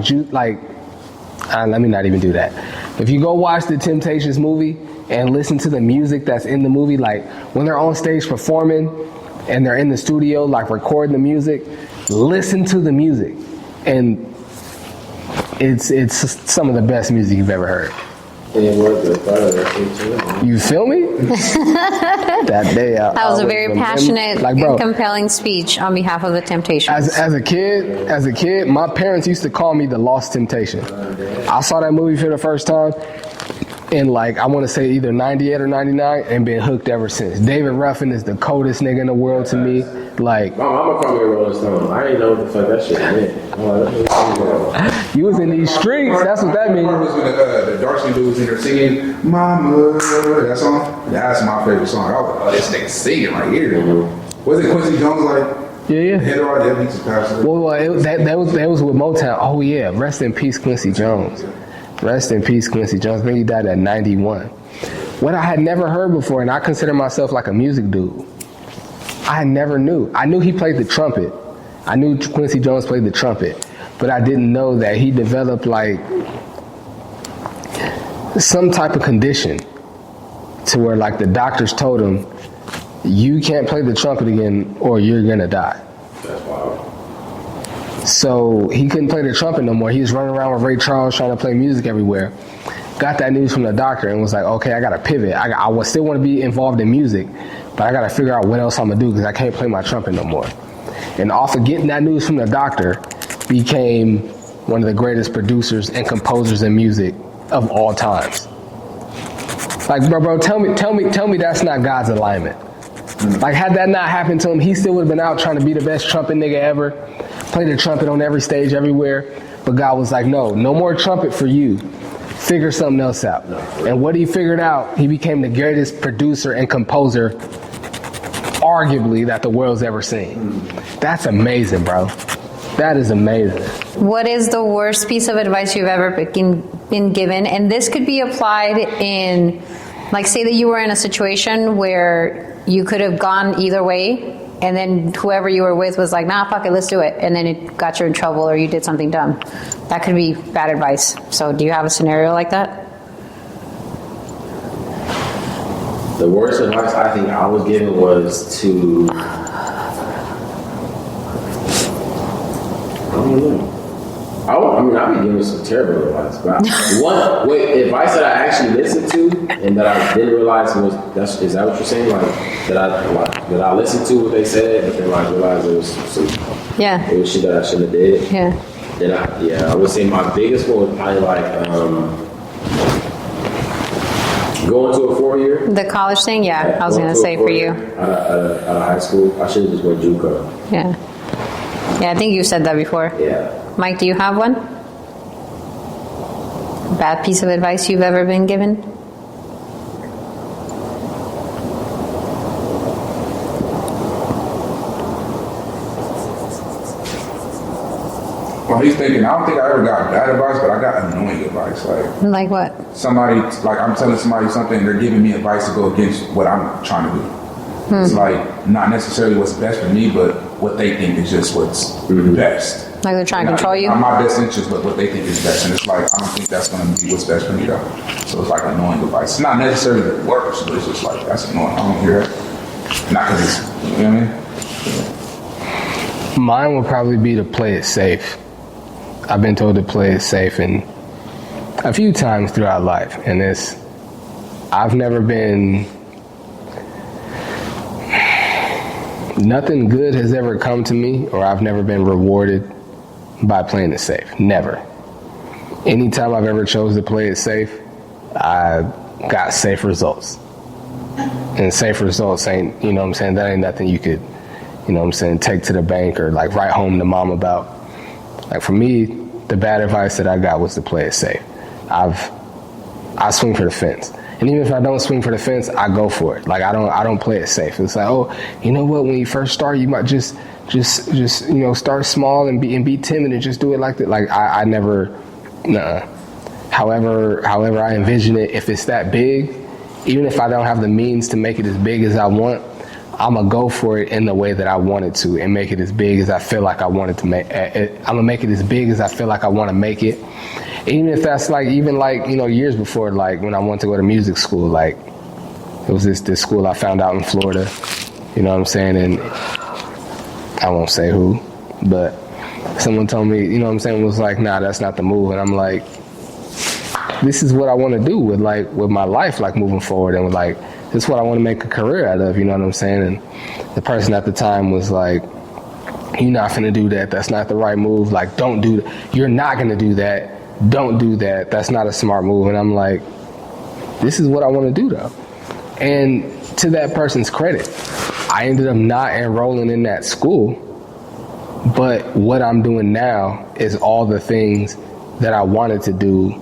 let me not even do that. If you go watch the Temptations movie and listen to the music that's in the movie, like when they're on stage performing and they're in the studio like recording the music, listen to the music, and it's some of the best music you've ever heard. You feel me? That day, That was a very passionate like, bro, and compelling speech on behalf of the Temptations. As a kid, my parents used to call me the Lost Temptation. I saw that movie for the first time in like, I want to say either 98 or 99, and been hooked ever since. David Ruffin is the coldest nigga in the world to me. Like, My mama called me a Rolling Stone. I didn't know what the fuck that shit meant. you was in these streets, that's what that means. Was when the dark skin dude was in there singing "Mama," that song. That's my favorite song. I was like, oh, this nigga singing right here. Was it Quincy Jones like? Yeah. Head or that beats passed away. Well, that was with Motown. Oh yeah, rest in peace, Quincy Jones. Rest in peace, Quincy Jones. I think he died at 91. What I had never heard before, and I consider myself like a music dude, I never knew. I knew he played the trumpet. I knew Quincy Jones played the trumpet, but I didn't know that he developed like some type of condition to where like the doctors told him, you can't play the trumpet again or you're gonna die. That's wild. So he couldn't play the trumpet no more. He was running around with Ray Charles trying to play music everywhere. Got that news from the doctor and was like, okay, I gotta pivot. I still want to be involved in music, but I gotta figure out what else I'm gonna do because I can't play my trumpet no more. And off of getting that news from the doctor, became one of the greatest producers and composers in music of all times. Like, bro, tell me that's not God's alignment. Like, had that not happened to him, he still would have been out trying to be the best trumpet nigga ever, play the trumpet on every stage, everywhere. But God was like, no more trumpet for you. Figure something else out. And what he figured out, he became the greatest producer and composer, arguably, that the world's ever seen. That's amazing, bro. That is amazing. What is the worst piece of advice you've ever been given? And this could be applied in, like, say that you were in a situation where you could have gone either way, and then whoever you were with was like, nah, fuck it, let's do it. And then it got you in trouble or you did something dumb. That could be bad advice. So do you have a scenario like that? The worst advice I think I was given was to, I don't know. I've been giving some terrible advice, but one advice that I actually listened to and that I didn't realize is that what you're saying? Like that I listened to what they said, but then I realized it was it was shit that I shouldn't have did. Yeah. Then I would say my biggest one was probably like going to a 4-year. The college thing, yeah. I was gonna say for you. Out of high school, I should have just went JUCO. Yeah, I think you said that before. Yeah. Mike, do you have one? Bad piece of advice you've ever been given? Well, he's thinking, I don't think I ever got bad advice, but I got annoying advice. Like what? Somebody, like I'm telling somebody something, they're giving me advice to go against what I'm trying to do. It's like not necessarily what's best for me, but what they think is just what's best. Like they're trying to control you? Not my best interest, but what they think is best. And it's like, I don't think that's going to be what's best for me, though. So it's like annoying advice. It's not necessarily the worst, but it's just like, that's annoying. I don't hear that. Not because it's, you know what I mean? Mine would probably be to play it safe. I've been told to play it safe and a few times throughout life. And I've never been, nothing good has ever come to me, or I've never been rewarded by playing it safe. Never. Anytime I've ever chose to play it safe, I got safe results. And safe results ain't, you know what I'm saying, that ain't nothing you could, you know what I'm saying, take to the bank or like write home to mom about. Like for me, the bad advice that I got was to play it safe. I swing for the fence. And even if I don't swing for the fence, I go for it. Like I don't play it safe. It's like, oh, you know what? When you first start, you might just you know, start small and be timid and just do it like that. Like I never, nuh-uh. However I envision it, if it's that big, even if I don't have the means to make it as big as I want, I'm gonna go for it in the way that I want it to and make it as big as I feel like I want it to make. I'm gonna make it as big as I feel like I want to make it. Even if that's like, even like, you know, years before, like when I wanted to go to music school, like it was this school I found out in Florida, you know what I'm saying? And I won't say who, but someone told me, you know what I'm saying, was like, nah, that's not the move. And I'm like, this is what I want to do with my life, like moving forward. And like, this is what I want to make a career out of, you know what I'm saying? And the person at the time was like, you're not finna do that. That's not the right move. Like, don't do that. You're not gonna do that. Don't do that. That's not a smart move. And I'm like, this is what I want to do though. And to that person's credit, I ended up not enrolling in that school. But what I'm doing now is all the things that I wanted to do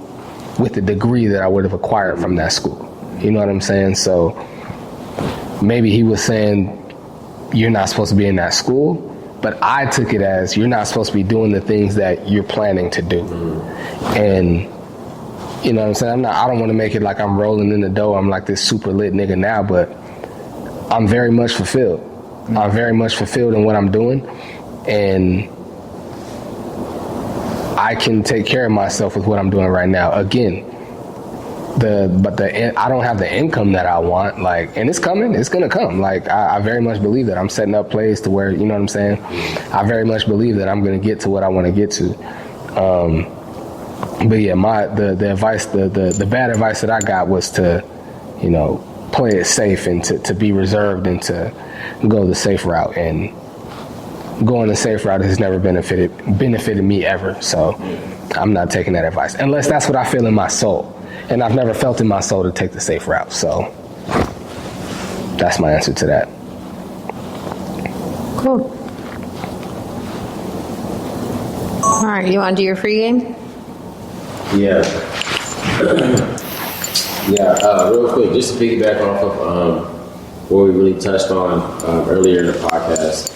with the degree that I would have acquired from that school. You know what I'm saying? So maybe he was saying, you're not supposed to be in that school, but I took it as you're not supposed to be doing the things that you're planning to do. And you know what I'm saying? I don't want to make it like I'm rolling in the dough. I'm like this super lit nigga now, but I'm very much fulfilled. I'm very much fulfilled in what I'm doing. And I can take care of myself with what I'm doing right now. Again, I don't have the income that I want, like, and it's coming, it's gonna come. Like, I very much believe that I'm setting up plays to where, you know what I'm saying? I very much believe that I'm gonna get to what I wanna get to. But yeah, the advice, the bad advice that I got was to, you know, play it safe and to be reserved and to go the safe route. And going the safe route has never benefited me ever. So I'm not taking that advice unless that's what I feel in my soul. And I've never felt in my soul to take the safe route. So that's my answer to that. Cool. All right, you want to do your free game? Yeah. Real quick, just to piggyback off of what we really touched on earlier in the podcast.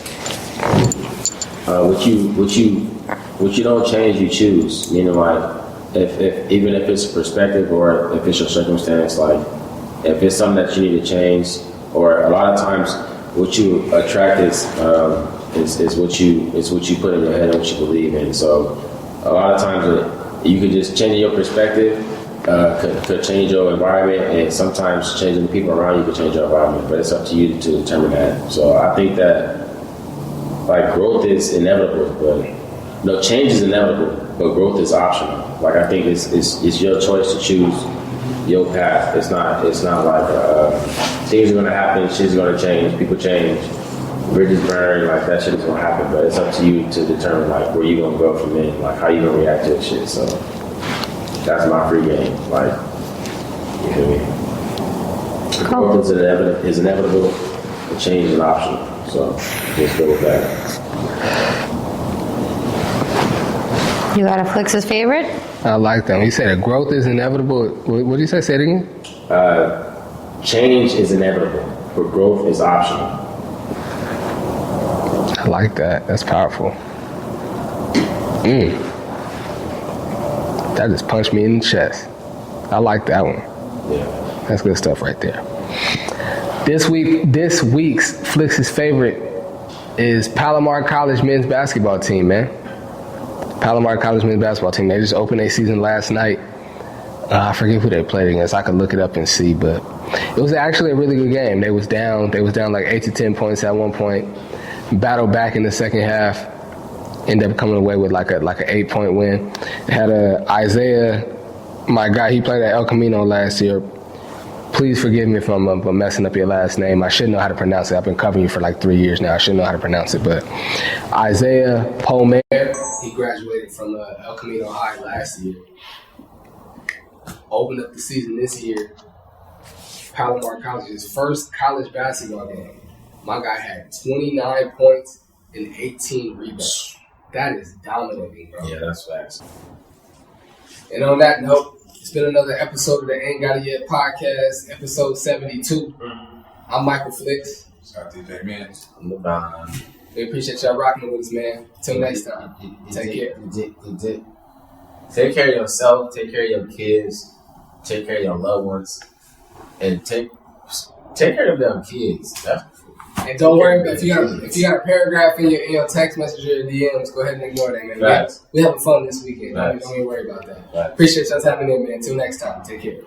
What you don't change, you choose. You know, like if even if it's perspective or if it's your circumstance, like if it's something that you need to change, or a lot of times what you attract is what you put in your head and what you believe in. So a lot of times you could just change your perspective. Could change your environment, and sometimes changing the people around you could change your environment, but it's up to you to determine that. So I think that like growth is inevitable, but no, change is inevitable, but growth is optional. Like I think it's your choice to choose your path. It's not like things are gonna happen, shit's gonna change, people change, bridges burn, like that shit is gonna happen, but it's up to you to determine like where you gonna go from there, like how you gonna react to this shit. So that's my free game. Like, you feel me? Cool. Growth is inevitable, and change is optional. So just go with that. You got a Flix's favorite? I like that. When you say that growth is inevitable, what did you say? Say it again. Change is inevitable, but growth is optional. I like that. That's powerful. That just punched me in the chest. I like that one. Yeah. That's good stuff right there. This week's Flix's favorite is Palomar College men's basketball team, man. Palomar College men's basketball team. They just opened their season last night. I forget who they played against. I could look it up and see, but it was actually a really good game. They was down like 8 to 10 points at one point. Battled back in the second half. Ended up coming away with like an 8-point win. Had Isaiah, my guy, he played at El Camino last year. Please forgive me if I'm messing up your last name. I should know how to pronounce it. I've been covering you for like 3 years now. I should know how to pronounce it. But Isaiah Pomer, he graduated from El Camino High last year. Opened up the season this year. Palomar College's first college basketball game. My guy had 29 points and 18 rebounds. That is dominating, bro. Yeah, that's facts. And on that note, it's been another episode of the Ain't Got It Yet podcast, episode 72. I'm Michael Flix. Shout out to DJ Man. I'm the bond. We appreciate y'all rocking with us, man. Till next time. Take care. Take care of yourself. Take care of your kids. Take care of your loved ones, and take care of them kids. And don't worry about if you got a paragraph in your text message or DMs, go ahead and ignore that, man. Facts. We having fun this weekend. Facts. Don't even worry about that. Facts. Appreciate y'all tapping in, man. Till next time. Take care.